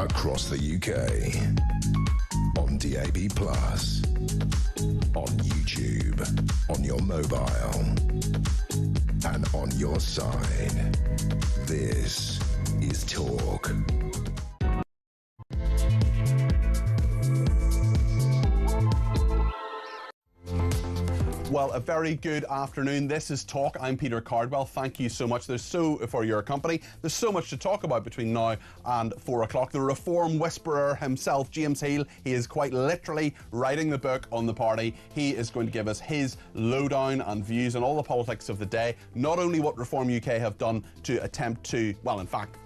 across the UK, on DAB+, on YouTube, on your mobile, and on your side. This is Talk. Well, a very good afternoon. This is Talk. I'm Peter Cardwell. Thank you so much for your company. There's so much to talk about between now and 4 o'clock. The reform whisperer himself, James Heal, he is quite literally writing the book on the party. He is going to give us his lowdown and views on all the politics of the day. Not only what Reform UK have done to attempt to, well, in fact,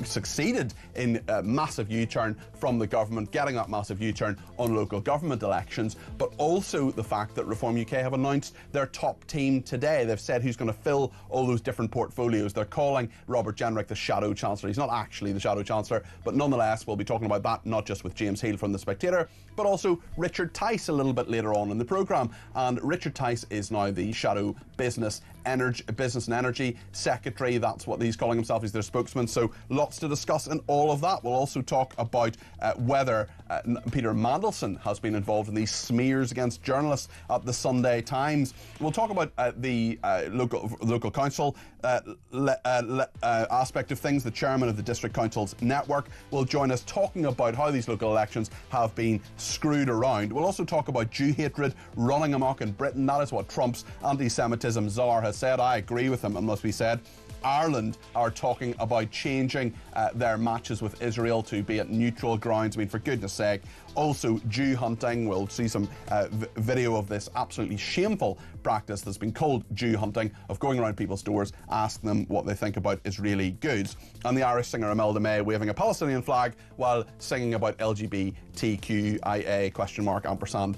succeeded in a massive U-turn from the government, getting that massive U-turn on local government elections, but also the fact that Reform UK have announced their top team today. They've said who's going to fill all those different portfolios. They're calling Robert Jenrick the Shadow Chancellor. He's not actually the Shadow Chancellor, but nonetheless, we'll be talking about that, not just with James Heal from The Spectator, but also Richard Tice a little bit later on in the programme. And Richard Tice is now the Shadow Business and Energy Secretary. That's what he's calling himself. He's their spokesman. So lots to discuss in all of that. We'll also talk about whether Peter Mandelson has been involved in these smears against journalists at the Sunday Times. We'll talk about the local council aspect of things. The chairman of the District Council's network will join us talking about how these local elections have been screwed around. We'll also talk about Jew hatred running amok in Britain. That is what Trump's anti-Semitism czar has said. I agree with him, it must be said. Ireland are talking about changing their matches with Israel to be at neutral grounds. I mean, for goodness sake. Also, Jew hunting. We'll see some video of this absolutely shameful practice that's been called Jew hunting, of going around people's doors, asking them what they think about Israeli goods. And the Irish singer Imelda May waving a Palestinian flag while singing about LGBTQIA ampersand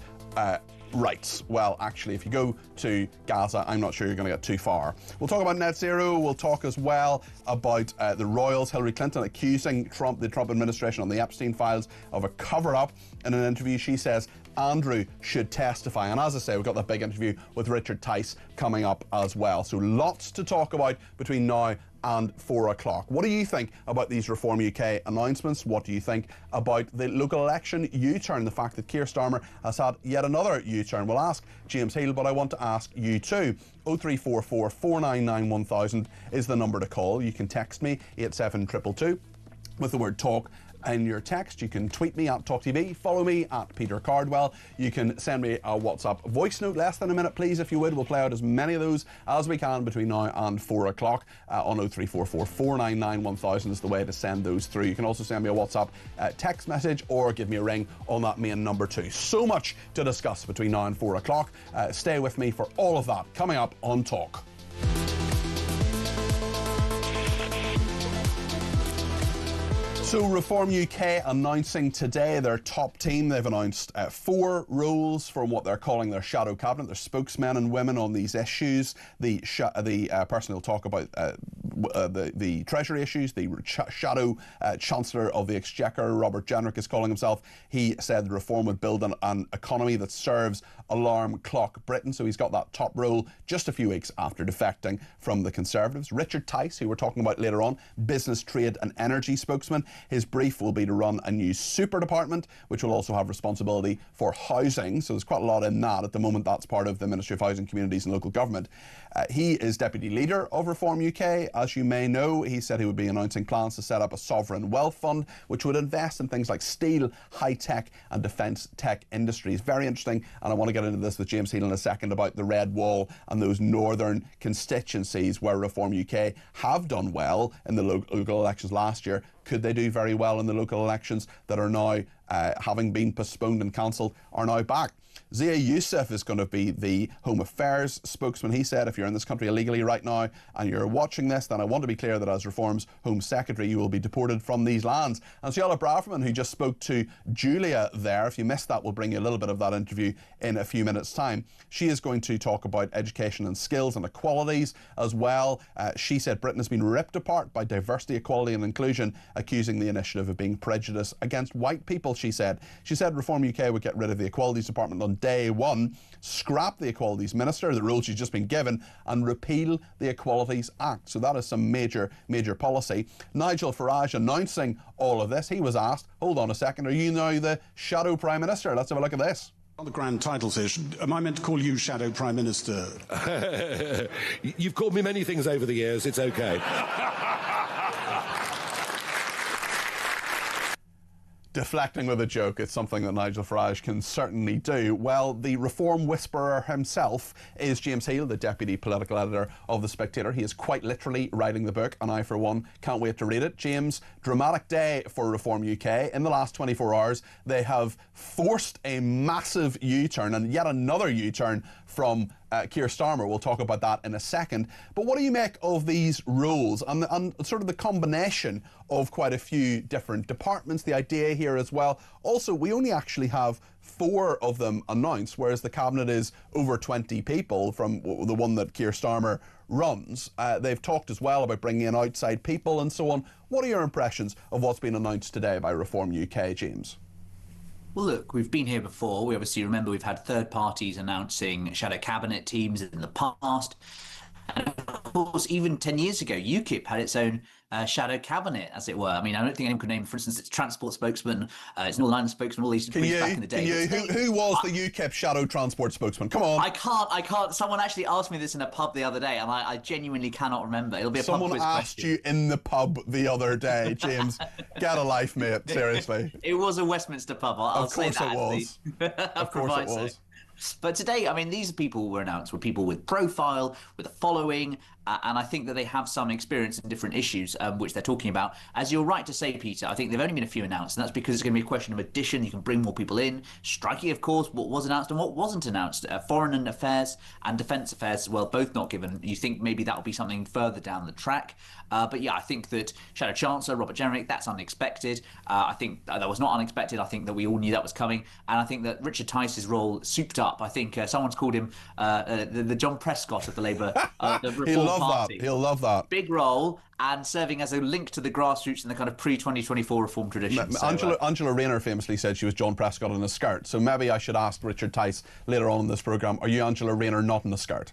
rights. Well, actually, if you go to Gaza, I'm not sure you're going to get too far. We'll talk about net zero. We'll talk as well about the royals. Hillary Clinton accusing the Trump administration on the Epstein files of a cover-up. In an interview, she says Andrew should testify. And as I say, we've got that big interview with Richard Tice coming up as well. So lots to talk about between now and 4 o'clock. What do you think about these Reform UK announcements? What do you think about the local election U-turn, the fact that Keir Starmer has had yet another U-turn? We'll ask James Heal, but I want to ask you too. 0344 499 1000 is the number to call. You can text me 87222 with the word talk in your text. You can tweet me at talkTV, follow me at Peter Cardwell. You can send me a WhatsApp voice note, less than a minute please if you would. We'll play out as many of those as we can between now and 4 o'clock on 0344 499 1000 is the way to send those through. You can also send me a WhatsApp text message or give me a ring on that main number too. So much to discuss between now and 4 o'clock. Stay with me for all of that coming up on Talk. So Reform UK announcing today their top team. They've announced 4 roles from what they're calling their shadow cabinet, their spokesmen and women on these issues. The person who'll talk about the Treasury issues, the shadow Chancellor of the Exchequer, Robert Jenrick is calling himself. He said the reform would build an economy that serves alarm clock Britain. So he's got that top role just a few weeks after defecting from the Conservatives. Richard Tice, who we're talking about later on, business, trade and energy spokesman. His brief will be to run a new super department, which will also have responsibility for housing. So there's quite a lot in that. At the moment, that's part of the Ministry of Housing, Communities and Local Government. He is Deputy Leader of Reform UK. As you may know, he said he would be announcing plans to set up a sovereign wealth fund, which would invest in things like steel, high-tech and defence tech industries. Very interesting, and I want to get into this with James Heal in a second about the Red Wall and those northern constituencies where Reform UK have done well in the local elections last year. Could they do very well in the local elections that are now, having been postponed and cancelled, are now back? Zia Youssef is going to be the Home Affairs spokesman. He said, if you're in this country illegally right now and you're watching this, then I want to be clear that as Reform's Home Secretary, you will be deported from these lands. And Ciala Braverman, who just spoke to Julia there, if you missed that, we'll bring you a little bit of that interview in a few minutes' time. She is going to talk about education and skills and equalities as well. She said Britain has been ripped apart by diversity, equality and inclusion, accusing the initiative of being prejudiced against white people, she said. She said Reform UK would get rid of the Equalities Department Cabinet on day one, scrap the Equalities Minister, the role she's just been given, and repeal the Equalities Act. So that is some major policy. Nigel Farage announcing all of this, he was asked, hold on a second, are you now the Shadow Prime Minister? Let's have a look at this. The grand title says, am I meant to call you Shadow Prime Minister? You've called me many things over the years, it's okay. Deflecting with a joke, it's something that Nigel Farage can certainly do. Well, the reform whisperer himself is James Heal, the deputy political editor of The Spectator. He is quite literally writing the book, and I, for one, can't wait to read it. James, dramatic day for Reform UK. In the last 24 hours, they have forced a massive U-turn, and yet another U-turn from Keir Starmer. We'll talk about that in a second. But what do you make of these rules and sort of the combination of quite a few different departments? The idea here as well. Also, we only actually have 4 of them announced, whereas the Cabinet is over 20 people from the one that Keir Starmer runs. They've talked as well about bringing in outside people and so on. What are your impressions of what's been announced today by Reform UK, James? Well, look, we've been here before. We obviously remember we've had third parties announcing shadow cabinet teams in the past. And of course, even 10 years ago, UKIP had its own shadow cabinet, as it were. I mean, I don't think anyone could name, for instance, its transport spokesman, its Northern Ireland spokesman, all these briefs back in the day. Who was the UKIP shadow transport spokesman? Come on. I can't. Someone actually asked me this in a pub the other day, and I genuinely cannot remember. It'll be a Someone pub quiz asked question. you in the pub the other day, James. Get a life, mate. Seriously. It was a Westminster pub. I'll say that. Of course it was. Of course it was. But today, I mean, these people were announced were people with profile, with a following, and I think that they have some experience in different issues which they're talking about. As you're right to say, Peter, I think there've only been a few announced, and that's because it's going to be a question of addition. You can bring more people in. Striking, of course, what was announced and what wasn't announced. Foreign affairs and defence affairs as well, both not given. You think maybe that'll be something further down the track. But yeah, I think that Shadow Chancellor, Robert Jenrick, that's unexpected. I think that was not unexpected. I think that we all knew that was coming. And I think that Richard Tice's role souped up. I think someone's called him the John Prescott of the Labour the Reform Party. He'll love that. Big role and serving as a link to the grassroots in the kind of pre-2024 reform tradition. Angela Rayner famously said she was John Prescott in a skirt. So maybe I should ask Richard Tice later on in this programme, are you Angela Rayner not in a skirt?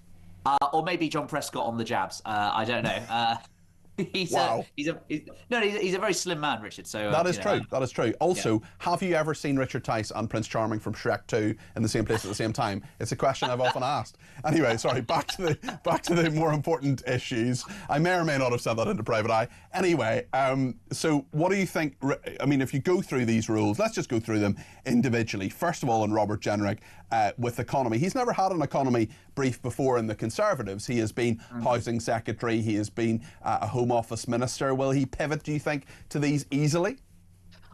Or maybe John Prescott on the jabs. I don't know. He's a very slim man, Richard. So that is true. That is true. Also, have you ever seen Richard Tice and Prince Charming from Shrek 2 in the same place at the same time? It's a question I've often asked. Anyway, sorry. Back to the more important issues. I may or may not have said that into private eye. Anyway, so what do you think? I mean, if you go through these rules, let's just go through them individually. First of all, on Robert Jenrick with economy, he's never had an economy brief before in the Conservatives. He has been housing secretary. He has been a Home Office minister. Will he pivot, do you think, to these easily?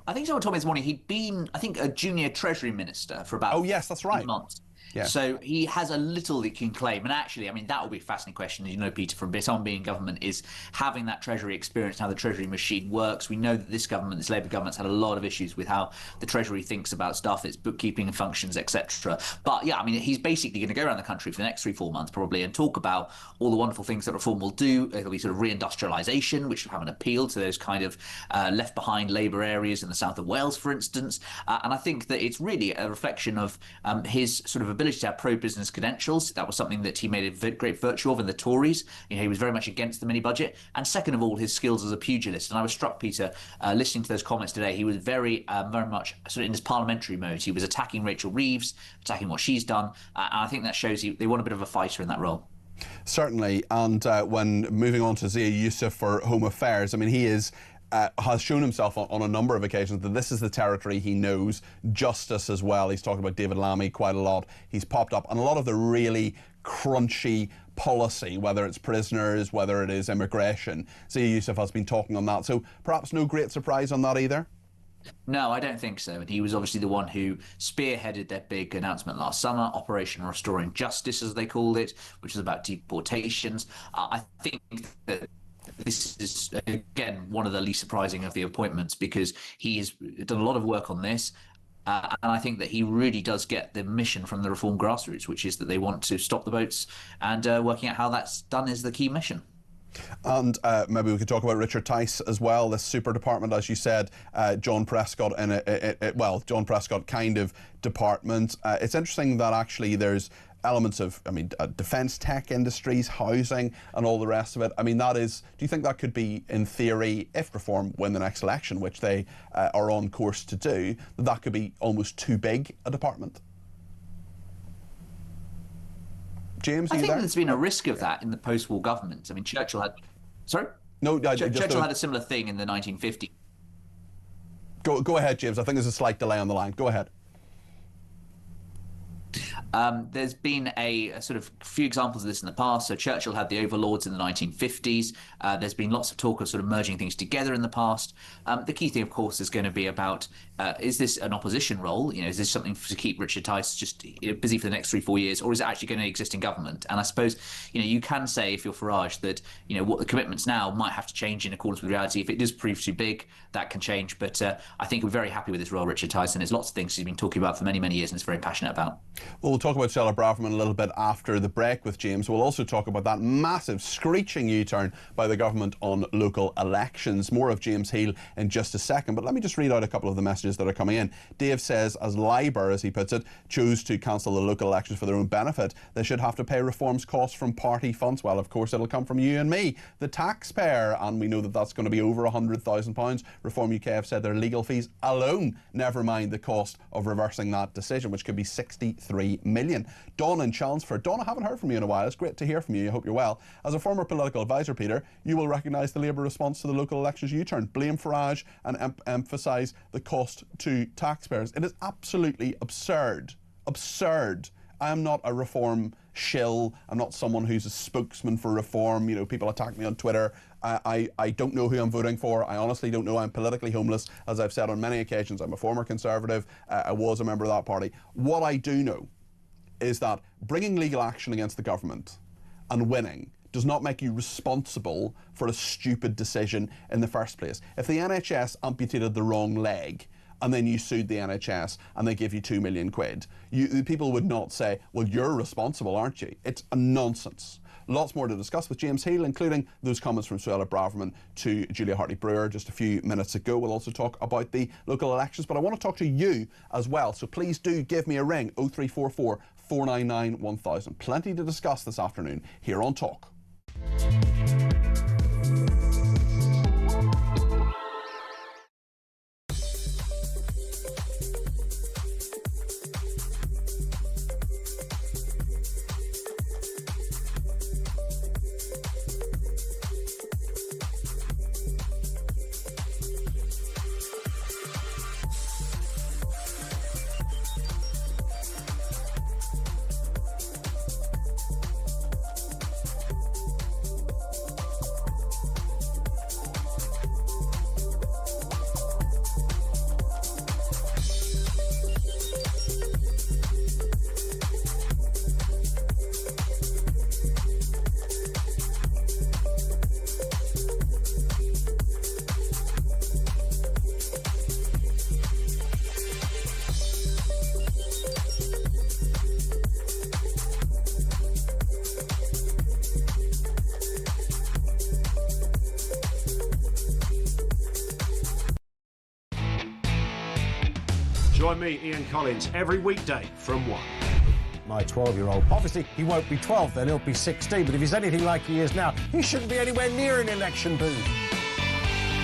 I think someone told me this morning he'd been, I think, a junior Treasury minister for about 3 months. Yeah. So he has a little he can claim. And actually, I mean, that will be a fascinating question, you know, Peter, from someone being in government, is having that Treasury experience, how the Treasury machine works. We know that this Labour government's had a lot of issues with how the Treasury thinks about stuff, its bookkeeping functions, etc. But yeah, I mean, he's basically going to go around the country for the next 3-4 months probably and talk about all the wonderful things that reform will do. There'll be sort of reindustrialisation, which will have an appeal to those kind of left behind Labour areas in the south of Wales, for instance. And I think that it's really a reflection of his sort of ability to have pro-business credentials. That was something that he made a great virtue of in the Tories. You know, he was very much against the mini budget. And second of all, his skills as a pugilist. And I was struck, Peter, listening to those comments today. He was very much sort of in his parliamentary mode. He was attacking Rachel Reeves, attacking what she's done. And I think that shows they want a bit of a fighter in that role. Certainly. And when moving on to Zia Youssef for Home Affairs, I mean, he is has shown himself on a number of occasions that this is the territory he knows. Justice as well. He's talked about David Lammy quite a lot. He's popped up on a lot of the really crunchy policy, whether it's prisoners, whether it is immigration. Zia Youssef has been talking on that. So perhaps no great surprise on that either? No, I don't think so. And he was obviously the one who spearheaded their big announcement last summer, Operation Restoring Justice, as they called it, which was about deportations. I think that this is, again, one of the least surprising of the appointments because he has done a lot of work on this. And I think that he really does get the mission from the reform grassroots, which is that they want to stop the boats, and working out how that's done is the key mission. And maybe we could talk about Richard Tice as well, this super department, as you said, John Prescott John Prescott kind of department. It's interesting that actually there's elements of, defence tech industries, housing and all the rest of it. Do you think that could be, in theory, if Reform win the next election, which they are on course to do, that could be almost too big a department? James, I think there's been a risk of that in the post-war government. Churchill had... Sorry? No, Churchill had a similar thing in the 1950s. Go ahead, James. I think there's a slight delay on the line. Go ahead. There's been a sort of few examples of this in the past. So Churchill had the overlords in the 1950s. There's been lots of talk of sort of merging things together in the past. The key thing, of course, is going to be about, is this an opposition role? Is this something to keep Richard Tice just busy for the next 3-4 years, or is it actually going to exist in government? And I suppose, you can say, if you're Farage, that, what the commitments now might have to change in accordance with reality. If it does prove too big, that can change. But I think we're very happy with this role, Richard Tice, and there's lots of things he's been talking about for many, many years and is very passionate about. Well, we'll talk about Suella Braverman a little bit after the break with James. We'll also talk about that massive screeching U-turn by the government on local elections. More of James Heal in just a second, but let me just read out a couple of the messages that are coming in. Dave says, as Labour, as he puts it, chose to cancel the local elections for their own benefit, they should have to pay Reform's costs from party funds. Well, of course, it'll come from you and me, the taxpayer, and we know that that's going to be over £100,000. Reform UK have said their legal fees alone, never mind the cost of reversing that decision, which could be 63 million. Don in Chelmsford. Don, I haven't heard from you in a while. It's great to hear from you. I hope you're well. As a former political advisor, Peter, you will recognise the Labour response to the local elections U-turn. Blame Farage and emphasise the cost to taxpayers. It is absolutely absurd. Absurd. I am not a Reform shill. I'm not someone who's a spokesman for Reform. People attack me on Twitter. I don't know who I'm voting for. I honestly don't know. I'm politically homeless. As I've said on many occasions, I'm a former Conservative. I was a member of that party. What I do know is that bringing legal action against the government and winning does not make you responsible for a stupid decision in the first place. If the NHS amputated the wrong leg and then you sued the NHS and they give you £2 million, people would not say, well, you're responsible, aren't you? It's a nonsense. Lots more to discuss with James Heal, including those comments from Suella Braverman to Julia Hartley-Brewer just a few minutes ago. We'll also talk about the local elections, but I want to talk to you as well, so please do give me a ring, 0344 499 1000. Plenty to discuss this afternoon here on Talk. Join me, Ian Collins, every weekday from 1. My 12-year-old. Obviously, he won't be 12 then, he'll be 16. But if he's anything like he is now, he shouldn't be anywhere near an election booth.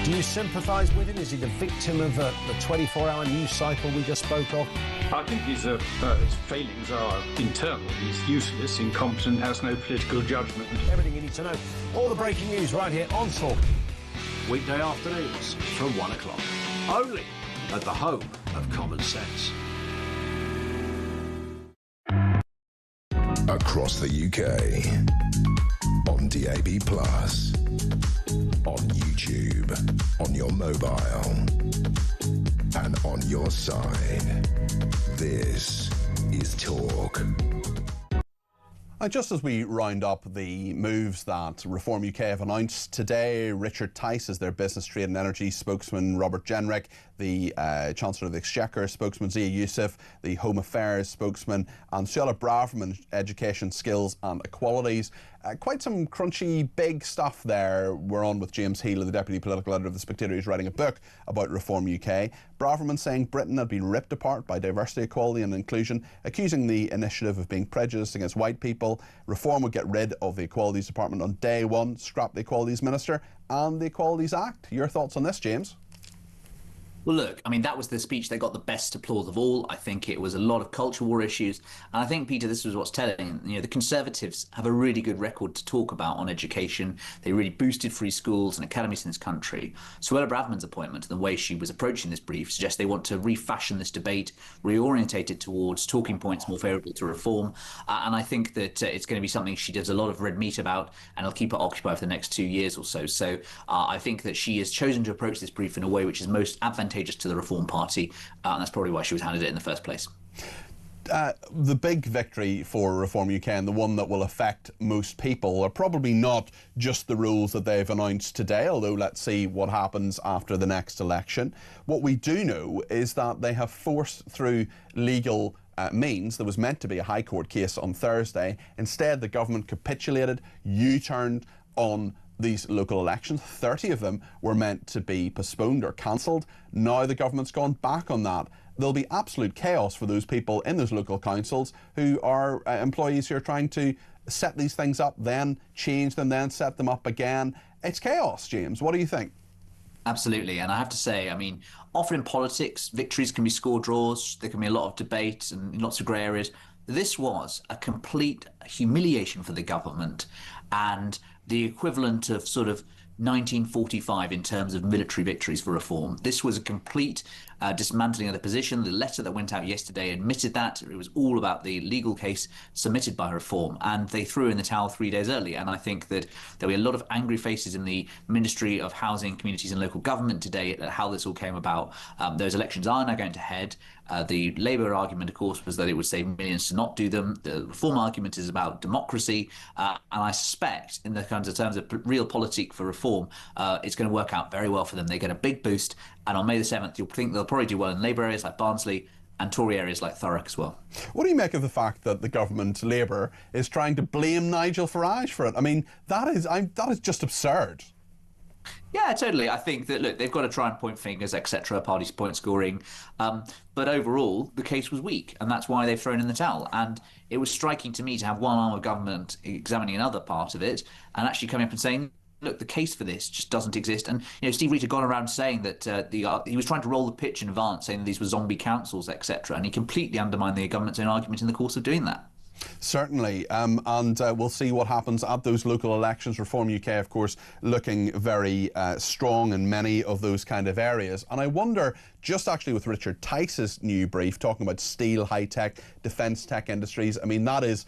Do you sympathise with him? Is he the victim of the 24-hour news cycle we just spoke of? I think his failings are internal. He's useless, incompetent, has no political judgment. Everything you need to know. All the breaking news right here on Talk. Weekday afternoons from 1 o'clock. Only at the home of common sense. Across the UK, on DAB+, on YouTube, on your mobile, and on your side. This is Talk. And just as we round up the moves that Reform UK have announced today, Richard Tice is their Business, Trade and Energy spokesman, Robert Jenrick, the Chancellor of the Exchequer spokesman, Zia Youssef, the Home Affairs spokesman, and Suella Braverman, Education, Skills and Equalities. Quite some crunchy, big stuff there. We're on with James Healy, the Deputy Political Editor of The Spectator, who's writing a book about Reform UK. Braverman saying Britain had been ripped apart by diversity, equality and inclusion, accusing the initiative of being prejudiced against white people. Reform would get rid of the Equalities Department on day one, scrap the Equalities Minister and the Equalities Act. Your thoughts on this, James? Well, look, I mean, that was the speech that got the best applause of all. I think it was a lot of culture war issues. And I think, Peter, this was what's telling. You know, the Conservatives have a really good record to talk about on education. They really boosted free schools and academies in this country. Suella Braverman's appointment and the way she was approaching this brief suggests they want to refashion this debate, reorientate it towards talking points more favourable to reform. And I think that it's going to be something she does a lot of red meat about, and it'll keep her occupied for the next 2 years or so. So I think that she has chosen to approach this brief in a way which is most advantageous to the Reform Party, and that's probably why she was handed it in the first place. The big victory for Reform UK, and the one that will affect most people, are probably not just the rules that they've announced today, although let's see what happens after the next election. What we do know is that they have forced through legal means. There was meant to be a High Court case on Thursday. Instead, the government capitulated, U-turned on these local elections. 30 of them were meant to be postponed or cancelled. Now the government's gone back on that. There'll be absolute chaos for those people in those local councils who are employees who are trying to set these things up, then change them, then set them up again. It's chaos, James. What do you think? Absolutely. And I have to say, I mean, often in politics, victories can be score draws. There can be a lot of debate and lots of grey areas. This was a complete humiliation for the government and the equivalent of sort of 1945 in terms of military victories for reform. This was a complete dismantling of the position. The letter that went out yesterday admitted that. It was all about the legal case submitted by Reform, and they threw in the towel 3 days early. And I think that there were a lot of angry faces in the Ministry of Housing, Communities and Local Government today at how this all came about. Those elections are now going to head. The Labour argument, of course, was that it would save millions to not do them. The Reform argument is about democracy. And I suspect, in the kinds of terms of real politic for Reform, it's going to work out very well for them. They get a big boost. And on May the 7th, you'll think they'll probably do well in Labour areas like Barnsley and Tory areas like Thurrock as well. What do you make of the fact that the government, Labour, is trying to blame Nigel Farage for it? I mean, that is just absurd. Yeah, totally. I think that, look, they've got to try and point fingers, etc., parties point scoring. But overall, the case was weak, and that's why they've thrown in the towel. And it was striking to me to have one arm of government examining another part of it and actually coming up and saying, look, the case for this just doesn't exist. And, you know, Steve Reed had gone around saying that he was trying to roll the pitch in advance, saying that these were zombie councils, etc. And he completely undermined the government's own argument in the course of doing that. Certainly, and we'll see what happens at those local elections. Reform UK, of course, looking very strong in many of those kind of areas. And I wonder, just actually with Richard Tice's new brief, talking about steel, high-tech, defence tech industries, I mean, that is...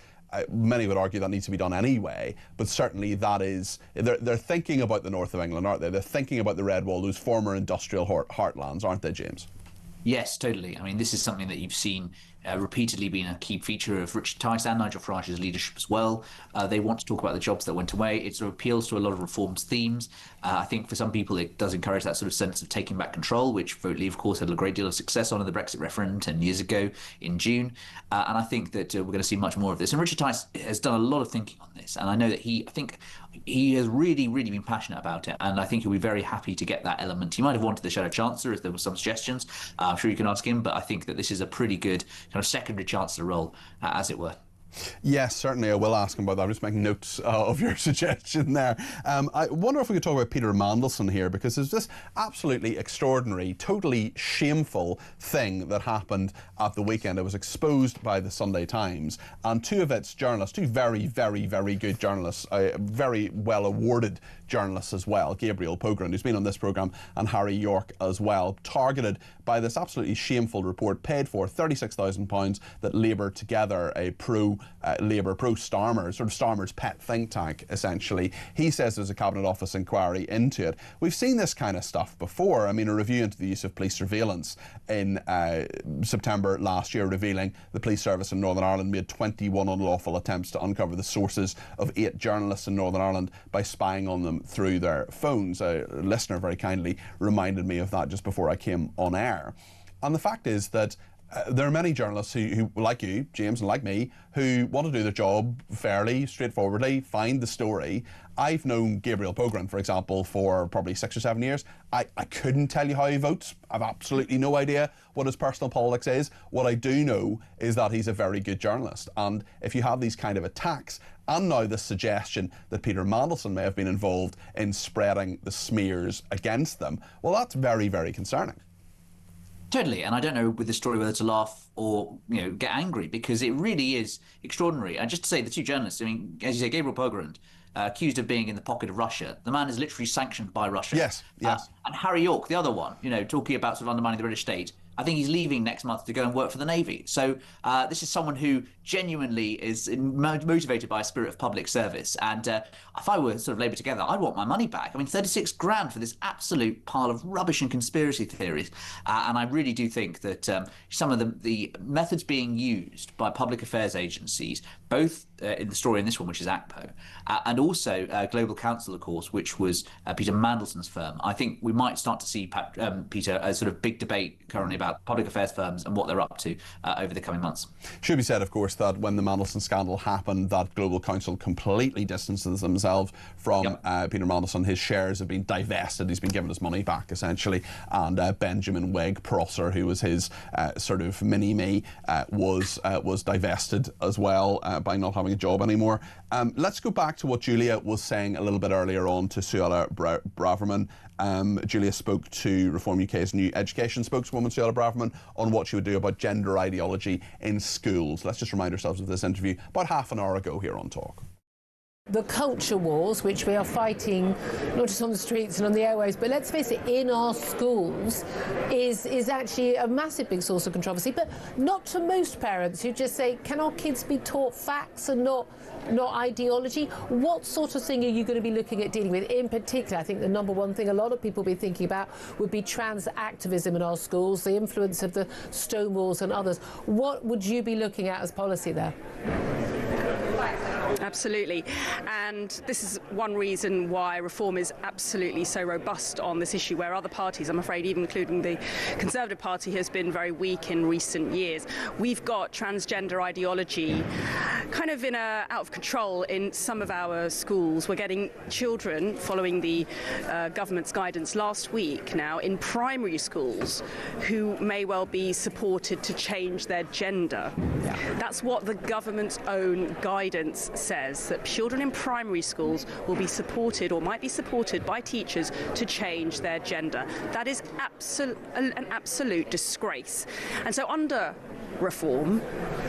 many would argue that needs to be done anyway, but certainly that is... They're thinking about the north of England, aren't they? They're thinking about the Red Wall, those former industrial heartlands, aren't they, James? Yes, totally. I mean, this is something that you've seen repeatedly being a key feature of Richard Tice and Nigel Farage's leadership as well. They want to talk about the jobs that went away. It sort of appeals to a lot of Reform's themes. I think for some people it does encourage that sort of sense of taking back control, which Vote Leave, of course, had a great deal of success on in the Brexit referendum 10 years ago in June. And I think that we're going to see much more of this. And Richard Tice has done a lot of thinking on this. And I know that he has really, really been passionate about it. And I think he'll be very happy to get that element. He might have wanted the Shadow Chancellor if there were some suggestions. I'm sure you can ask him, but I think that this is a pretty good kind of secondary Chancellor role, as it were. Yes, certainly I will ask him about that. I'm just making notes of your suggestion there. I wonder if we could talk about Peter Mandelson here, because there's this absolutely extraordinary, totally shameful thing that happened at the weekend. It was exposed by the Sunday Times, and two of its journalists, two very, very, very good journalists, very well awarded journalists as well, Gabriel Pogren, who's been on this programme, and Harry York as well, targeted by this absolutely shameful report, paid for £36,000 that Labour Together, a pro Labour, pro-Starmer, sort of Starmer's pet think tank, essentially. He says there's a Cabinet Office inquiry into it. We've seen this kind of stuff before. I mean, a review into the use of police surveillance in September last year, revealing the police service in Northern Ireland made 21 unlawful attempts to uncover the sources of 8 journalists in Northern Ireland by spying on them through their phones. A listener very kindly reminded me of that just before I came on air. And the fact is that there are many journalists who, like you, James, and like me, who want to do their job fairly, straightforwardly, find the story. I've known Gabriel Pogren, for example, for probably 6 or 7 years. I couldn't tell you how he votes. I've absolutely no idea what his personal politics is. What I do know is that he's a very good journalist. And if you have these kind of attacks, and now the suggestion that Peter Mandelson may have been involved in spreading the smears against them, well, that's very, very concerning. Totally, and I don't know with the story whether to laugh or get angry, because it really is extraordinary. And just to say, the 2 journalists, I mean, as you say, Gabriel Pogren, accused of being in the pocket of Russia. The man is literally sanctioned by Russia. Yes. And Harry York, the other one, talking about sort of undermining the British state. I think he's leaving next month to go and work for the Navy. So this is someone who genuinely is motivated by a spirit of public service. And if I were sort of Labour together, I'd want my money back. I mean, 36 grand for this absolute pile of rubbish and conspiracy theories. And I really do think that some of the methods being used by public affairs agencies, both in the story in this one, which is ACPO, and also Global Counsel, of course, which was Peter Mandelson's firm. I think we might start to see, Peter, a sort of big debate currently about public affairs firms and what they're up to over the coming months. Should be said, of course, that when the Mandelson scandal happened, that Global Counsel completely distanced themselves from Peter Mandelson. His shares have been divested. He's been given his money back, essentially. And Benjamin Wegg-Prosser, who was his sort of mini-me, was divested as well by not having a job anymore. Let's go back to what Julia was saying a little bit earlier on to Suella Braverman. Julia spoke to Reform UK's new education spokeswoman, Suella Braverman, on what she would do about gender ideology in schools. Let's just remind ourselves of this interview about half an hour ago here on Talk. The culture wars, which we are fighting not just on the streets and on the airwaves, but let's face it, in our schools, is actually a massive big source of controversy, but not to most parents who just say, can our kids be taught facts and not ideology? What sort of thing are you going to be looking at dealing with? In particular, I think the number one thing a lot of people will be thinking about would be trans activism in our schools, the influence of the Stonewalls and others. What would you be looking at as policy there? Absolutely. And this is one reason why Reform is absolutely so robust on this issue, where other parties, I'm afraid, even including the Conservative Party, has been very weak in recent years. We've got transgender ideology kind of out of control in some of our schools. We're getting children, following the government's guidance last week now, in primary schools who may well be supported to change their gender. That's what the government's own guidance says, that children in primary schools will be supported or might be supported by teachers to change their gender. That is an absolute disgrace. And so under Reform,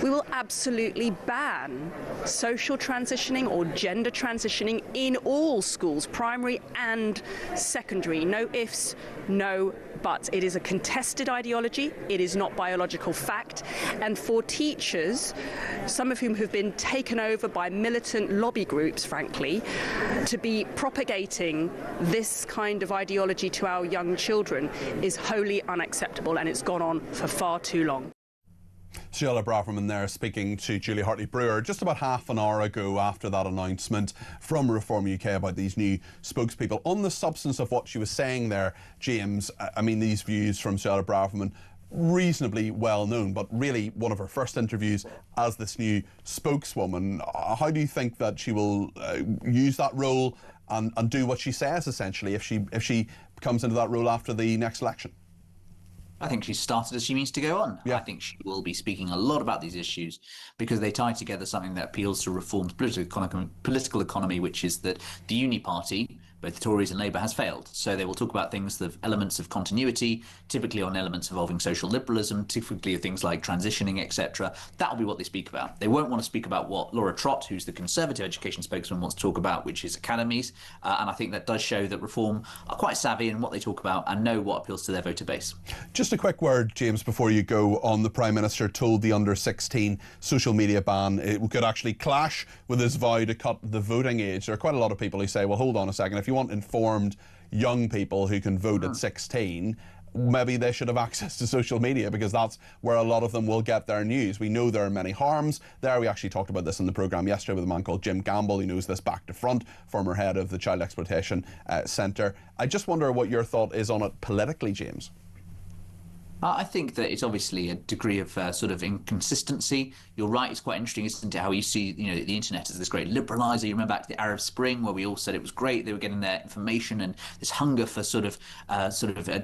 we will absolutely ban social transitioning or gender transitioning in all schools, primary and secondary. No ifs, no buts. It is a contested ideology. It is not biological fact. And for teachers, some of whom have been taken over by militant lobby groups, frankly, to be propagating this kind of ideology to our young children is wholly unacceptable, and it's gone on for far too long. Suella Braverman there speaking to Julia Hartley-Brewer just about half an hour ago after that announcement from Reform UK about these new spokespeople. On the substance of what she was saying there, James, I mean, these views from Suella Braverman, reasonably well known, but really one of her first interviews as this new spokeswoman. How do you think that she will use that role and do what she says, essentially, if she comes into that role after the next election? I think she started as she means to go on. Yeah. I think she will be speaking a lot about these issues because they tie together something that appeals to Reform's political economy, which is that the Uni Party, both the Tories and Labour has failed. So they will talk about things, the elements of continuity, typically on elements involving social liberalism, typically things like transitioning, etc. That'll be what they speak about. They won't want to speak about what Laura Trott, who's the Conservative education spokesman, wants to talk about, which is academies. And I think that does show that Reform are quite savvy in what they talk about and know what appeals to their voter base. Just a quick word, James, before you go on. The Prime Minister told the under-16 social media ban it could actually clash with his vow to cut the voting age. There are quite a lot of people who say, well, hold on a second, if you want informed young people who can vote at 16, maybe they should have access to social media, because that's where a lot of them will get their news. We know there are many harms there. We actually talked about this in the programme yesterday with a man called Jim Gamble, who knows this back to front, former head of the Child Exploitation Centre. I just wonder what your thought is on it politically, James. I think that it's obviously a degree of sort of inconsistency. You're right, it's quite interesting, isn't it, how you see, the internet as this great liberaliser. You remember back to the Arab Spring, where we all said it was great, they were getting their information, and this hunger for sort of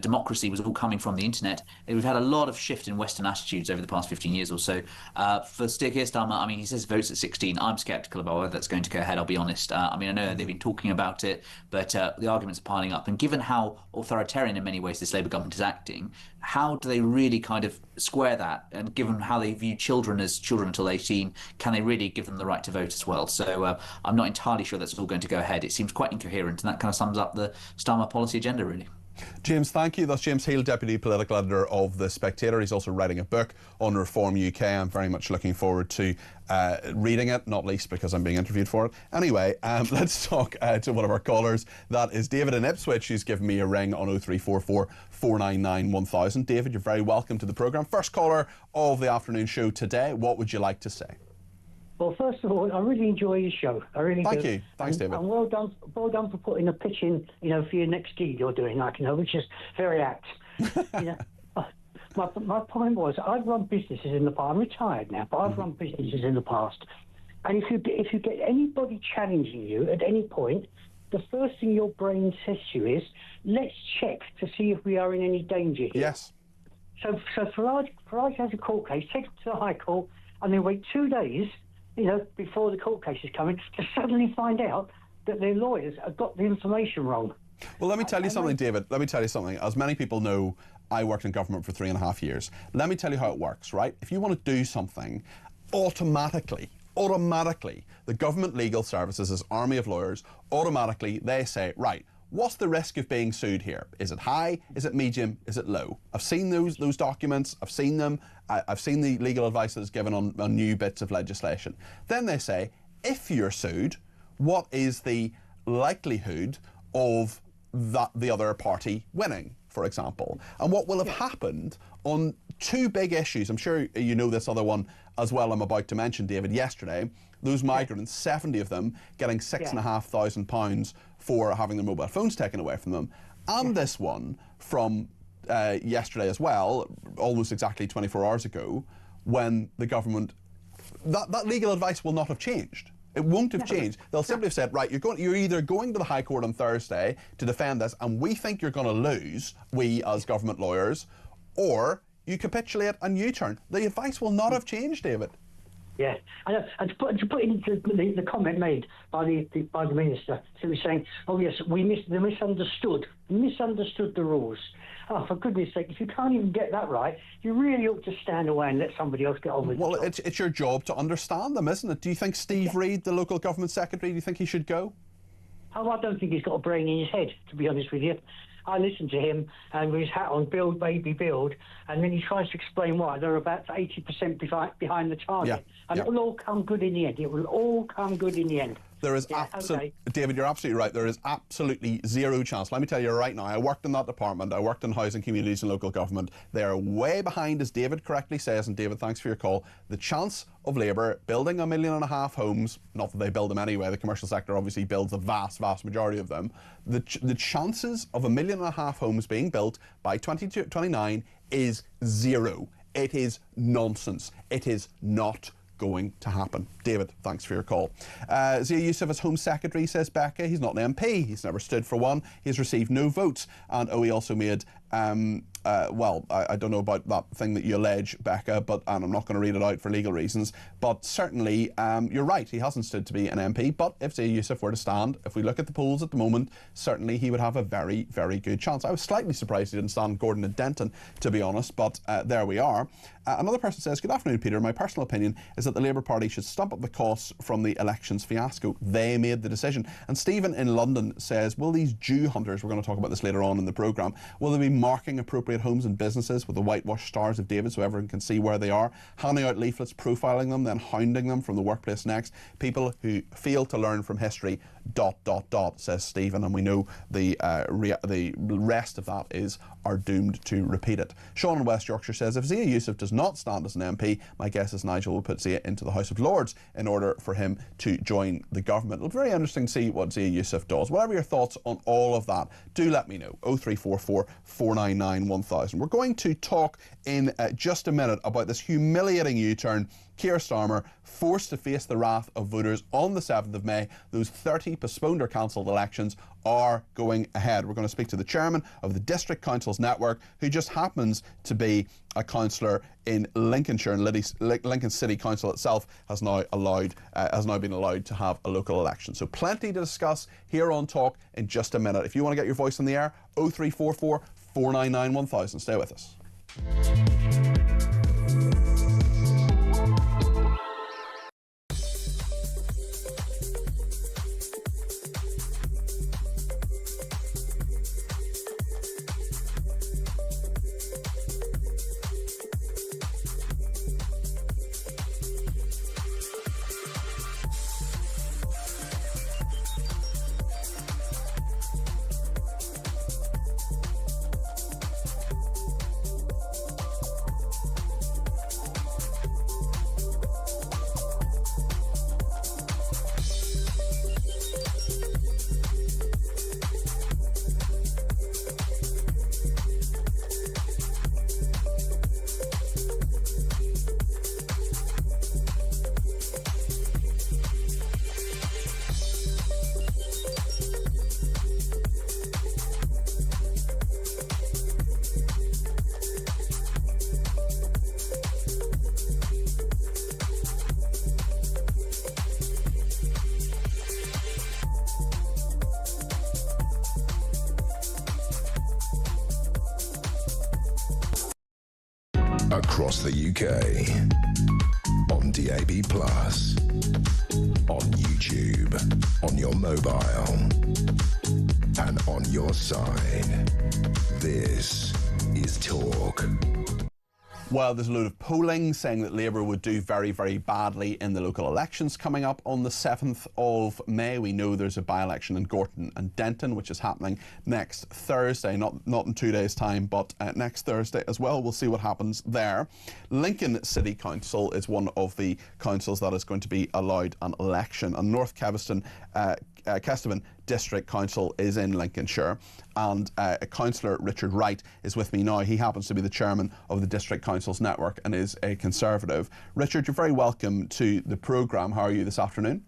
democracy was all coming from the internet. And we've had a lot of shift in Western attitudes over the past 15 years or so. For Keir Starmer, I mean, he says votes at 16. I'm sceptical about whether that's going to go ahead, I'll be honest. I know they've been talking about it, but the arguments are piling up. And given how authoritarian in many ways this Labour government is acting, how do they really kind of square that? And given how they view children as children until 18, can they really give them the right to vote as well? So I'm not entirely sure that's all going to go ahead. It seems quite incoherent, and that kind of sums up the Starmer policy agenda, really. James, thank you. That's James Heal, Deputy Political Editor of The Spectator. He's also writing a book on Reform UK. I'm very much looking forward to reading it, not least because I'm being interviewed for it. Anyway, let's talk to one of our callers. That is David in Ipswich, who's given me a ring on 0344 499 1000. David, you're very welcome to the programme. First caller of the afternoon show today. What would you like to say? Well, first of all, I really enjoy your show. I really do. Thank you. Thanks, David. And well done for putting a pitch in, for your next gig you're doing, which is very apt. My point was, I've run businesses in the past. I'm retired now, but I've run businesses in the past. And if you get anybody challenging you at any point, the first thing your brain says to you is, let's check to see if we are in any danger here. Yes. So Farage has a court case, takes it to the High Court, and then wait 2 days, before the court case is coming, to suddenly find out that their lawyers have got the information wrong. Well, let me tell you something, David. Let me tell you something. As many people know, I worked in government for 3.5 years. Let me tell you how it works, right? If you want to do something, automatically, the government legal services, this army of lawyers, automatically they say, right, what's the risk of being sued here? Is it high? Is it medium? Is it low? I've seen those documents. I've seen them. I've seen the legal advice that's given on new bits of legislation. Then they say, if you're sued, what is the likelihood of the other party winning, for example? And what will have happened on two big issues, I'm sure you know this other one as well I'm about to mention, David, yesterday, those migrants, 70 of them, getting £6,500 for having their mobile phones taken away from them. And this one from yesterday as well, almost exactly 24 hours ago, when the government, that legal advice will not have changed. It won't have changed. They'll simply have said, right, you're either going to the High Court on Thursday to defend this, and we think you're going to lose, we as government lawyers, or you capitulate and U-turn. The advice will not have changed, David. Yeah, and to put into the comment made by the minister, he was saying, "Oh yes, they misunderstood the rules." Oh, for goodness' sake, if you can't even get that right, you really ought to stand away and let somebody else get on with it. Well, it's your job to understand them, isn't it? Do you think Steve Reid, the local government secretary, do you think he should go? Oh, I don't think he's got a brain in his head, to be honest with you. I listened to him and with his hat on, build, baby, build, and then he tries to explain why they're about 80% behind the target. And it will all come good in the end. It will all come good in the end. There is David, you're absolutely right. There is absolutely zero chance. Let me tell you right now, I worked in that department. I worked in housing, communities and local government. They are way behind, as David correctly says, and David, thanks for your call. The chance of Labour building 1.5 million homes, not that they build them anyway, the commercial sector obviously builds the vast majority of them. The chances of 1.5 million homes being built by 2029 is zero. It is nonsense. It is not going to happen. David, thanks for your call. Zia Youssef as Home Secretary, says Becca. He's not an MP. He's never stood for one. He's received no votes. And he also made well, I don't know about that thing that you allege, Becca, and I'm not going to read it out for legal reasons, but certainly you're right, he hasn't stood to be an MP, but if Zia Youssef were to stand, if we look at the polls at the moment, certainly he would have a very, very good chance. I was slightly surprised he didn't stand Gordon and Denton, to be honest, but there we are. Another person says, good afternoon, Peter. My personal opinion is that the Labour Party should stump up the costs from the elections fiasco. They made the decision. And Stephen in London says, will these Jew hunters, we're going to talk about this later on in the programme, will they be marking appropriate homes and businesses with the whitewashed stars of David so everyone can see where they are, handing out leaflets, profiling them, then hounding them from the workplace next? People who fail to learn from history, ... says Stephen, and we know the rest of that is are doomed to repeat it. Sean in West Yorkshire says, if Zia Youssef does not stand as an MP, my guess is Nigel will put Zia into the House of Lords in order for him to join the government. It'll be very interesting to see what Zia Youssef does. Whatever your thoughts on all of that, do let me know. 0344 499 1000. We're going to talk in just a minute about this humiliating U-turn. Keir Starmer forced to face the wrath of voters on the 7th of May. Those 30 postponed or cancelled elections are going ahead. We're going to speak to the chairman of the District Councils Network, who just happens to be a councillor in Lincolnshire, and Lincoln City Council itself has now been allowed to have a local election. So plenty to discuss here on Talk in just a minute. If you want to get your voice on the air, 0344 499 1000. Stay with us. Across the UK, on DAB+, on YouTube, on your mobile, and on your side. This is Talk. Well, there's a load of polling saying that Labour would do very, very badly in the local elections coming up on the 7th of May. We know there's a by-election in Gorton and Denton, which is happening next Thursday, not in 2 days' time, but next Thursday as well. We'll see what happens there. Lincoln City Council is one of the councils that is going to be allowed an election, and North Kesteven District Council is in Lincolnshire, and Councillor Richard Wright is with me now. He happens to be the chairman of the District Councils Network and is a Conservative. Richard, you're very welcome to the programme. How are you this afternoon?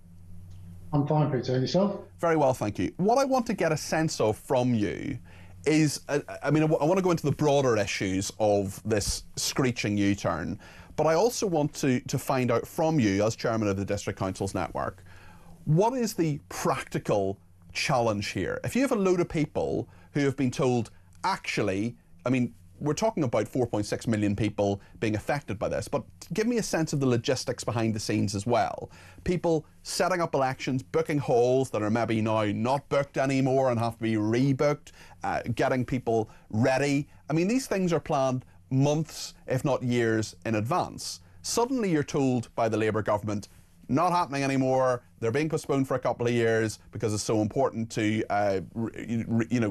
I'm fine, Peter. And yourself? Very well, thank you. What I want to get a sense of from you is, I want to go into the broader issues of this screeching U-turn, but I also want to find out from you, as chairman of the District Councils Network, what is the practical challenge here? If you have a load of people who have been told, actually, we're talking about 4.6 million people being affected by this, but give me a sense of the logistics behind the scenes as well. People setting up elections, booking halls that are maybe now not booked anymore and have to be rebooked, getting people ready. These things are planned months, if not years, in advance. Suddenly you're told by the Labour government, not happening anymore, they're being postponed for a couple of years because it's so important to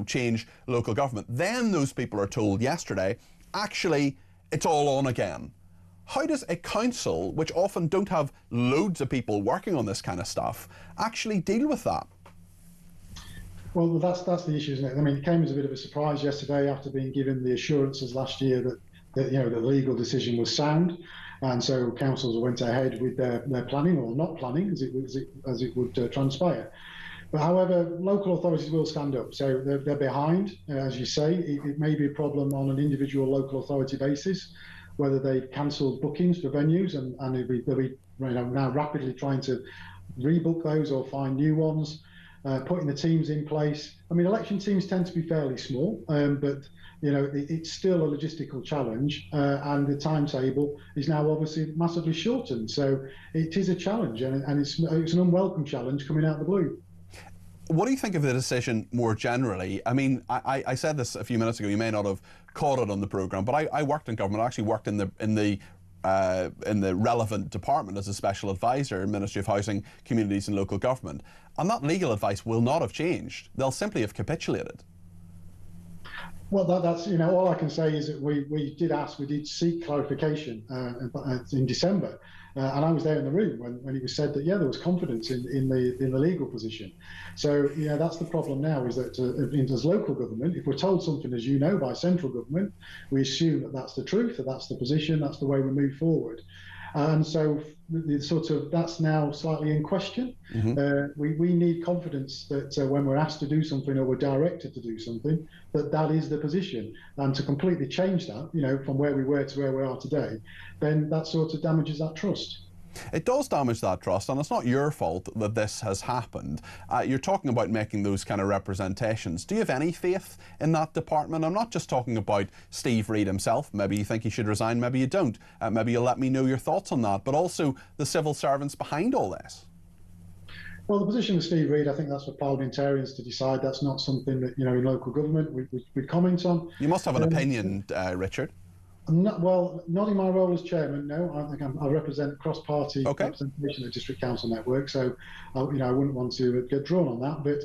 change local government. Then those people are told yesterday, actually, it's all on again. How does a council, which often don't have loads of people working on this kind of stuff, actually deal with that? Well, that's the issue, isn't it? It came as a bit of a surprise yesterday after being given the assurances last year that the legal decision was sound. And so councils went ahead with their planning, or not planning, as it would transpire. But however, local authorities will stand up. So they're behind, as you say. It may be a problem on an individual local authority basis, whether they've cancelled bookings for venues and they'll be now rapidly trying to rebook those or find new ones, putting the teams in place. I mean, election teams tend to be fairly small, but it's still a logistical challenge, and the timetable is now obviously massively shortened. So it is a challenge, and it's an unwelcome challenge coming out of the blue. What do you think of the decision more generally? I mean, I said this a few minutes ago. You may not have caught it on the programme, but I worked in government. I actually worked in the relevant department as a special advisor in Ministry of Housing, Communities and Local Government. And that legal advice will not have changed. They'll simply have capitulated. Well, that's all I can say is that we did seek clarification in December, and I was there in the room when it was said that there was confidence in the legal position. So that's the problem now, is that as local government, if we're told something, as you know, by central government, we assume that that's the truth, that that's the position, that's the way we move forward. And so that's now slightly in question. We need confidence that when we're asked to do something or we're directed to do something, that is the position. And to completely change that, from where we were to where we are today, then that sort of damages that trust. It does damage that trust, and it's not your fault that this has happened. You're talking about making those kind of representations. Do you have any faith in that department? I'm not just talking about Steve Reid himself. Maybe you think he should resign, maybe you don't. Maybe you'll let me know your thoughts on that, but also the civil servants behind all this. Well, the position of Steve Reid, I think that's for parliamentarians to decide. That's not something that, in local government we comment on. You must have an opinion, Richard. Not in my role as chairman, no. I think I represent cross-party representation of the district council network, so I wouldn't want to get drawn on that. But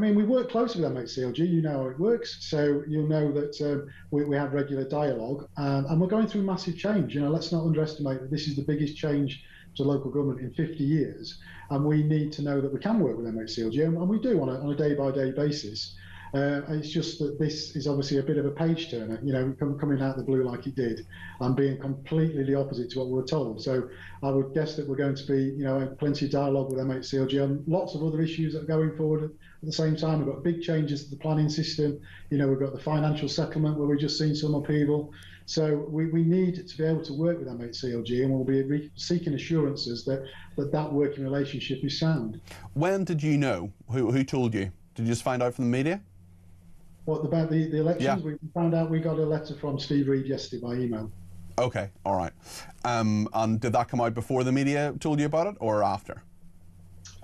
we work closely with MHCLG. You know how it works, so you'll know that we have regular dialogue, and we're going through massive change. Let's not underestimate that this is the biggest change to local government in 50 years, and we need to know that we can work with MHCLG, and we do on a day-by-day basis. It's just that this is obviously a bit of a page turner, coming out of the blue like it did, and being completely the opposite to what we were told. So I would guess that we're going to be, plenty of dialogue with MHCLG on lots of other issues that are going forward at the same time. We've got big changes to the planning system. We've got the financial settlement where we've just seen some upheaval. So we need to be able to work with MHCLG, and we'll be seeking assurances that working relationship is sound. When did you know? Who told you? Did you just find out from the media? What about the elections? Yeah. We found out, we got a letter from Steve Reid yesterday by email. Okay, all right. And did that come out before the media told you about it, or after?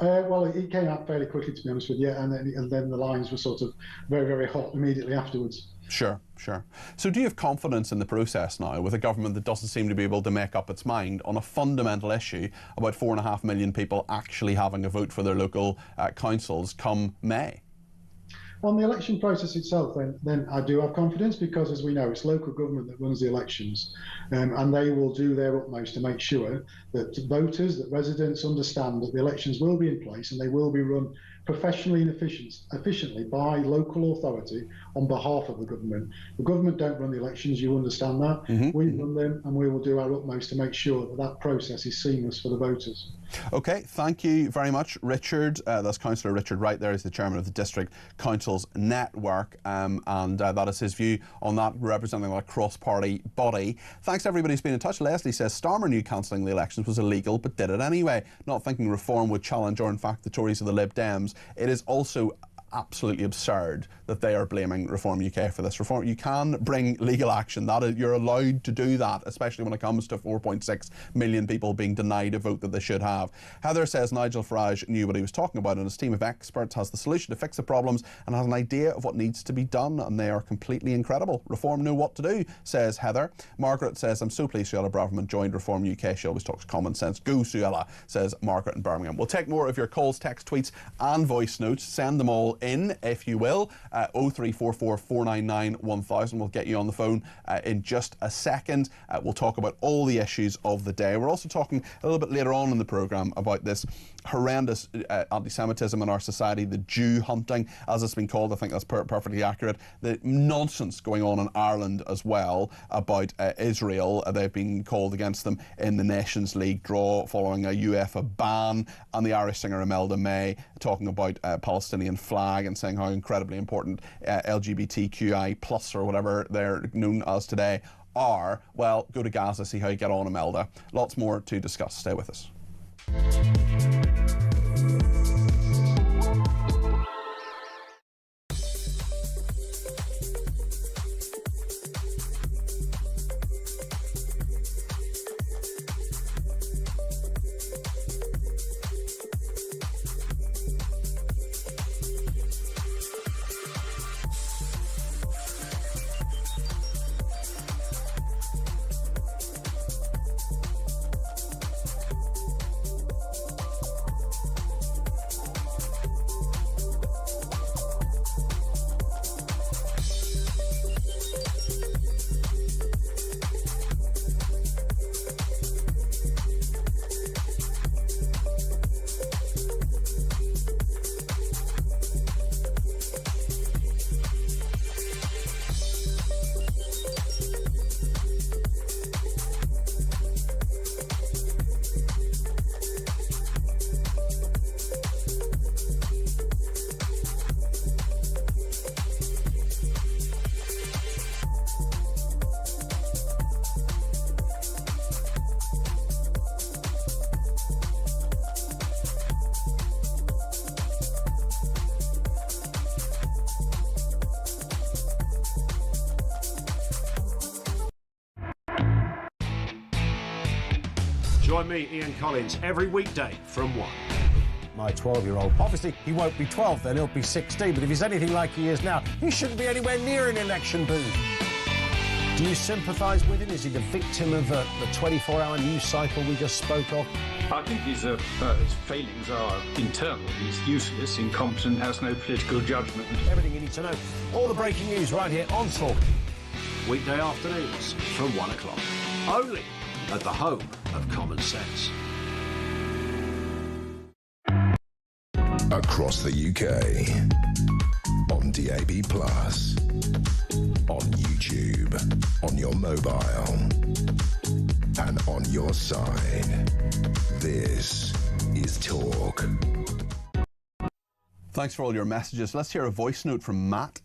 Well, it came out fairly quickly, to be honest with you, and then the lines were sort of very, very hot immediately afterwards. Sure. So do you have confidence in the process now, with a government that doesn't seem to be able to make up its mind on a fundamental issue about 4.5 million people actually having a vote for their local councils come May? On the election process itself, then I do have confidence, because, as we know, it's local government that runs the elections, and they will do their utmost to make sure that voters, that residents understand that the elections will be in place and they will be run professionally and efficiently by local authority on behalf of the government. The government don't run the elections, you understand that. We run them, and we will do our utmost to make sure that process is seamless for the voters. Okay, thank you very much, Richard. That's Councillor Richard Wright there. He's the chairman of the District Councils Network, and that is his view on that, representing that cross-party body. Thanks to everybody who's been in touch. Leslie says Starmer knew cancelling the elections was illegal, but did it anyway, not thinking reform would challenge, or in fact the Tories or the Lib Dems. It is also absolutely absurd that they are blaming Reform UK for this. Reform, you can bring legal action. You're allowed to do that, especially when it comes to 4.6 million people being denied a vote that they should have. Heather says Nigel Farage knew what he was talking about, and his team of experts has the solution to fix the problems and has an idea of what needs to be done, and they are completely incredible. Reform know what to do, says Heather. Margaret says, I'm so pleased Suella Braverman joined Reform UK. She always talks common sense. Go Suella, says Margaret in Birmingham. We'll take more of your calls, text, tweets and voice notes. Send them all in, if you will. 0344 499 1000. We'll get you on the phone in just a second. We'll talk about all the issues of the day. We're also talking a little bit later on in the programme about this horrendous anti-Semitism in our society, the Jew hunting, as it's been called. I think that's perfectly accurate. The nonsense going on in Ireland as well about Israel. They've been called against them in the Nations League draw following a UEFA ban, and the Irish singer Imelda May talking about Palestinian flag and saying how incredibly important LGBTQI plus or whatever they're known as today are. Well, go to Gaza, see how you get on, Imelda. Lots more to discuss. Stay with us. Join me, Ian Collins, every weekday from 1. My 12-year-old. Obviously, he won't be 12 then, he'll be 16. But if he's anything like he is now, he shouldn't be anywhere near an election booth. Do you sympathise with him? Is he the victim of the 24-hour news cycle we just spoke of? I think his failings are internal. He's useless, incompetent, has no political judgment. Everything you need to know. All the breaking news right here on Talk. Weekday afternoons from 1 o'clock. Only at the home of common sense. Across the UK, on DAB+, on YouTube, on your mobile, and on your side. This is Talk. Thanks for all your messages. Let's hear a voice note from Matt.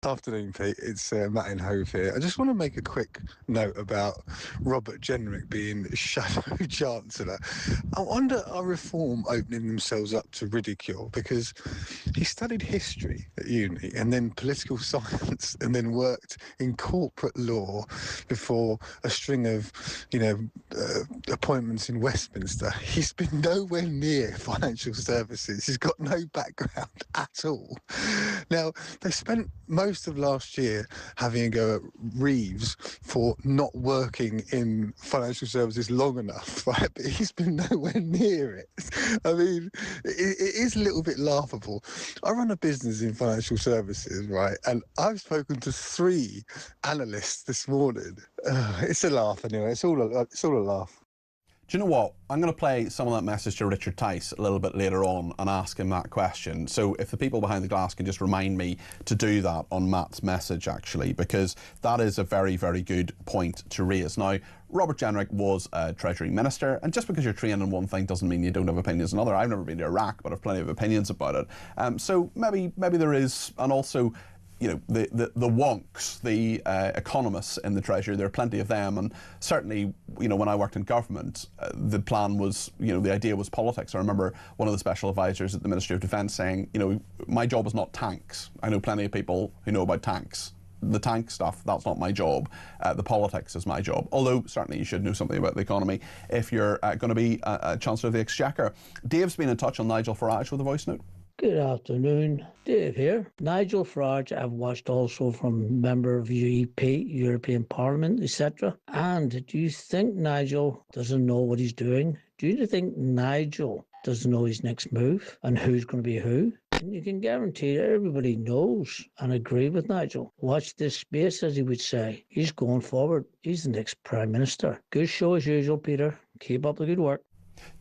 Afternoon, Pete. It's Matt in Hove here. I just want to make a quick note about Robert Jenrick being Shadow Chancellor. I wonder are Reform opening themselves up to ridicule, because he studied history at uni and then political science and then worked in corporate law before a string of, appointments in Westminster. He's been nowhere near financial services. He's got no background at all. Now, they spent most of last year having a go at Reeves for not working in financial services long enough, right? But he's been nowhere near it. I mean, it is a little bit laughable. I run a business in financial services, right? And I've spoken to 3 analysts this morning. It's a laugh anyway. It's all a laugh. Do you know what? I'm going to play some of that message to Richard Tice a little bit later on and ask him that question. So if the people behind the glass can just remind me to do that on Matt's message, actually, because that is a very, very good point to raise. Now, Robert Jenrick was a Treasury Minister, and just because you're trained in one thing doesn't mean you don't have opinions on another. I've never been to Iraq, but I've plenty of opinions about it. So maybe there is, and also, the wonks, the economists in the Treasury, there are plenty of them, and certainly, when I worked in government, the plan was, the idea was politics. I remember one of the special advisors at the Ministry of Defence saying, my job is not tanks. I know plenty of people who know about tanks. The tank stuff, that's not my job. The politics is my job. Although, certainly you should know something about the economy if you're going to be a Chancellor of the Exchequer. Dave's been in touch on Nigel Farage with a voice note. Good afternoon, Dave here. Nigel Farage, I've watched also from member of UEP, European Parliament, etc. And do you think Nigel doesn't know what he's doing? Do you think Nigel doesn't know his next move and who's going to be who? And you can guarantee that everybody knows and agree with Nigel. Watch this space, as he would say. He's going forward. He's the next Prime Minister. Good show as usual, Peter. Keep up the good work.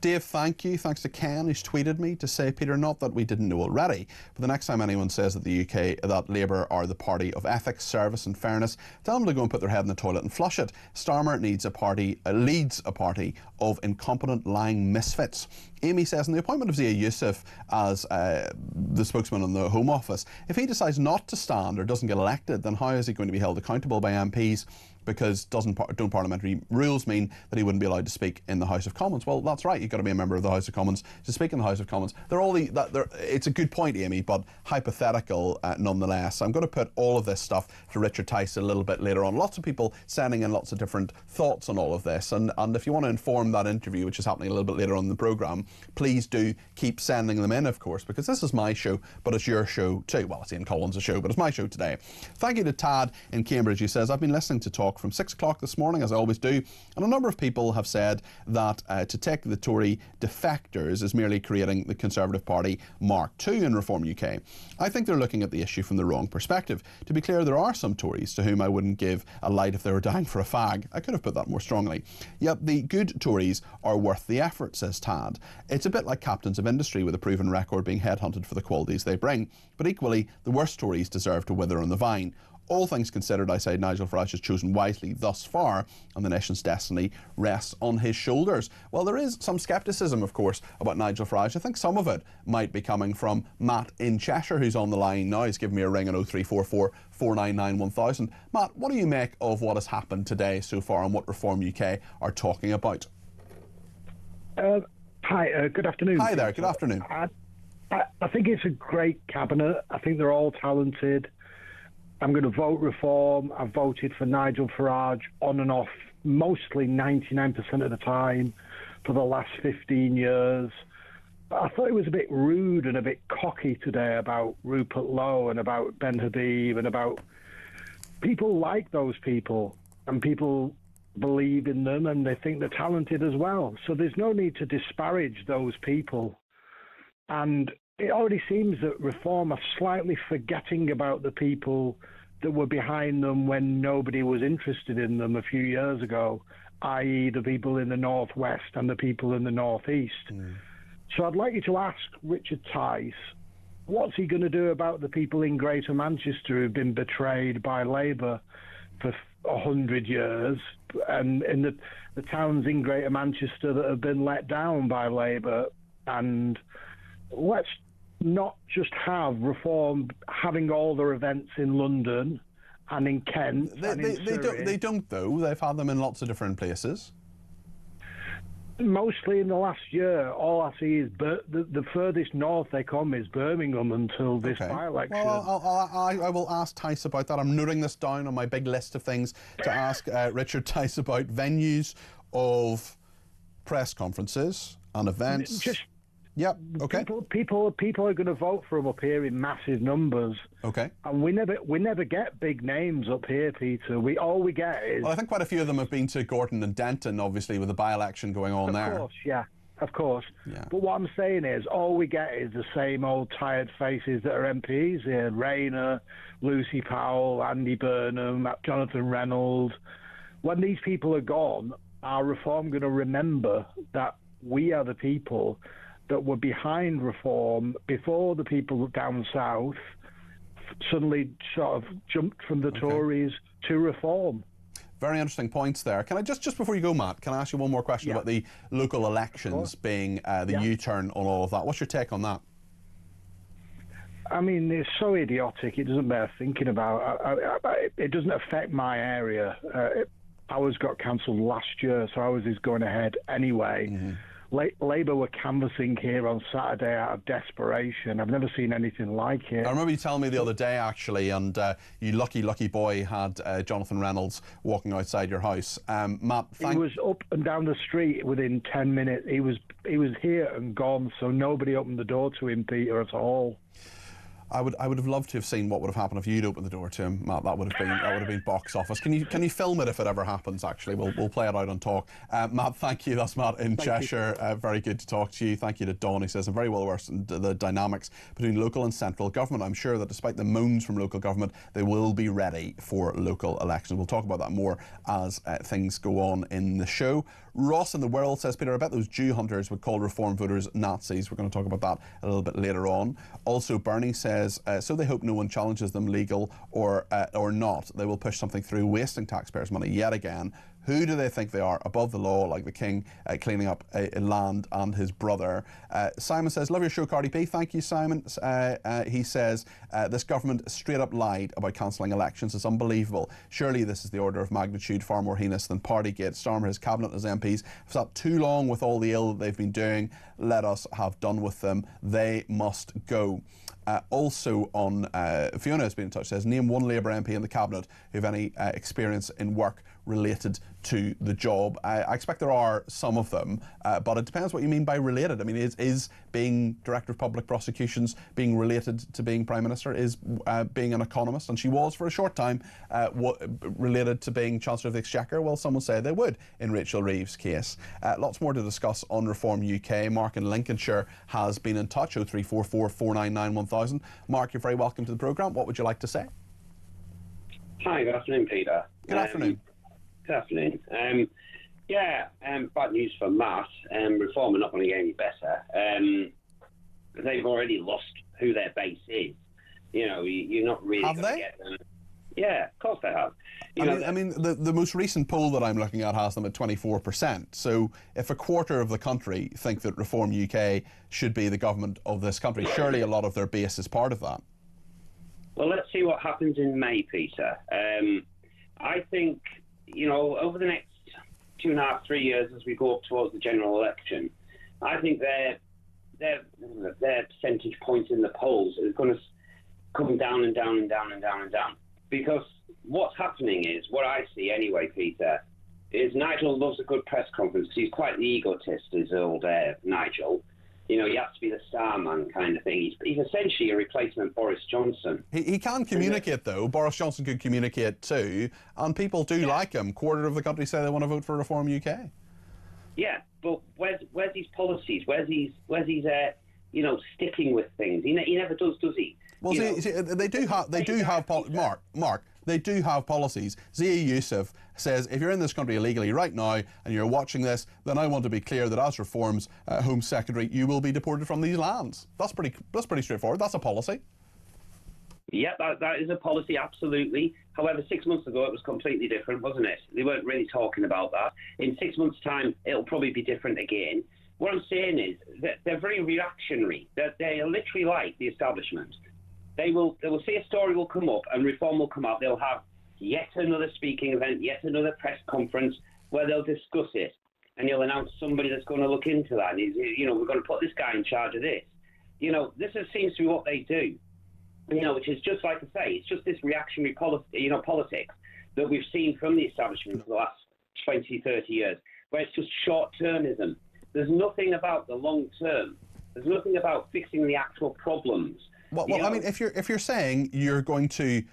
Dave, thank you. Thanks to Ken, who's tweeted me to say, Peter, not that we didn't know already, but the next time anyone says that the UK, that Labour are the party of ethics, service and fairness, tell them to go and put their head in the toilet and flush it. Starmer leads a party of incompetent, lying misfits. Amy says, in the appointment of Zia Youssef as the spokesman in the Home Office, if he decides not to stand or doesn't get elected, then how is he going to be held accountable by MPs? Because don't parliamentary rules mean that he wouldn't be allowed to speak in the House of Commons? Well, that's right. You've got to be a member of the House of Commons to speak in the House of Commons. It's a good point, Amy, but hypothetical nonetheless. I'm going to put all of this stuff to Richard Tice a little bit later on. Lots of people sending in lots of different thoughts on all of this. And if you want to inform that interview, which is happening a little bit later on in the programme, please do keep sending them in, of course, because this is my show, but it's your show too. Well, it's Ian Collins' show, but it's my show today. Thank you to Tad in Cambridge, who says, I've been listening to talk from 6 o'clock this morning, as I always do, and a number of people have said that to take the Tory defectors is merely creating the Conservative Party Mark II in Reform UK. I think they're looking at the issue from the wrong perspective. To be clear, there are some Tories to whom I wouldn't give a light if they were dying for a fag. I could have put that more strongly. Yet the good Tories are worth the effort, says Tad. It's a bit like captains of industry with a proven record being headhunted for the qualities they bring. But equally, the worst Tories deserve to wither on the vine. All things considered, I say Nigel Farage has chosen wisely thus far, and the nation's destiny rests on his shoulders. Well, there is some scepticism, of course, about Nigel Farage. I think some of it might be coming from Matt in Cheshire, who's on the line now. He's given me a ring on 0344 499 1000. Matt, what do you make of what has happened today so far and what Reform UK are talking about? Hi, good afternoon. Hi there, good afternoon. I think it's a great cabinet. I think they're all talented. I'm going to vote Reform. I've voted for Nigel Farage on and off mostly 99% of the time for the last 15 years. But I thought it was a bit rude and a bit cocky today about Rupert Lowe and about Ben Habib and about people like those people, and people believe in them and they think they're talented as well. So there's no need to disparage those people. And it already seems that Reform are slightly forgetting about the people that were behind them when nobody was interested in them a few years ago, i.e. the people in the Northwest and the people in the Northeast. So I'd like you to ask Richard Tice, what's he going to do about the people in Greater Manchester who've been betrayed by Labour for 100 years, and in the towns in Greater Manchester that have been let down by Labour? And let's not just have Reform having all their events in London and in Kent and in Surrey. They don't, though. They've had them in lots of different places. Mostly in the last year, all I see is the furthest north they come is Birmingham until this by-election. Well, I will ask Tice about that. I'm noting this down on my big list of things to ask Richard Tice about venues of press conferences and events. Yep. Okay. People are going to vote for him up here in massive numbers. Okay. And we never get big names up here, Peter. All we get is. Well, I think quite a few of them have been to Gorton and Denton, obviously, with the by-election going on there. Of course, yeah. Of course. Yeah. But what I'm saying is, all we get is the same old tired faces that are MPs here: Rayner, Lucy Powell, Andy Burnham, Jonathan Reynolds. When these people are gone, are Reform going to remember that we are the people that were behind Reform before the people down south suddenly sort of jumped from the Tories to Reform? Very interesting points there. Can I just before you go, Matt, can I ask you one more question about the local elections being the U-turn on all of that? What's your take on that? I mean, it's so idiotic. It doesn't bear thinking about. It doesn't affect my area. Ours got cancelled last year, so ours is going ahead anyway. Mm-hmm. Labour were canvassing here on Saturday out of desperation. I've never seen anything like it. I remember you telling me the other day, actually, and you lucky boy had Jonathan Reynolds walking outside your house. Matt, he was up and down the street within 10 minutes. He was here and gone, so nobody opened the door to him, Peter, at all. I would have loved to have seen what would have happened if you'd opened the door to him, Matt. That would have been box office. Can you film it if it ever happens? Actually, we'll play it out on talk. Matt, thank you. That's Matt in Cheshire. Very good to talk to you. Thank you to Dawn. He says I'm very well versed in the dynamics between local and central government. I'm sure that despite the moans from local government, they will be ready for local elections. We'll talk about that more as things go on in the show. Ross in the World says, Peter, I bet those Jew hunters would call Reform voters Nazis. We're going to talk about that a little bit later on. Also, Bernie says, so they hope no one challenges them, legal or not. They will push something through, wasting taxpayers' money yet again. Who do they think they are, above the law, like the king cleaning up land and his brother? Simon says, love your show, Cardi P. Thank you, Simon. He says, this government straight up lied about cancelling elections. It's unbelievable. Surely this is the order of magnitude far more heinous than Partygate. Starmer, his cabinet, his MPs have sat too long with all the ill that they've been doing. Let us have done with them. They must go. Also on, Fiona has been in touch, says, name one Labour MP in the cabinet who have any experience in work related to the job. I expect there are some of them, but it depends what you mean by related. I mean, is being Director of Public Prosecutions being related to being Prime Minister? Is being an economist, and she was for a short time, related to being Chancellor of the Exchequer? Well, some will say they would in Rachel Reeves' case. Lots more to discuss on Reform UK. Mark in Lincolnshire has been in touch, 0344 499 1000. Mark, you're very welcome to the programme. What would you like to say? Hi, good afternoon, Peter. Good afternoon. Good afternoon. Bad news for Matt. Reform are not going to get any better. They've already lost who their base is. You know, you're not really going to get them. Yeah, of course they have. I mean, the most recent poll that I'm looking at has them at 24%. So if a quarter of the country think that Reform UK should be the government of this country, surely a lot of their base is part of that. Well, let's see what happens in May, Peter. I think, over the next 2.5, 3 years as we go up towards the general election, I think their percentage points in the polls is going to come down and down and down and down and down. Because what's happening is, what I see anyway, Peter, is Nigel loves a good press conference because he's quite the egotist, is old Nigel. He has to be the star man kind of thing. He's essentially a replacement Boris Johnson. He can communicate, though. Boris Johnson could communicate too, and people do like him. Quarter of the country say they want to vote for Reform UK. Yeah, but where's his policies? Where's his sticking with things? He never does he? Well, they do have Mark. They do have policies. Zia Youssef says, if you're in this country illegally right now and you're watching this, then I want to be clear that as Reform's Home Secretary, you will be deported from these lands. That's pretty straightforward. That's a policy. Yeah, that is a policy, absolutely. However, 6 months ago, it was completely different, wasn't it? They weren't really talking about that. In 6 months' time, it'll probably be different again. What I'm saying is that they're very reactionary. They're literally like the establishment. They will see a story will come up and Reform will come out. They'll have yet another speaking event, yet another press conference where they'll discuss it, and you'll announce somebody that's going to look into that. And we're going to put this guy in charge of this. This seems to be what they do. Which is just like I say, it's just this reactionary politics that we've seen from the establishment for the last 20, 30 years, where it's just short-termism. There's nothing about the long term. There's nothing about fixing the actual problems. Well, I mean, if you're saying you're going to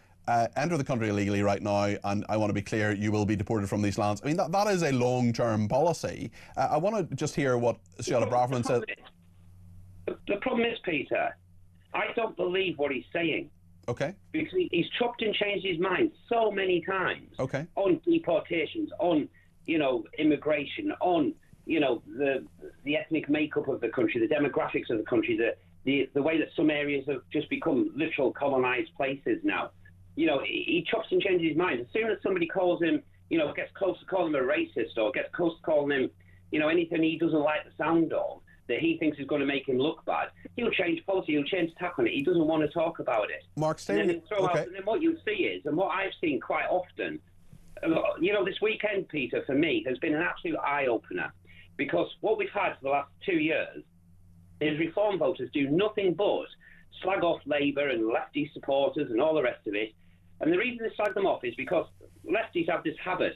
enter the country illegally right now, and I want to be clear, you will be deported from these lands. I mean, that is a long-term policy. I want to just hear what Siobhan Braverman said. The problem is, Peter, I don't believe what he's saying. Okay. Because he's chopped and changed his mind so many times. Okay. On deportations, on immigration, on the ethnic makeup of the country, the demographics of the country, the way that some areas have just become literal colonized places now. He chops and changes his mind. As soon as somebody calls him, gets close to calling him a racist or gets close to calling him, anything he doesn't like the sound of, that he thinks is going to make him look bad, he'll change policy, he'll change tack on it. He doesn't want to talk about it. Mark, and then what you'll see is, and what I've seen quite often, this weekend, Peter, for me, has been an absolute eye-opener, because what we've had for the last 2 years is Reform voters do nothing but slag off Labour and lefty supporters and all the rest of it. And the reason they slag them off is because lefties have this habit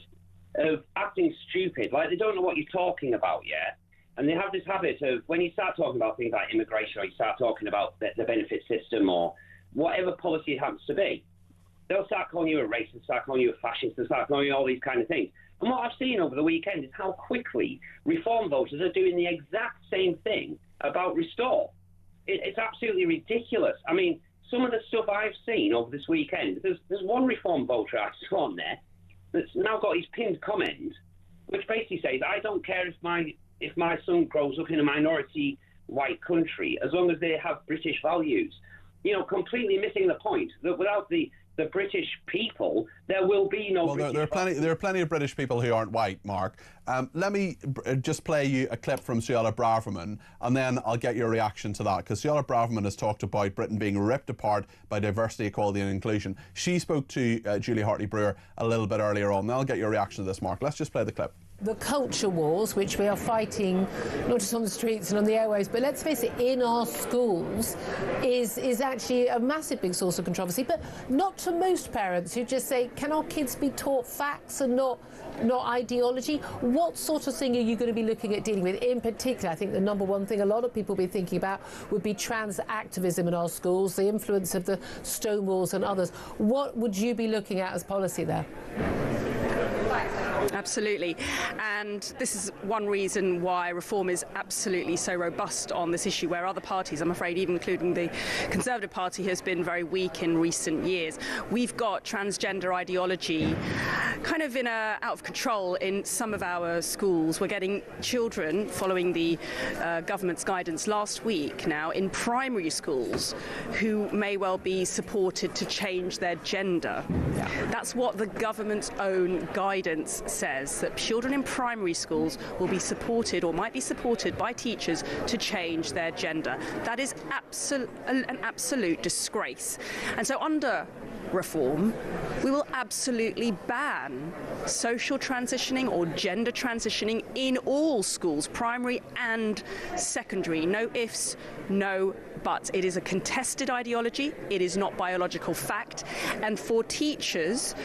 of acting stupid, like they don't know what you're talking about yet. And they have this habit of, when you start talking about things like immigration, or you start talking about the benefit system or policy happens to be. They'll start calling you a racist, start calling you a fascist, and start calling you all these kind of things. And what I've seen over the weekend is how quickly Reform voters are doing the exact same thing about Restore. It's absolutely ridiculous. I mean, some of the stuff I've seen over this weekend, there's one Reform voter I saw on there that's now got his pinned comment, which basically says, I don't care if my son grows up in a minority white country, as long as they have British values. You know, completely missing the point that without the British people, there will be no. Well, there are plenty of British people who aren't white, Mark. Let me just play you a clip from Suella Braverman, and then I'll get your reaction to that, because Suella Braverman has talked about Britain being ripped apart by diversity, equality and inclusion. She spoke to Julie Hartley-Brewer a little bit earlier on. Then I'll get your reaction to this, Mark. Let's just play the clip. The culture wars, which we are fighting not just on the streets and on the airwaves, but let's face it, in our schools, is actually a massive big source of controversy, but not to most parents who just say, can our kids be taught facts and not ideology? What sort of thing are you going to be looking at dealing with? In particular, I think the number one thing a lot of people will be thinking about would be trans activism in our schools, the influence of the Stonewalls and others. What would you be looking at as policy there? Absolutely. And this is one reason why Reform is absolutely so robust on this issue, where other parties, I'm afraid, even including the Conservative Party, has been very weak in recent years. We've got transgender ideology kind of out of control in some of our schools. We're getting children, following the government's guidance last week now, in primary schools who may well be supported to change their gender. That's what the government's own guidance says, that children in primary schools will be supported or might be supported by teachers to change their gender. That is an absolute disgrace. And so under Reform, we will absolutely ban social transitioning or gender transitioning in all schools, primary and secondary. No ifs, no buts. It is a contested ideology. It is not biological fact. And for teachers,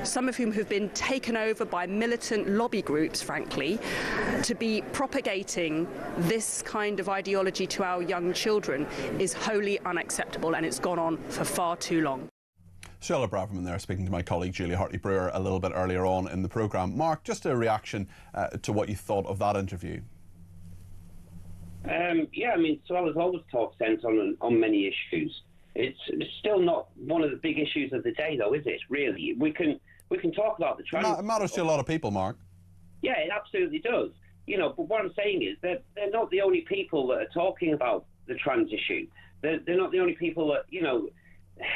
some of whom have been taken over by militant lobby groups, frankly, to be propagating this kind of ideology to our young children is wholly unacceptable, and it's gone on for far too long. Suella Braverman there, speaking to my colleague Julie Hartley-Brewer a little bit earlier on in the programme. Mark, just a reaction to what you thought of that interview. Yeah, I mean, Suella's always talked sense on many issues. It's still not one of the big issues of the day, though, is it? Really, we can talk about the trans. It matters to a lot of people, Mark. Yeah, it absolutely does. You know, but what I'm saying is that they're not the only people that are talking about the trans issue. They're not the only people that, you know.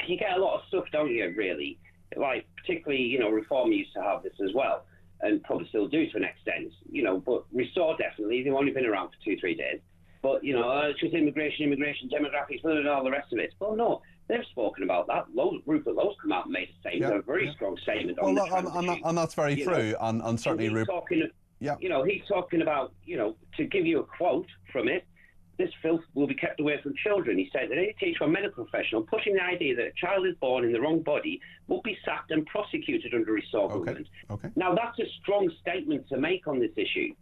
You get a lot of stuff, don't you, really? Like, particularly, you know, Reform used to have this as well, and probably still do to an extent, you know, but Restore definitely, they've only been around for 2-3 days. But, you know, it's just immigration, demographics, and all the rest of it. Well, no, they've spoken about that. Rupert Lowe's come out and made a statement, a very strong statement on the trans and that's very true, and certainly Rupert. You know, he's talking about, you know, to give you a quote from it, this filth will be kept away from children. He said that any teacher or medical professional pushing the idea that a child is born in the wrong body will be sacked and prosecuted under Restore government. Now, that's a strong statement to make on this issue.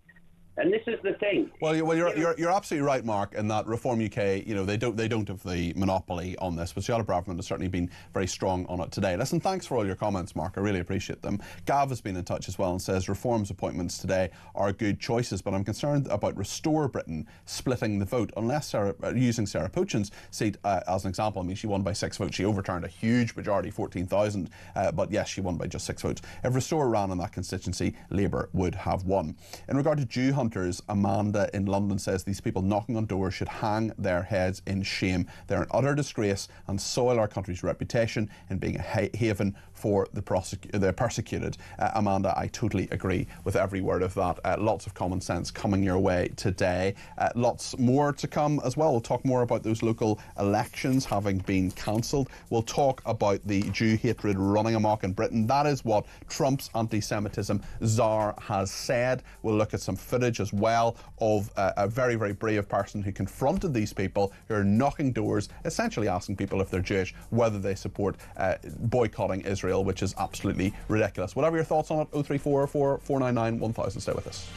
And this is the thing. Well, you're absolutely right, Mark, in that Reform UK, you know, they don't have the monopoly on this, but Suella Braverman has certainly been very strong on it today. Listen, thanks for all your comments, Mark. I really appreciate them. Gav has been in touch as well and says Reform's appointments today are good choices, but I'm concerned about Restore Britain splitting the vote. Unless using Sarah Pochin's seat as an example, I mean, she won by 6 votes. She overturned a huge majority, 14,000, but yes, she won by just 6 votes. If Restore ran in that constituency, Labour would have won. In regard to Jew hunters, Amanda in London says these people knocking on doors should hang their heads in shame. They're an utter disgrace and soil our country's reputation in being a haven for the persecuted. Amanda, I totally agree with every word of that. Lots of common sense coming your way today. Lots more to come as well. We'll talk more about those local elections having been cancelled. We'll talk about the Jew hatred running amok in Britain. That is what Trump's anti-Semitism czar has said. We'll look at some footage as well of a very, very brave person who confronted these people who are knocking doors, essentially asking people if they're Jewish, whether they support boycotting Israel, which is absolutely ridiculous. Whatever your thoughts on it, 0344 499 1000. Stay with us.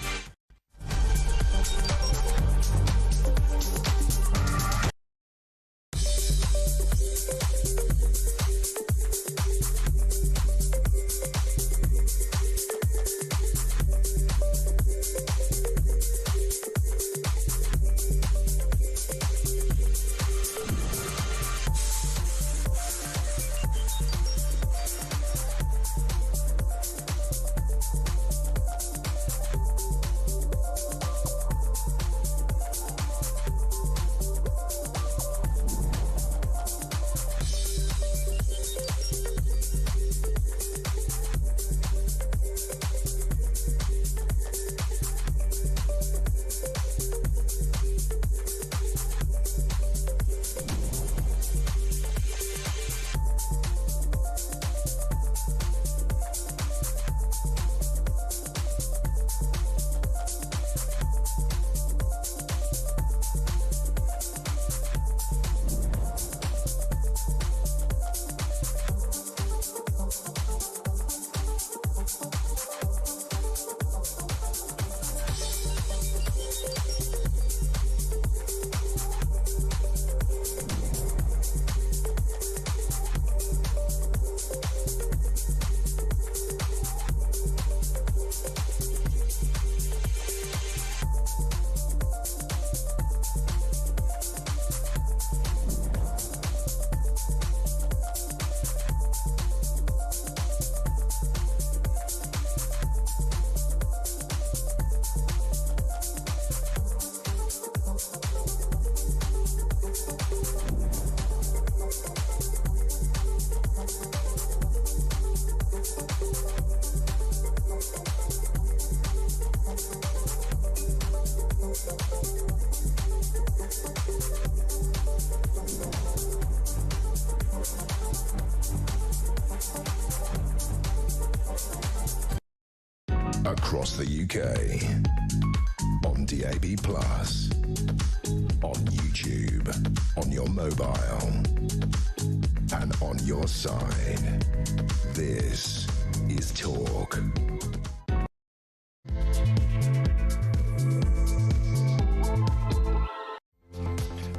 across the UK, on DAB+, on YouTube, on your mobile, and on your side. This is Talk.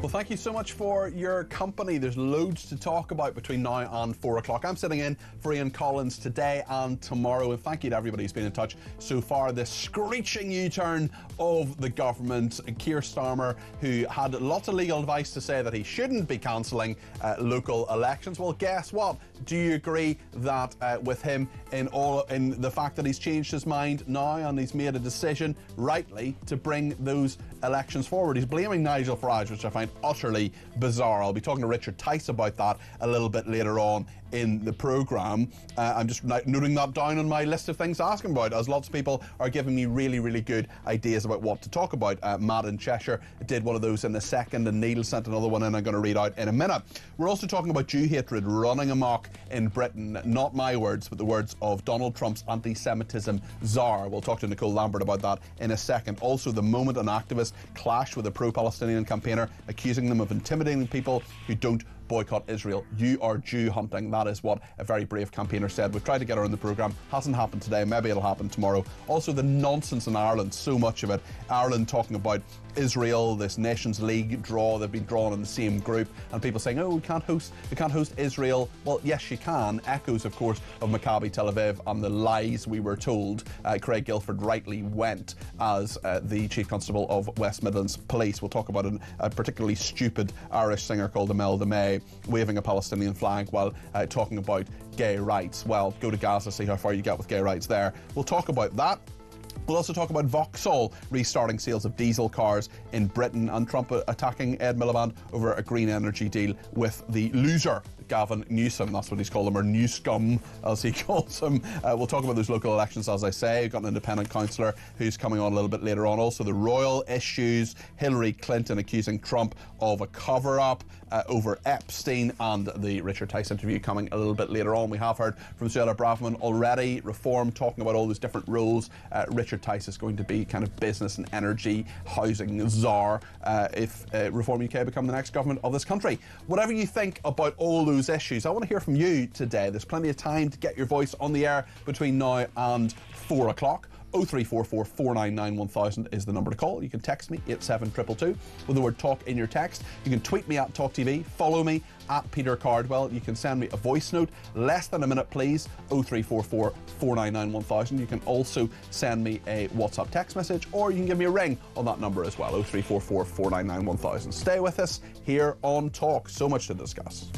Well, thank you so much for your company. There's loads to talk about between now and 4 o'clock. I'm sitting in for Ian Collins today and tomorrow, and thank you to everybody who's been in touch so far. This screeching U-turn of the government. Keir Starmer, who had lots of legal advice to say that he shouldn't be cancelling local elections. Well, guess what? Do you agree that with him in the fact that he's changed his mind now and he's made a decision, rightly, to bring those elections forward? He's blaming Nigel Farage, which I find utterly bizarre. I'll be talking to Richard Tice about that a little bit later on in the programme. I'm just noting that down on my list of things to ask him about, as lots of people are giving me really, really good ideas about what to talk about. Matt in Cheshire did one of those in a second, and Neil sent another one in I'm going to read out in a minute. We're also talking about Jew hatred running amok in Britain. Not my words, but the words of Donald Trump's anti-Semitism czar. We'll talk to Nicole Lambert about that in a second. Also, the moment an activist clashed with a pro-Palestinian campaigner, accusing them of intimidating people who don't boycott Israel. You are Jew hunting. That is what a very brave campaigner said. We've tried to get her on the programme. Hasn't happened today. Maybe it'll happen tomorrow. Also, the nonsense in Ireland, so much of it. Ireland talking about Israel, this Nations League draw. They've been drawn in the same group, and people saying, "Oh, we can't host Israel." Well, yes, you can. Echoes, of course, of Maccabi Tel Aviv and the lies we were told. Craig Guilford rightly went as the Chief Constable of West Midlands Police. We'll talk about a particularly stupid Irish singer called Imelda May waving a Palestinian flag while talking about gay rights. Well, go to Gaza, see how far you get with gay rights there. We'll talk about that. We'll also talk about Vauxhall restarting sales of diesel cars in Britain, and Trump attacking Ed Miliband over a green energy deal with the loser Gavin Newsom. That's what he's called him, or Newscum, as he calls him. We'll talk about those local elections, as I say. We've got an independent councillor who's coming on a little bit later on. Also, the royal issues, Hillary Clinton accusing Trump of a cover-up over Epstein, and the Richard Tice interview coming a little bit later on. We have heard from Suella Braverman already. Reform, talking about all those different roles. Richard Tice is going to be kind of business and energy housing czar if Reform UK become the next government of this country. Whatever you think about all those issues, I want to hear from you today. There's plenty of time to get your voice on the air between now and 4 o'clock. 0344 499 1000 is the number to call. You can text me 87222 with the word talk in your text. You can tweet me at talkTV, follow me at Peter Cardwell. You can send me a voice note, less than a minute please, 0344 499 1000. You can also send me a WhatsApp text message, or you can give me a ring on that number as well, 0344 499 1000. Stay with us here on Talk. So much to discuss.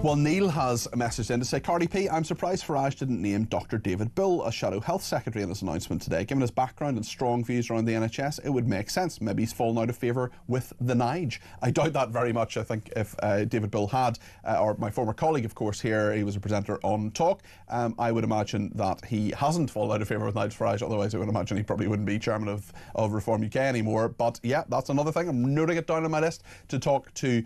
Well, Neil has a message in to say, Cardi P, I'm surprised Farage didn't name Dr. David Bull as Shadow Health Secretary in his announcement today. Given his background and strong views around the NHS, it would make sense. Maybe he's fallen out of favour with the Nige. I doubt that very much. I think if David Bull had, or my former colleague, of course, here, he was a presenter on Talk, I would imagine that he hasn't fallen out of favour with Nigel Farage. Otherwise, I would imagine he probably wouldn't be chairman of Reform UK anymore. But yeah, that's another thing. I'm noting it down on my list to talk to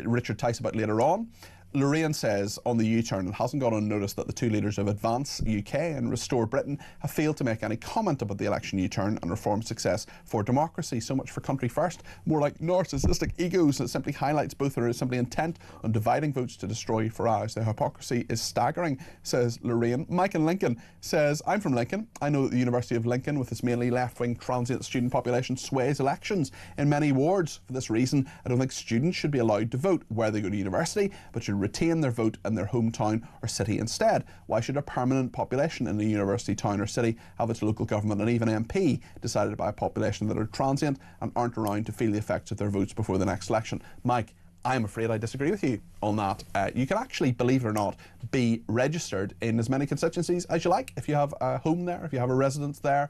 Richard Tice about later on. Lorraine says on the U-turn, it hasn't gone unnoticed that the two leaders of Advance UK and Restore Britain have failed to make any comment about the election U-turn and Reform success for democracy. So much for country first, more like narcissistic egos that simply highlights both are simply intent on dividing votes to destroy Farage. The hypocrisy is staggering, says Lorraine. Mike in Lincoln says, I'm from Lincoln. I know that the University of Lincoln, with its mainly left-wing transient student population, sways elections in many wards. For this reason, I don't think students should be allowed to vote where they go to university, but should retain their vote in their hometown or city instead. Why should a permanent population in a university town or city have its local government and even MP decided by a population that are transient and aren't around to feel the effects of their votes before the next election? Mike, I'm afraid I disagree with you on that. You can actually, believe it or not, be registered in as many constituencies as you like if you have a home there, if you have a residence there.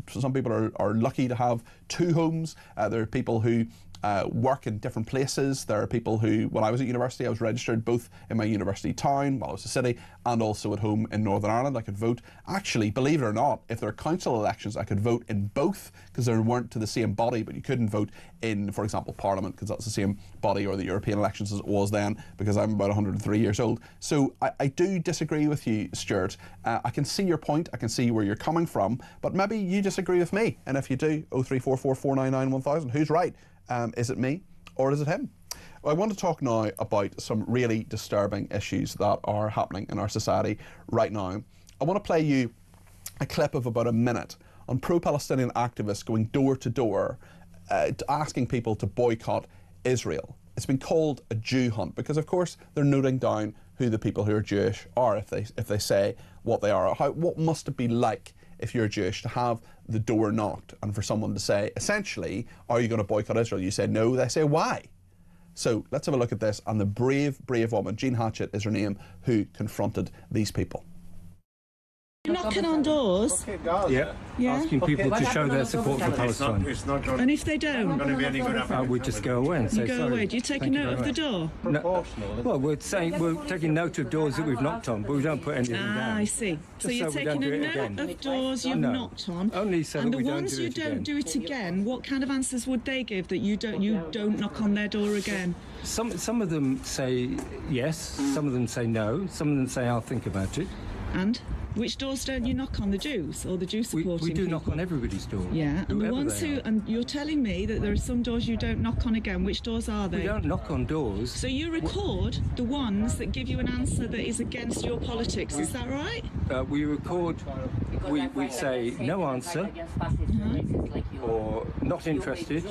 Some people are lucky to have two homes. There are people who work in different places. There are people who, when I was at university, I was registered both in my university town, while I was a city, and also at home in Northern Ireland. I could vote. Actually, believe it or not, if there are council elections, I could vote in both, because they weren't to the same body, but you couldn't vote in, for example, Parliament, because that's the same body, or the European elections as it was then, because I'm about 103 years old. So I do disagree with you, Stuart. I can see your point, I can see where you're coming from, but maybe you disagree with me. And if you do, 0344 499 1000, who's right? Is it me or is it him? Well, I want to talk now about some really disturbing issues that are happening in our society right now. I want to play you a clip of about a minute on pro-Palestinian activists going door to door asking people to boycott Israel. It's been called a Jew hunt because, of course, they're noting down who the people who are Jewish are if they say what they are. What must it be like if you're Jewish to have the door knocked and for someone to say, essentially, are you going to boycott Israel? You say no, they say why? So let's have a look at this, and the brave, brave woman, Jean Hatchett is her name, who confronted these people. Knocking on doors. Yeah. Asking people to show their support for Palestine. And if they don't, we just go away and say you go sorry. away. Do you take a note of the door? No. Well, we're taking note of doors that we've knocked on, but we don't put anything down. I see. So you're taking a note of doors you've knocked on. Only so that we don't do it again. And the ones you don't do it again, what kind of answers would they give that you don't knock on their door again? Some of them say yes. Some of them say no. Some of them say I'll think about it. And? Which doors don't you knock on? The Jews or the Jew supporting We do people? knock on everybody's door. Yeah, and the ones who, and you're telling me that there are some doors you don't knock on again. Which doors are they? We don't knock on doors. So you record the ones that give you an answer that is against your politics, is that right? We record, we say no answer, or not interested,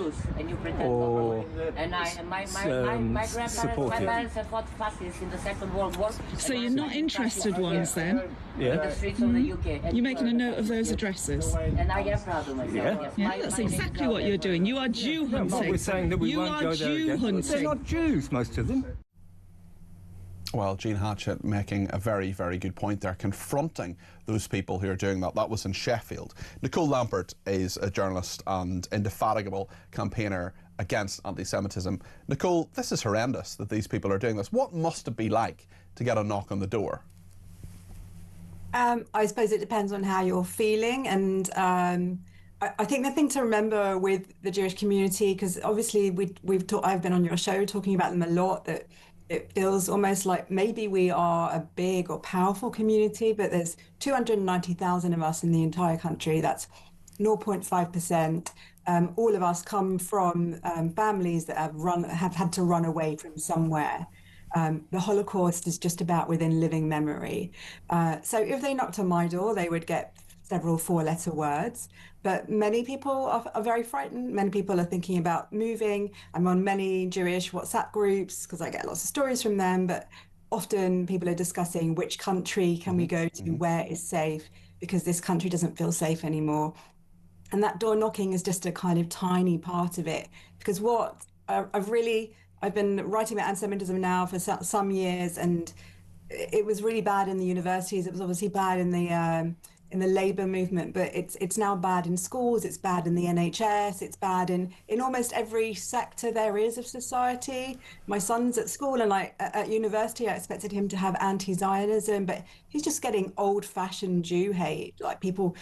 or supportive. So you're not interested ones then? Yeah. You're making a note of those addresses? Yeah. Yeah, that's exactly what you're doing. You are Jew hunting. No, we're saying that we won't go there again. Hunting. They're not Jews, most of them. Well, Jean Hatchett making a very, very good point there, confronting those people who are doing that. That was in Sheffield. Nicole Lampert is a journalist and indefatigable campaigner against anti-Semitism. Nicole, this is horrendous that these people are doing this. What must it be like to get a knock on the door? I suppose it depends on how you're feeling, and I think the thing to remember with the Jewish community, because obviously I've been on your show talking about them a lot, that it feels almost like maybe we are a big or powerful community, but there's 290,000 of us in the entire country. That's 0.5%. All of us come from families that have had to run away from somewhere. The Holocaust is just about within living memory. So if they knocked on my door, they would get several four-letter words. But many people are very frightened. Many people are thinking about moving. I'm on many Jewish WhatsApp groups because I get lots of stories from them. But often people are discussing which country can we go to, where is safe, because this country doesn't feel safe anymore. And that door knocking is just a kind of tiny part of it. Because what I've been writing about anti-Semitism now for some years, and it was really bad in the universities. It was obviously bad in the labour movement, but it's now bad in schools. It's bad in the NHS. It's bad in almost every sector there is of society. My son's at school, and at university, I expected him to have anti-Zionism, but he's just getting old-fashioned Jew hate, like people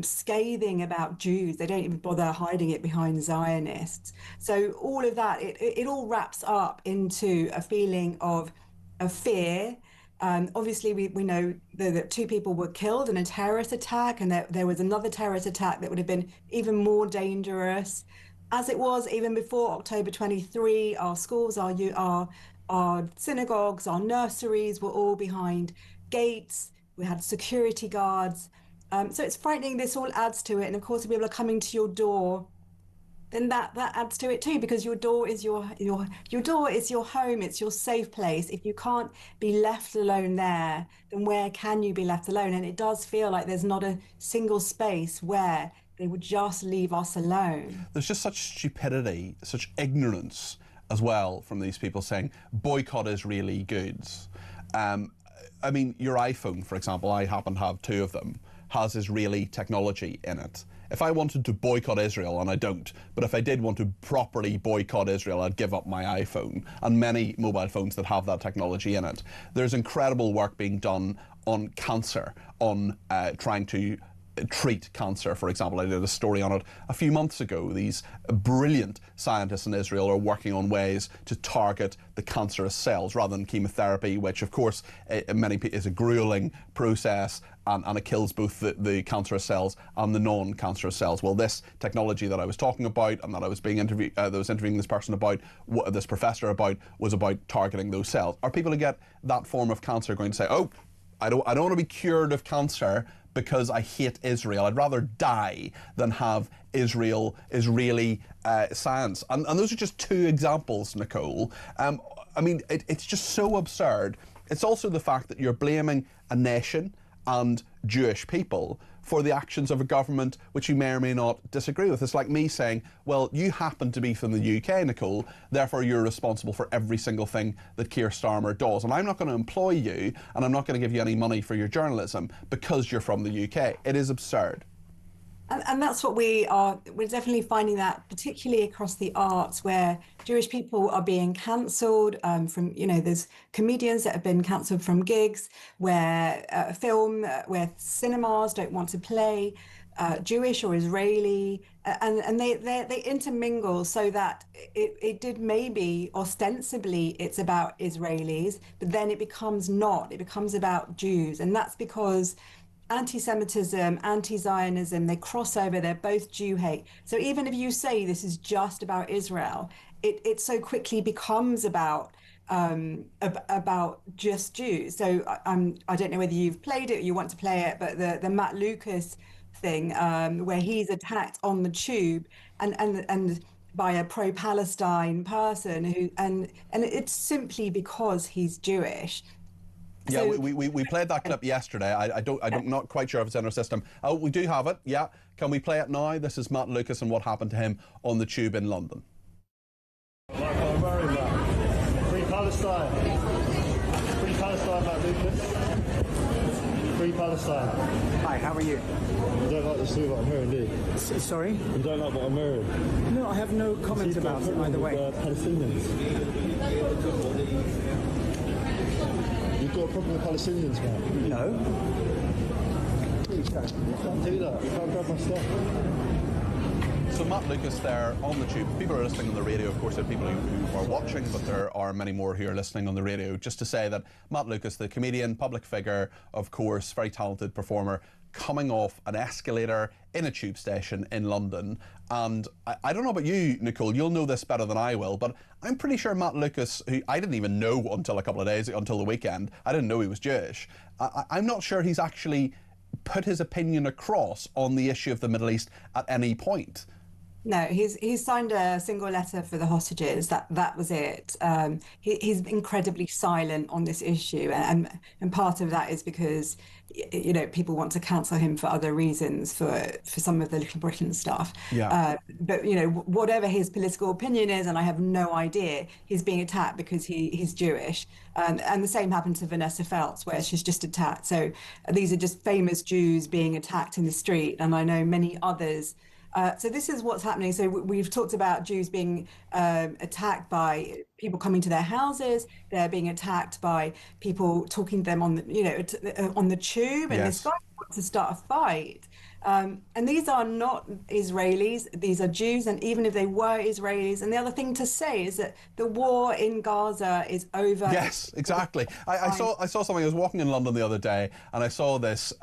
scathing about Jews. They don't even bother hiding it behind Zionists. So all of that, it all wraps up into a feeling of fear. Obviously, we know that two people were killed in a terrorist attack, and there was another terrorist attack that would have been even more dangerous. As it was even before October 23, our schools, our synagogues, our nurseries were all behind gates. We had security guards. So it's frightening. This all adds to it. And of course, if people are coming to your door, then that adds to it too, because your door is your door is your home. It's your safe place. If you can't be left alone there, then where can you be left alone? And it does feel like there's not a single space where they would just leave us alone. There's just such stupidity, such ignorance as well from these people saying boycott Israeli goods. I mean, your iPhone, for example, I happen to have two of them, has Israeli technology in it. if I wanted to boycott Israel, and I don't, but if I did want to properly boycott Israel, I'd give up my iPhone and many mobile phones that have that technology in it. There's incredible work being done on cancer, on trying to treat cancer, for example. I did a story on it a few months ago. These brilliant scientists in Israel are working on ways to target the cancerous cells rather than chemotherapy, which of course is a grueling process, and it kills both the cancerous cells and the non-cancerous cells. Well, this technology that I was talking about and that I was being interviewing this person about, this professor about, was about targeting those cells. Are people who get that form of cancer going to say, oh, I don't want to be cured of cancer because I hate Israel. I'd rather die than have Israeli science. And those are just two examples, Nicole. I mean, it's just so absurd. It's also the fact that you're blaming a nation and Jewish people for the actions of a government which you may or may not disagree with. It's like me saying, well, you happen to be from the UK, Nicole, therefore you're responsible for every single thing that Keir Starmer does. And I'm not going to employ you, and I'm not going to give you any money for your journalism because you're from the UK. It is absurd. And that's what we're definitely finding that, particularly across the arts, where Jewish people are being cancelled from, there's comedians that have been cancelled from gigs, where where cinemas don't want to play Jewish or Israeli, and they intermingle so that it did maybe ostensibly it's about Israelis, but then it becomes not. It becomes about Jews, and that's because anti-Semitism, anti-Zionism, they cross over, they're both Jew hate. So even if you say this is just about Israel, it so quickly becomes about just Jews. So I don't know whether you've played it or you want to play it, but the Matt Lucas thing, where he's attacked on the tube and by a pro-Palestine person and it's simply because he's Jewish. Yeah, so, we played that clip yesterday. I'm not quite sure if it's in our system. Oh, we do have it. Yeah, can we play it now? This is Matt Lucas and what happened to him on the tube in London. Free Palestine. Free Palestine, Matt Lucas. Free Palestine. Hi, how are you? You don't like to see what I'm hearing, do you? Sorry? You don't like what I'm hearing? No, I have no comment about it either way. Palestinians. You've got a problem with Palestinians, man? No. Please don't. You can't do that. You can't grab my stuff. So Matt Lucas there on the tube. People are listening on the radio. Of course, there are people who are watching, but there are many more who are listening on the radio. Just to say that Matt Lucas, the comedian, public figure, of course, very talented performer, coming off an escalator in a tube station in London. And I don't know about you, Nicole, you'll know this better than I will, but I'm pretty sure Matt Lucas, who I didn't even know until a couple of days, until the weekend, I didn't know he was Jewish. I'm not sure he's actually put his opinion across on the issue of the Middle East at any point. No, he's signed a single letter for the hostages. That was it. He's incredibly silent on this issue, and part of that is because people want to cancel him for other reasons, for some of the Little Britain stuff. Yeah. But whatever his political opinion is, and I have no idea, he's being attacked because he's Jewish. And the same happened to Vanessa Feltz, where she's just attacked. So these are just famous Jews being attacked in the street, and I know many others. So this is what's happening. So we've talked about Jews being attacked by people coming to their houses. They're being attacked by people talking to them on the on the tube. And Yes. this guy wants to start a fight. And these are not Israelis. These are Jews. And even if they were Israelis, and the other thing to say is that the war in Gaza is over. Yes, exactly. I saw something. I was walking in London the other day, and I saw this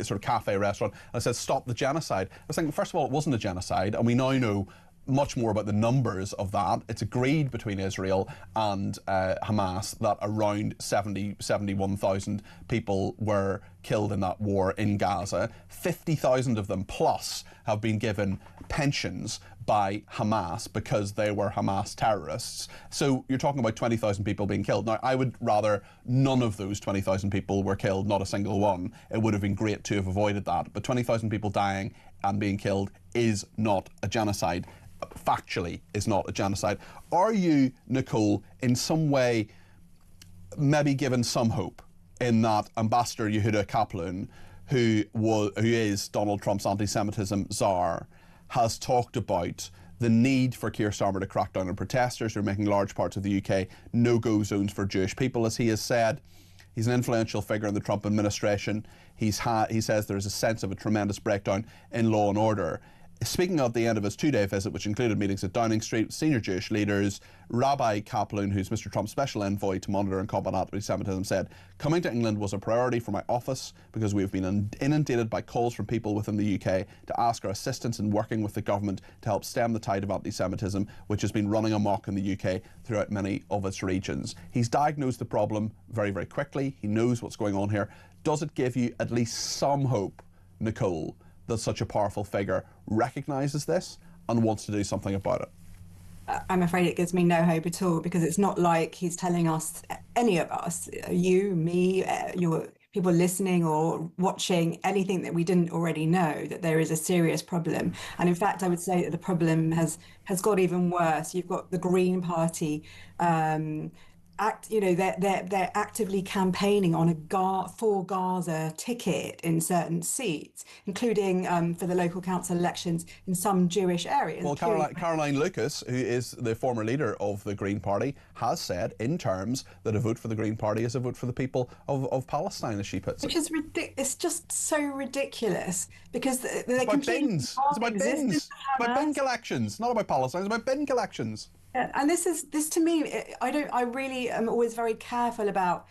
sort of cafe restaurant, and it said stop the genocide. I was thinking, first of all, it wasn't a genocide, and we now know much more about the numbers of that. It's agreed between Israel and Hamas that around 71,000 people were killed in that war in Gaza. 50,000 of them plus have been given pensions by Hamas because they were Hamas terrorists. So you're talking about 20,000 people being killed. Now, I would rather none of those 20,000 people were killed, not a single one. It would have been great to have avoided that. But 20,000 people dying and being killed is not a genocide. Factually is not a genocide. Are you, Nicole, in some way maybe given some hope in that Ambassador Yehuda Kaplan, who is Donald Trump's anti-Semitism czar, has talked about the need for Keir Starmer to crack down on protesters who are making large parts of the UK no-go zones for Jewish people, as he has said. He's an influential figure in the Trump administration. He says there is a sense of a tremendous breakdown in law and order. Speaking at the end of his two-day visit, which included meetings at Downing Street with senior Jewish leaders, Rabbi Kaplan, who's Mr. Trump's special envoy to monitor and combat anti-Semitism, said, "Coming to England was a priority for my office because we have been inundated by calls from people within the UK to ask our assistance in working with the government to help stem the tide of anti-Semitism, which has been running amok in the UK throughout many of its regions." He's diagnosed the problem very, very quickly. He knows what's going on here. Does it give you at least some hope, Nicole, that such a powerful figure recognises this and wants to do something about it? I'm afraid it gives me no hope at all, because it's not like he's telling us, any of us, you, me, your people listening or watching, anything that we didn't already know, that there is a serious problem. And in fact, I would say that the problem has got even worse. You've got the Green Party they're actively campaigning on for Gaza ticket in certain seats, including for the local council elections in some Jewish areas. Well, Caroline Lucas, who is the former leader of the Green Party, has said in terms that a vote for the Green Party is a vote for the people of Palestine, as she puts it. Which is it's just so ridiculous, because it's about bins. It's about bins. It's about bin collections, not about Palestine. It's about bin collections. And this to me, I really am always very careful about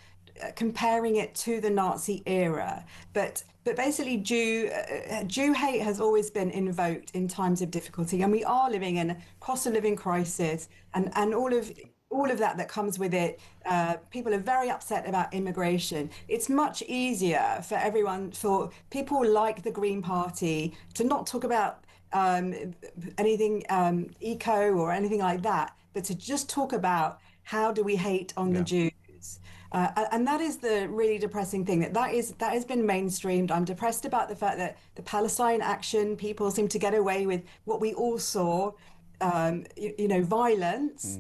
comparing it to the Nazi era, but basically Jew hate has always been invoked in times of difficulty, and we are living in a cost of living crisis, and all of that comes with it. People are very upset about immigration. It's much easier for people like the Green Party to not talk about anything eco or anything like that, but to just talk about how do we hate on the Jews. And that is the really depressing thing, that has been mainstreamed. I'm depressed about the fact that the Palestine Action people seem to get away with what we all saw, violence.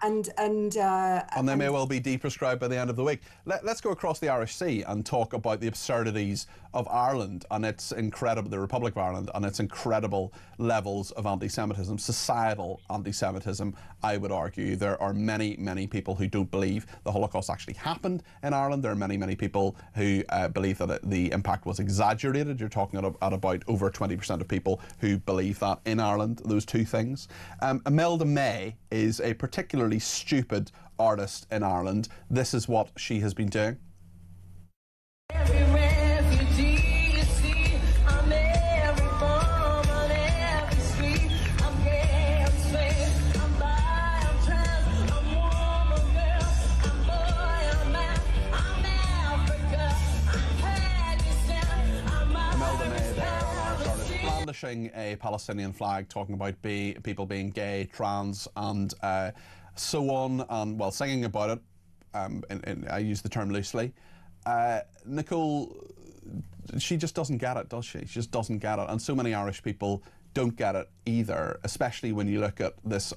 And they may well be deprescribed by the end of the week. Let's go across the Irish Sea and talk about the absurdities of Ireland and its incredible, the Republic of Ireland, and its incredible levels of anti-Semitism, societal anti-Semitism, I would argue. There are many, many people who don't believe the Holocaust actually happened in Ireland. There are many, many people who believe that the impact was exaggerated. You're talking at about over 20% of people who believe that in Ireland, those two things. Imelda May is a particularly stupid artist in Ireland. This is what she has been doing. A Palestinian flag, talking about people being gay, trans, and so on, and well, singing about it. And I use the term loosely. Nicole, she just doesn't get it, does she? She just doesn't get it, and so many Irish people don't get it either. Especially when you look at this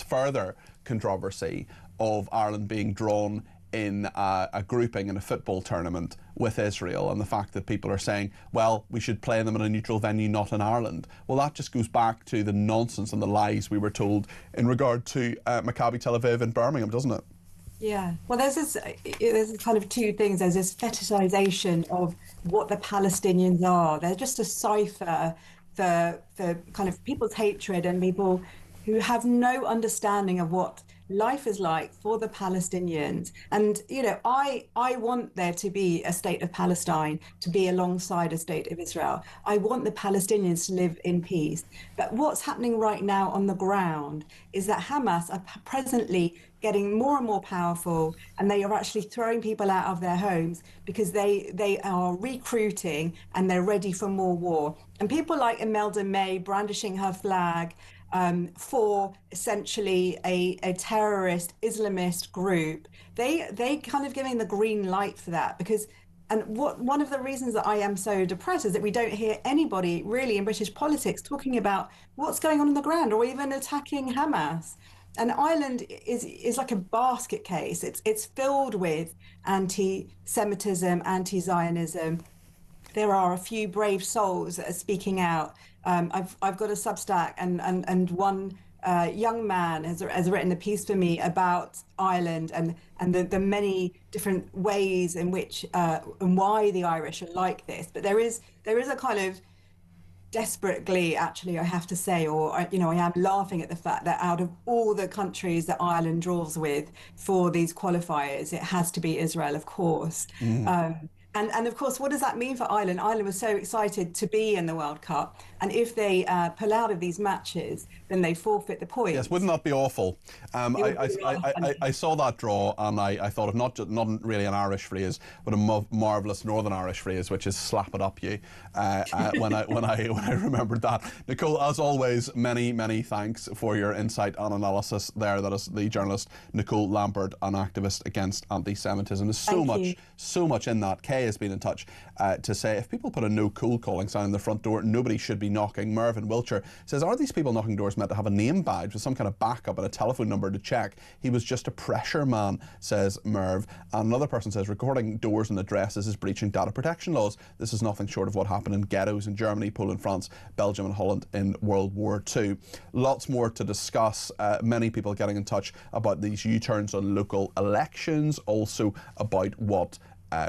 further controversy of Ireland being drawn in a grouping in a football tournament with Israel, and the fact that people are saying, well, we should play them in a neutral venue, not in Ireland. Well, that just goes back to the nonsense and the lies we were told in regard to Maccabi Tel Aviv in Birmingham, doesn't it? Yeah, well, there's kind of two things. There's this fetishization of what the Palestinians are. They're just a cipher for kind of people's hatred and people who have no understanding of what life is like for the Palestinians. And, I want there to be a state of Palestine to be alongside a state of Israel. I want the Palestinians to live in peace. But what's happening right now on the ground is that Hamas are presently getting more and more powerful, and they are actually throwing people out of their homes because they are recruiting and they're ready for more war. And people like Imelda May brandishing her flag for essentially a terrorist Islamist group, they kind of giving the green light for that, because one of the reasons that I am so depressed is that we don't hear anybody really in British politics talking about what's going on the ground or even attacking Hamas. And Ireland is like a basket case. It's filled with anti-Semitism, anti-Zionism. there are a few brave souls that are speaking out. I've got a Substack, and one young man has written a piece for me about Ireland and the many different ways in which and why the Irish are like this. But there is a kind of desperate glee, actually, I have to say, or I am laughing at the fact that out of all the countries that Ireland draws with for these qualifiers, it has to be Israel, of course. And of course, what does that mean for Ireland? Ireland was so excited to be in the World Cup, and if they pull out of these matches, then they forfeit the points. Yes, wouldn't that be awful? I saw that draw, and I thought of not really an Irish phrase, but a marvellous Northern Irish phrase, which is "slap it up, you." When I remembered that, Nicole, as always, many thanks for your insight and analysis there. That is the journalist Nicole Lambert, an activist against anti-Semitism. There's so much in that. Kay has been in touch to say if people put a no cold calling sign on the front door, nobody should be knocking. Merv in Wiltshire says, are these people knocking doors meant to have a name badge with some kind of backup and a telephone number to check? He was just a pressure man, says Merv. And another person says, recording doors and addresses is breaching data protection laws. This is nothing short of what happened in ghettos in Germany, Poland, France, Belgium and Holland in World War II. Lots more to discuss. Many people getting in touch about these U-turns on local elections, also about what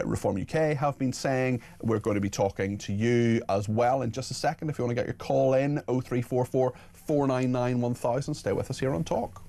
Reform UK have been saying. We're going to be talking to you as well in just a second. If you want to get your call in, 0344 499 1000. Stay with us here on Talk.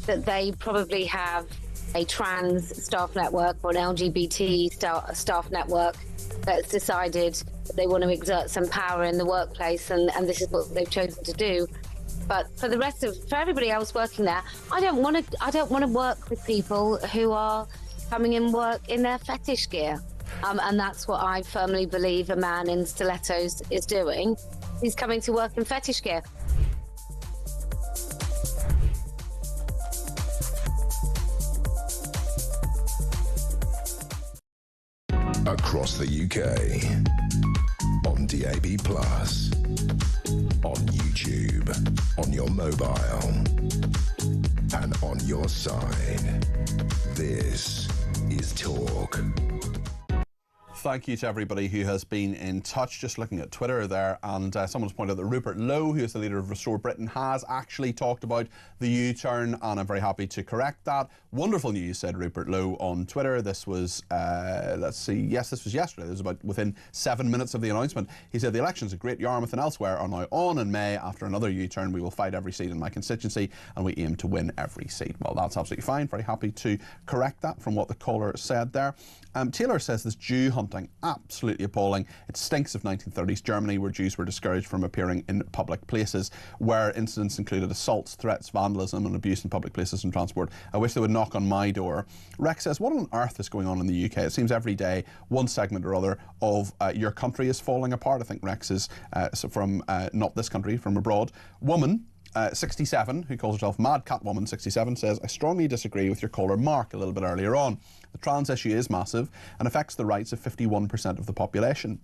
That they probably have a trans staff network or an LGBT staff network that's decided that they want to exert some power in the workplace, and this is what they've chosen to do. But for everybody else working there, I don't want to work with people who are coming in work in their fetish gear, and that's what I firmly believe a man in stilettos is doing. He's coming to work in fetish gear. Across the UK, on DAB+, on YouTube, on your mobile, and on your side. This is Talk. Thank you to everybody who has been in touch. Just looking at Twitter there, and someone's pointed out that Rupert Lowe, who is the leader of Restore Britain, has actually talked about the U-turn, and I'm very happy to correct that. Wonderful news, said Rupert Lowe on Twitter. This was, let's see, yes, this was yesterday. This was about within 7 minutes of the announcement. He said the elections at Great Yarmouth and elsewhere are now on in May. After another U-turn, we will fight every seat in my constituency, and we aim to win every seat. Well, that's absolutely fine. Very happy to correct that from what the caller said there. Taylor says this Jew hunting, absolutely appalling. It stinks of 1930s Germany, where Jews were discouraged from appearing in public places, where incidents included assaults, threats, vandalism and abuse in public places and transport. I wish they would knock on my door. Rex says, what on earth is going on in the UK? It seems every day one segment or other of your country is falling apart. I think Rex is from not this country, from abroad. Woman 67, who calls herself Mad Catwoman 67, says, I strongly disagree with your caller Mark a little bit earlier on. The trans issue is massive and affects the rights of 51% of the population.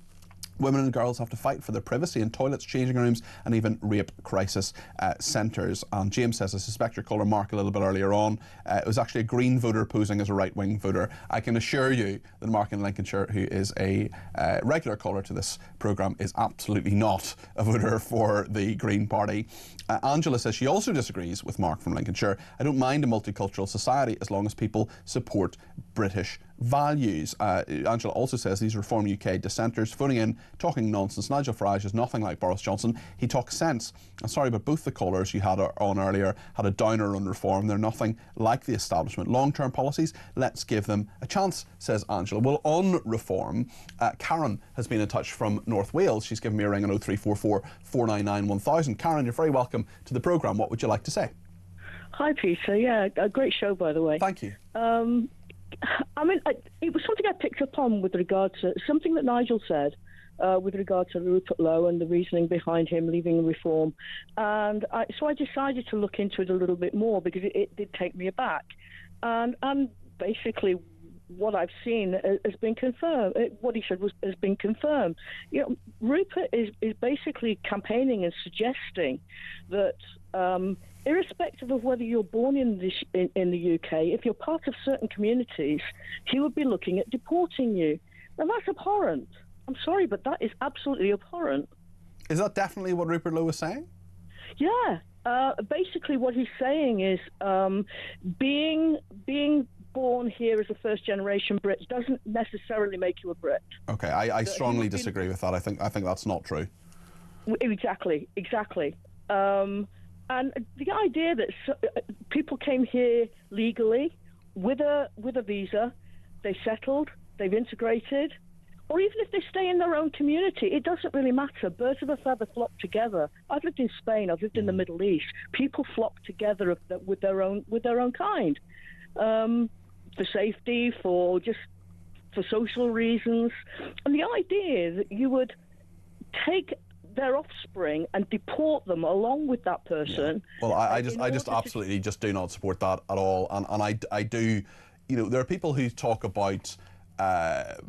Women and girls have to fight for their privacy in toilets, changing rooms, and even rape crisis centres. And James says, I suspect your caller Mark a little bit earlier on, it was actually a Green voter posing as a right-wing voter. I can assure you that Mark in Lincolnshire, who is a regular caller to this programme, is absolutely not a voter for the Green Party. Angela says she also disagrees with Mark from Lincolnshire. I don't mind a multicultural society as long as people support British values. Angela also says these Reform UK dissenters phoning in, talking nonsense. Nigel Farage is nothing like Boris Johnson. He talks sense. I'm sorry, but both the callers you had on earlier had a downer on Reform. They're nothing like the establishment. Long-term policies, let's give them a chance, says Angela. Well, on Reform, Karen has been in touch from North Wales. She's given me a ring on 0344 499 1000. Karen, you're very welcome to the programme. What would you like to say? Hi, Peter. Yeah, a great show, by the way. Thank you. I mean, it was something I picked up on with regard to something that Nigel said with regard to Rupert Lowe and the reasoning behind him leaving Reform. And so I decided to look into it a little bit more because it did take me aback. And basically what I've seen has been confirmed. What he said has been confirmed. You know, Rupert is basically campaigning and suggesting that irrespective of whether you're born in the UK, if you're part of certain communities, he would be looking at deporting you. And that's abhorrent. I'm sorry, but that is absolutely abhorrent. Is that definitely what Rupert Lowe was saying? Yeah. Basically what he's saying is being born here as a first-generation Brit doesn't necessarily make you a Brit. Okay, I strongly disagree with that. I think that's not true. Exactly. And the idea that people came here legally with a visa, they settled, they've integrated, or even if they stay in their own community, it doesn't really matter. Birds of a feather flock together. I've lived in Spain. I've lived in the Middle East. People flock together with their own kind, for safety, for social reasons, and the idea that you would take their offspring and deport them along with that person. Yeah. Well, I just absolutely just do not support that at all. And I do, you know, there are people who talk about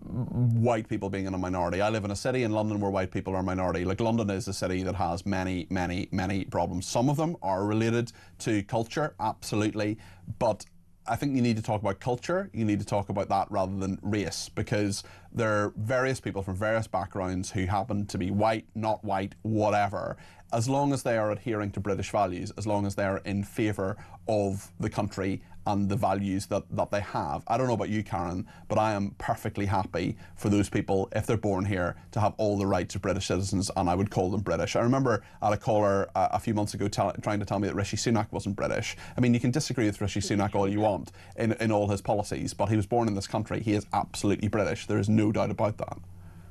white people being in a minority. I live in a city in London where white people are a minority. Like, London is a city that has many, many, many problems. Some of them are related to culture, absolutely. But I think you need to talk about culture. You need to talk about that rather than race, because there are various people from various backgrounds who happen to be white, not white, whatever. As long as they are adhering to British values, as long as they are in favour of the country and the values that they have. I don't know about you, Karen, but I am perfectly happy for those people, if they're born here, to have all the rights of British citizens, and I would call them British. I remember I had a caller a few months ago trying to tell me that Rishi Sunak wasn't British. I mean, you can disagree with Rishi Sunak all you want in all his policies, but he was born in this country. He is absolutely British. There is no doubt about that.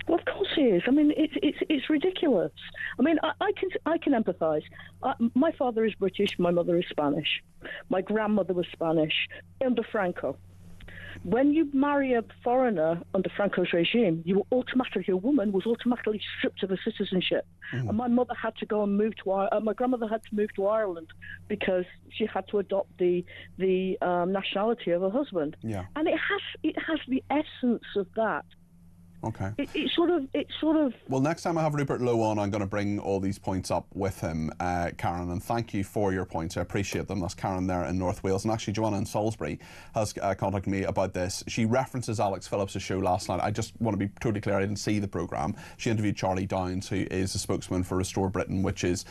Well, of course he is. I mean, it's ridiculous. I mean, I can empathise. My father is British. My mother is Spanish. My grandmother was Spanish under Franco. When you marry a foreigner under Franco's regime, your woman was automatically stripped of her citizenship. And my mother had to go and move to my grandmother had to move to Ireland because she had to adopt the nationality of her husband. Yeah. And it has the essence of that. Okay. It's sort of. Well, next time I have Rupert Lowe on, I'm going to bring all these points up with him, Karen, and thank you for your points. I appreciate them. That's Karen there in North Wales. And actually, Joanna in Salisbury has contacted me about this. She references Alex Phillips' show last night. I just want to be totally clear, I didn't see the programme. She interviewed Charlie Downs, who is a spokesman for Restore Britain, which is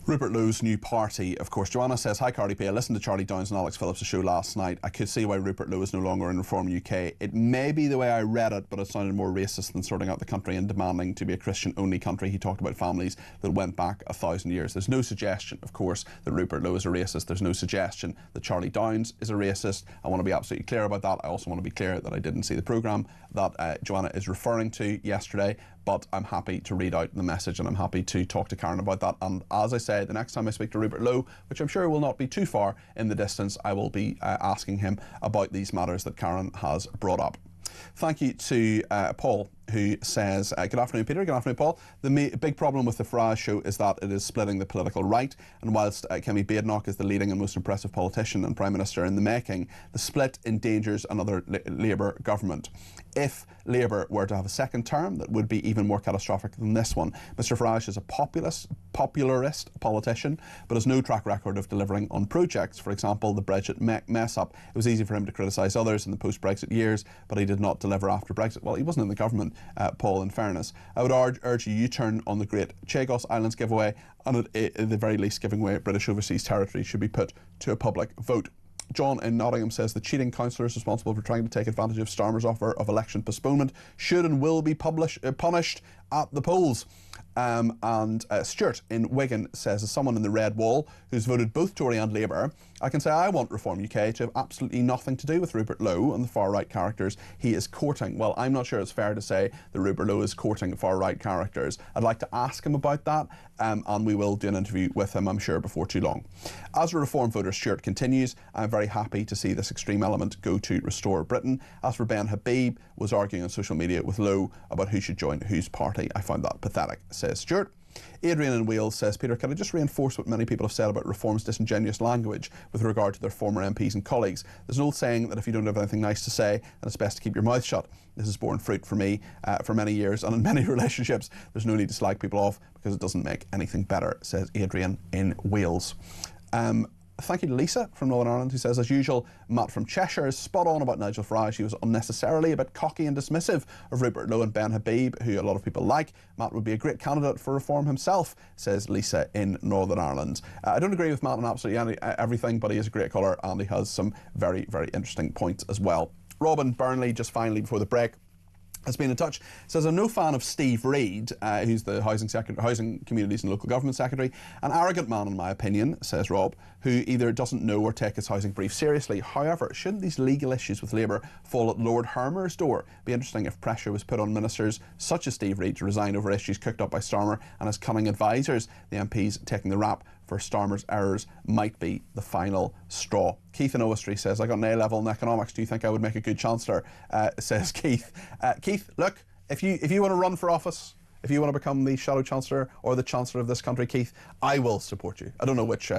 Rupert Lowe's new party, of course. Joanna says, hi Cardi P, I listened to Charlie Downs and Alex Phillips' show last night. I could see why Rupert Lowe is no longer in Reform UK. It may be the way I read it, but it sounded more racist than sorting out the country and demanding to be a Christian-only country. He talked about families that went back 1,000 years. There's no suggestion, of course, that Rupert Lowe is a racist. There's no suggestion that Charlie Downs is a racist. I want to be absolutely clear about that. I also want to be clear that I didn't see the programme that Joanna is referring to yesterday. But I'm happy to read out the message and I'm happy to talk to Karen about that. And as I say, the next time I speak to Rupert Lowe, which I'm sure will not be too far in the distance, I will be asking him about these matters that Karen has brought up. Thank you to Paul who says, good afternoon, Peter. Good afternoon, Paul. The big problem with the Farage show is that it is splitting the political right, and whilst Kemi Badenoch is the leading and most impressive politician and Prime Minister in the making, the split endangers another Labour government. If Labour were to have a second term, that would be even more catastrophic than this one. Mr Farage is a popularist politician, but has no track record of delivering on projects. For example, the Brexit mess-up. It was easy for him to criticise others in the post-Brexit years, but he did not deliver after Brexit. Well, he wasn't in the government, Paul, in fairness. I would urge a U-turn on the Great Chagos Islands giveaway, and at the very least giving away British overseas territory should be put to a public vote. John in Nottingham says the cheating councillors responsible for trying to take advantage of Starmer's offer of election postponement should and will be punished at the polls. And Stuart in Wigan says, as someone in the red wall who's voted both Tory and Labour, I can say I want Reform UK to have absolutely nothing to do with Rupert Lowe and the far-right characters he is courting. Well, I'm not sure it's fair to say that Rupert Lowe is courting far-right characters. I'd like to ask him about that, and we will do an interview with him, I'm sure, before too long. As a Reform voter, Stuart continues, I'm very happy to see this extreme element go to Restore Britain. As for Ben Habib, was arguing on social media with Lowe about who should join whose party. I found that pathetic, says Stuart. Adrian in Wales says, Peter, can I just reinforce what many people have said about Reform's disingenuous language with regard to their former MPs and colleagues? There's an old saying that if you don't have anything nice to say, then it's best to keep your mouth shut. This has borne fruit for me for many years, and in many relationships there's no need to slag people off because it doesn't make anything better, says Adrian in Wales. Thank you to Lisa from Northern Ireland, who says, as usual, Matt from Cheshire is spot on about Nigel Farage. He was unnecessarily a bit cocky and dismissive of Rupert Lowe and Ben Habib, who a lot of people like. Matt would be a great candidate for Reform himself, says Lisa in Northern Ireland. I don't agree with Matt on absolutely everything, but he is a great caller and he has some very, very interesting points as well. Robin Burnley, just finally before the break, has been in touch, says, I'm no fan of Steve Reid, who's the Housing Communities and Local Government Secretary. An arrogant man, in my opinion, says Rob, who either doesn't know or take his housing brief seriously. However, shouldn't these legal issues with Labour fall at Lord Hermer's door? Be interesting if pressure was put on ministers such as Steve Reid to resign over issues cooked up by Starmer and his cunning advisers. The MPs taking the rap for Starmer's errors might be the final straw. Keith in Owestry says, I got an A-level in economics. Do you think I would make a good chancellor? Says Keith. Keith, look, if you want to run for office, if you want to become the shadow chancellor or the chancellor of this country, Keith, I will support you. I don't know which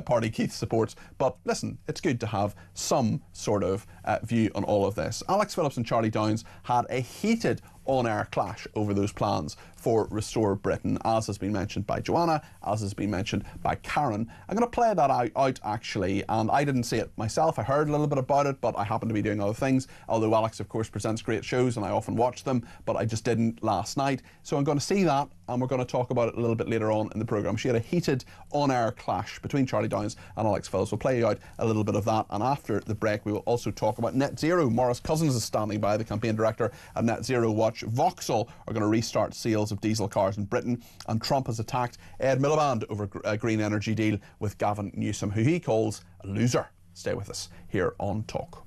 party Keith supports, but listen, it's good to have some sort of view on all of this. Alex Phillips and Charlie Downs had a heated on-air clash over those plans for Restore Britain, as has been mentioned by Joanna, as has been mentioned by Karen. I'm going to play that out actually, and I didn't see it myself. I heard a little bit about it, but I happen to be doing other things, although Alex of course presents great shows and I often watch them, but I just didn't last night. So I'm going to see that, and we're going to talk about it a little bit later on in the programme. She had a heated on-air clash between Charlie Downs and Alex Phillips. We'll play you out a little bit of that, and after the break we will also talk about net zero. Maurice Cousins is standing by, the campaign director at Net Zero Watch. Vauxhall are going to restart sales of diesel cars in Britain, and Trump has attacked Ed Miliband over a green energy deal with Gavin Newsom, who he calls a loser. Stay with us here on Talk.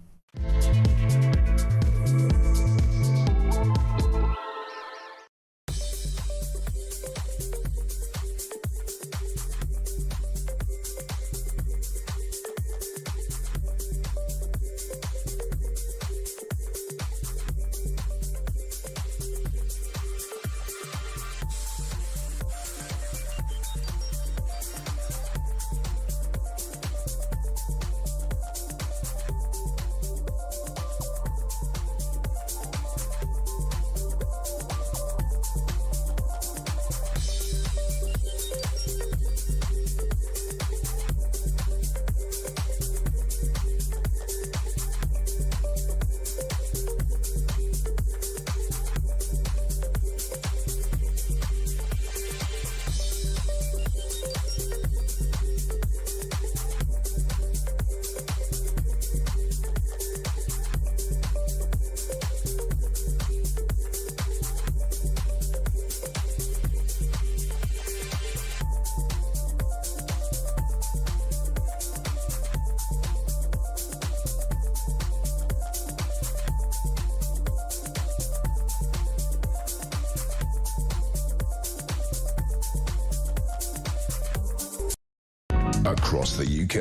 Across the UK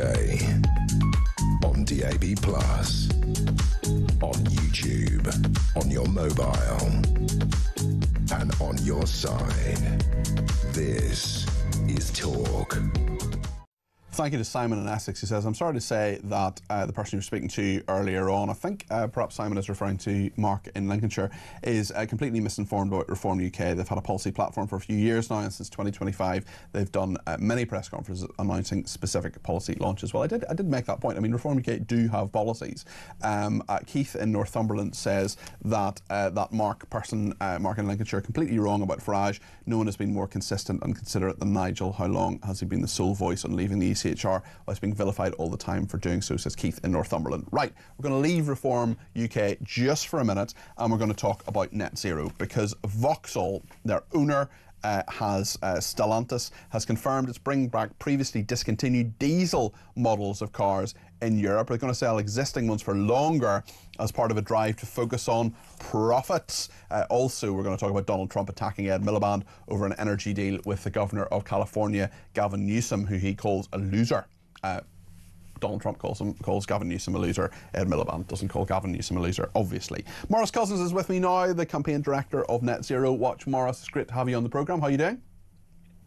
on DAB+, on YouTube, on your mobile, and on your side. This is Talk. Thank you to Simon in Essex, who says, I'm sorry to say that the person you were speaking to earlier on, I think perhaps Simon is referring to Mark in Lincolnshire, is completely misinformed about Reform UK. They've had a policy platform for a few years now, and since 2025 they've done many press conferences announcing specific policy launches. Well, I did make that point. I mean, Reform UK do have policies. Keith in Northumberland says that that Mark in Lincolnshire, completely wrong about Farage. No one has been more consistent and considerate than Nigel. How long has he been the sole voice on leaving the ECHR while he's being vilified all the time for doing so, says Keith in Northumberland. Right, we're going to leave Reform UK just for a minute, and we're going to talk about net zero, because Vauxhall, their owner, Stellantis, has confirmed it's bringing back previously discontinued diesel models of cars in Europe. They're going to sell existing ones for longer as part of a drive to focus on profits. Also, we're going to talk about Donald Trump attacking Ed Miliband over an energy deal with the governor of California, Gavin Newsom, who he calls a loser. Donald Trump calls Gavin Newsom a loser. Ed Miliband doesn't call Gavin Newsom a loser, obviously. Maurice Cousins is with me now, the campaign director of Net Zero Watch. Maurice, it's great to have you on the programme. How are you doing?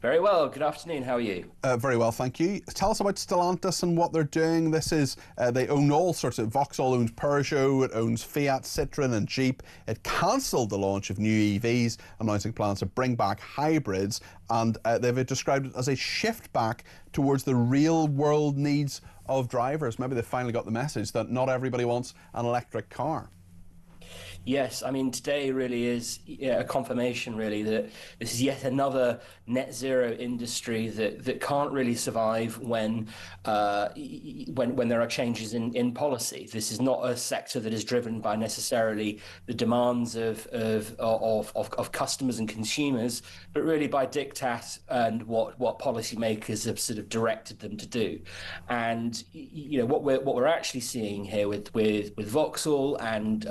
Very well. Good afternoon. How are you? Very well, thank you. Tell us about Stellantis and what they're doing. This is, they own all sorts of, Vauxhall owns Peugeot, it owns Fiat, Citroën and Jeep. It cancelled the launch of new EVs, announcing plans to bring back hybrids, and they've described it as a shift back towards the real world needs of drivers. Maybe they've finally got the message that not everybody wants an electric car. Yes, I mean, today really is a confirmation, really, that this is yet another net zero industry that can't really survive when there are changes in policy. This is not a sector that is driven by necessarily the demands of customers and consumers, but really by diktat and what policymakers have sort of directed them to do. And what we're actually seeing here with Vauxhall and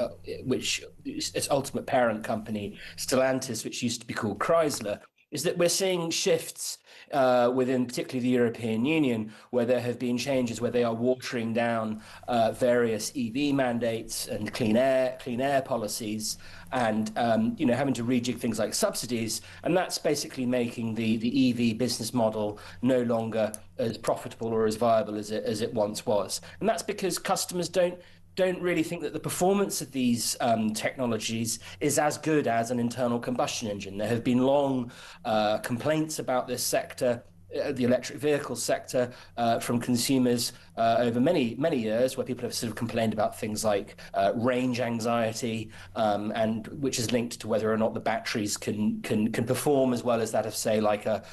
which its ultimate parent company, Stellantis, which used to be called Chrysler, is that we're seeing shifts within particularly the European Union, where there have been changes where they are watering down various EV mandates and clean air policies, and having to rejig things like subsidies, and that's basically making the EV business model no longer as profitable or as viable as it once was. And that's because customers don't really think that the performance of these technologies is as good as an internal combustion engine. There have been long complaints about this sector, the electric vehicle sector, from consumers over many years, where people have sort of complained about things like range anxiety, and which is linked to whether or not the batteries can perform as well as that of, say, like a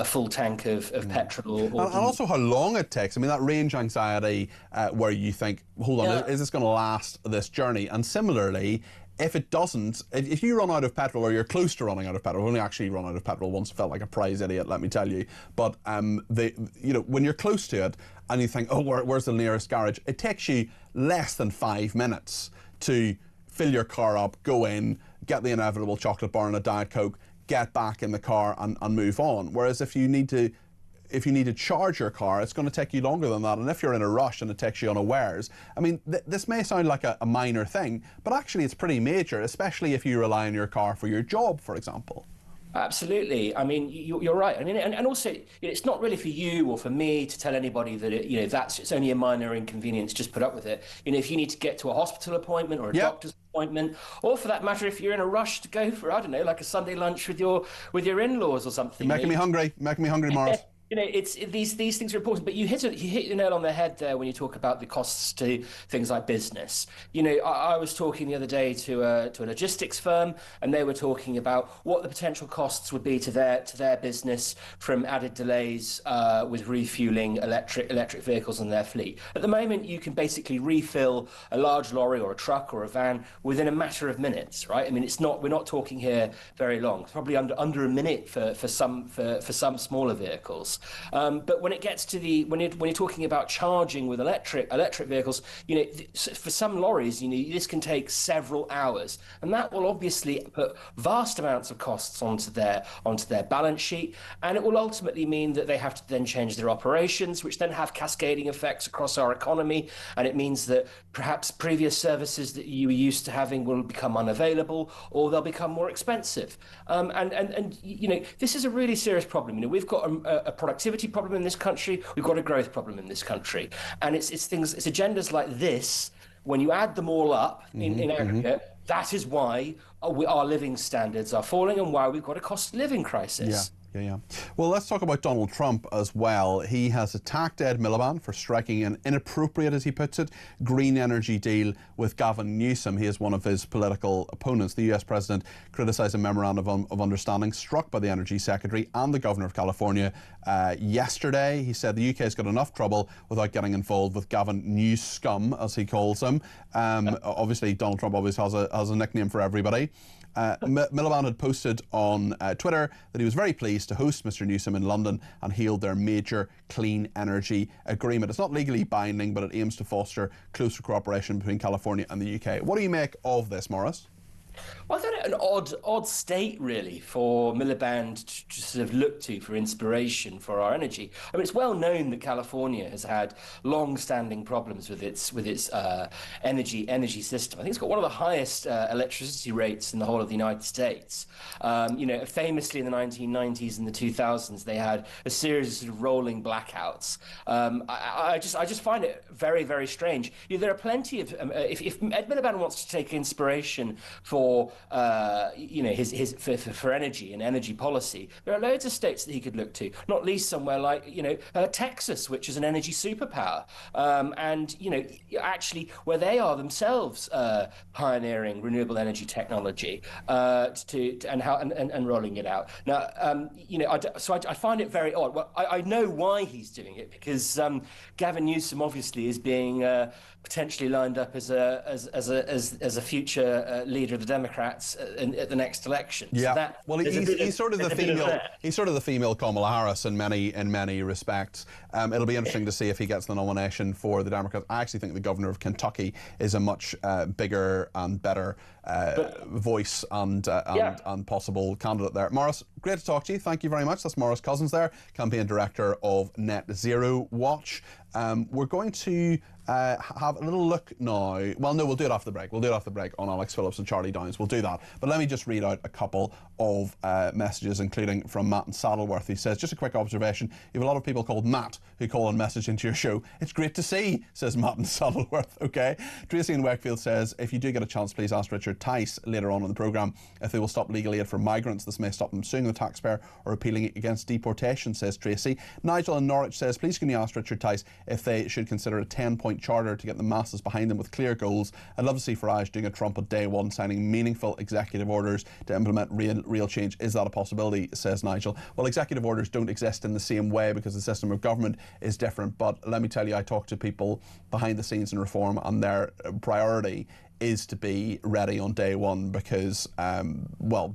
full tank of petrol. And also how long it takes. I mean, that range anxiety where you think, hold on, is this going to last this journey? And similarly, if it doesn't, if you run out of petrol, or you're close to running out of petrol, I've only actually run out of petrol once, felt like a prize idiot, let me tell you. But when you're close to it and you think, oh, where's the nearest garage? It takes you less than 5 minutes to fill your car up, go in, get the inevitable chocolate bar and a Diet Coke, get back in the car and move on. Whereas if you need to charge your car, it's going to take you longer than that. And if you're in a rush and it takes you unawares, I mean, this may sound like a minor thing, but actually it's pretty major, especially if you rely on your car for your job, for example. Absolutely. I mean, you're right. I mean, and also, it's not really for you or for me to tell anybody that it's only a minor inconvenience. Just put up with it. If you need to get to a hospital appointment or a doctor's appointment, or for that matter, if you're in a rush to go for, I don't know, like a Sunday lunch with your in-laws or something. You're making me hungry, Maurice. It's these things are important, but you hit the nail on the head there when you talk about the costs to things like business. I was talking the other day to a logistics firm, and they were talking about what the potential costs would be to their business from added delays with refueling electric vehicles in their fleet. At the moment, you can basically refill a large lorry or a truck or a van within a matter of minutes, right? I mean, we're not talking here very long. It's probably under a minute for some smaller vehicles. But when it gets to when you're talking about charging with electric vehicles, for some lorries, this can take several hours, and that will obviously put vast amounts of costs onto their balance sheet, and it will ultimately mean that they have to then change their operations, which then have cascading effects across our economy, and it means that perhaps previous services that you were used to having will become unavailable, or they'll become more expensive. And this is a really serious problem. We've got a productivity problem in this country, we've got a growth problem in this country, and it's agendas like this. When you add them all up in aggregate, that is why our living standards are falling and why we've got a cost of living crisis. Yeah. Well, let's talk about Donald Trump as well. He has attacked Ed Miliband for striking an inappropriate, as he puts it, green energy deal with Gavin Newsom. He is one of his political opponents. The US president criticised a memorandum of understanding struck by the Energy Secretary and the Governor of California yesterday. He said the UK has got enough trouble without getting involved with Gavin Newscum, as he calls him. Obviously, Donald Trump always has a nickname for everybody. Miliband had posted on Twitter that he was very pleased to host Mr Newsom in London and hailed their major clean energy agreement. It's not legally binding, but it aims to foster closer cooperation between California and the UK. What do you make of this, Maurice? Well, I found it an odd state, really, for Miliband to sort of look to for inspiration for our energy. I mean, it's well known that California has had long-standing problems with its energy system. I think it's got one of the highest electricity rates in the whole of the United States. Famously in the 1990s and the 2000s, they had a series of sort of rolling blackouts. I just find it very, very strange. There are plenty of if Ed Miliband wants to take inspiration for energy and energy policy, there are loads of states that he could look to, not least somewhere like Texas, which is an energy superpower, and actually where they are themselves pioneering renewable energy technology and rolling it out. Now, I find it very odd. Well, I know why he's doing it, because Gavin Newsom obviously is being potentially lined up as a future leader of the Democrats at the next election. Yeah, he's sort of the female Kamala Harris in many respects. It'll be interesting to see if he gets the nomination for the Democrats. I actually think the governor of Kentucky is a much bigger and better voice and possible candidate there. Maurice, great to talk to you. Thank you very much. That's Maurice Cousins there, campaign director of Net Zero Watch. We're going to have a little look now. Well, no, we'll do it after the break. We'll do it after the break on Alex Phillips and Charlie Downs. We'll do that. But let me just read out a couple of messages, including from Matt in Saddleworth. He says, just a quick observation. You have a lot of people called Matt who call and message into your show. It's great to see, says Matt in Saddleworth. Okay. Tracy in Wakefield says, if you do get a chance, please ask Richard Tice later on in the programme if they will stop legal aid for migrants. This may stop them suing the taxpayer or appealing against deportation, says Tracy. Nigel in Norwich says, please can you ask Richard Tice if they should consider a 10-point charter to get the masses behind them with clear goals. I'd love to see Farage doing a Trump at day one, signing meaningful executive orders to implement real change. Is that a possibility, says Nigel? Well, executive orders don't exist in the same way because the system of government is different. But let me tell you, I talk to people behind the scenes in reform, and their priority is to be ready on day one because one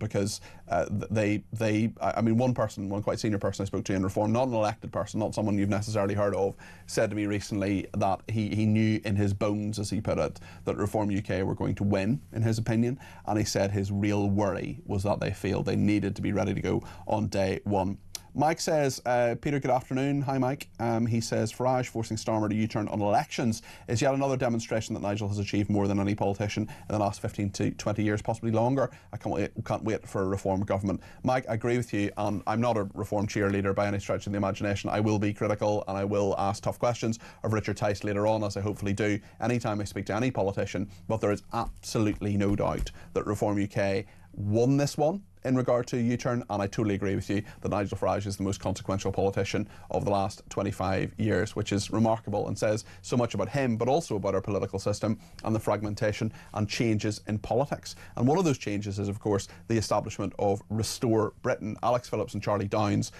quite senior person I spoke to in reform, not an elected person, not someone you've necessarily heard of, said to me recently that he knew in his bones, as he put it, that Reform UK were going to win, in his opinion, and he said his real worry was that they failed. They needed to be ready to go on day one. Mike says, Peter, good afternoon. Hi, Mike. He says, Farage forcing Starmer to U-turn on elections is yet another demonstration that Nigel has achieved more than any politician in the last 15 to 20 years, possibly longer. I can't wait for a reform government. Mike, I agree with you, and I'm not a reform cheerleader by any stretch of the imagination. I will be critical and I will ask tough questions of Richard Tice later on, as I hopefully do anytime I speak to any politician, but there is absolutely no doubt that Reform UK won this one in regard to U-turn, and I totally agree with you that Nigel Farage is the most consequential politician of the last 25 years, which is remarkable and says so much about him, but also about our political system and the fragmentation and changes in politics. And one of those changes is, of course, the establishment of Restore Britain. Alex Phillips and Charlie Downs,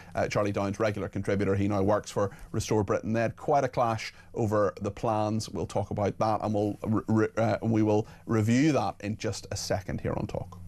regular contributor, he now works for Restore Britain. They had quite a clash over the plans. We'll talk about that, and we will review that in just a second here on Talk.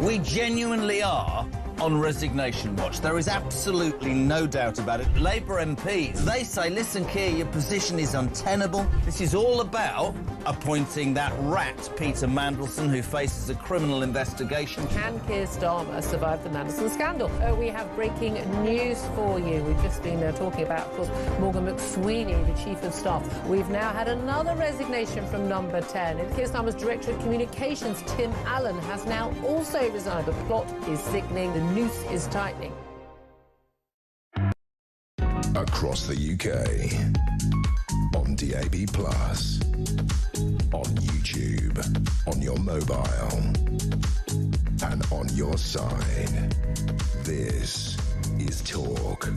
We genuinely are on resignation watch. There is absolutely no doubt about it. Labour MPs, they say, listen, Keir, your position is untenable. This is all about appointing that rat, Peter Mandelson, who faces a criminal investigation. Can Keir Starmer survive the Mandelson scandal? We have breaking news for you. We've just been talking about, of course, Morgan McSweeney, the Chief of Staff. We've now had another resignation from Number 10. And Keir Starmer's Director of Communications, Tim Allen, has now also resigned. The plot is thickening. The noose is tightening. Across the UK, on DAB+, on YouTube, on your mobile, and on your side. This is Talk.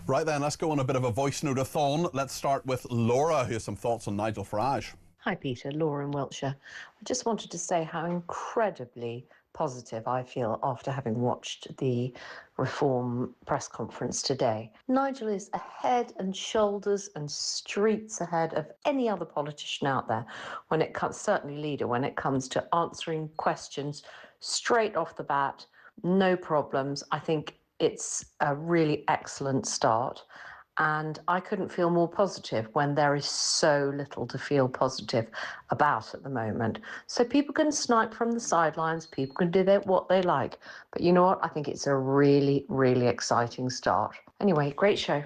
Right then, let's go on a bit of a voice note-a-thon. Let's start with Laura, who has some thoughts on Nigel Farage. Hi, Peter. Laura in Wiltshire. I just wanted to say how incredibly positive I feel after having watched the Reform press conference today. Nigel is ahead and shoulders and streets ahead of any other politician out there when it comes, certainly leader, when it comes to answering questions straight off the bat, no problems. I think it's a really excellent start. And I couldn't feel more positive when there is so little to feel positive about at the moment. So people can snipe from the sidelines, people can do what they like. But you know what? I think it's a really, really exciting start. Anyway, great show.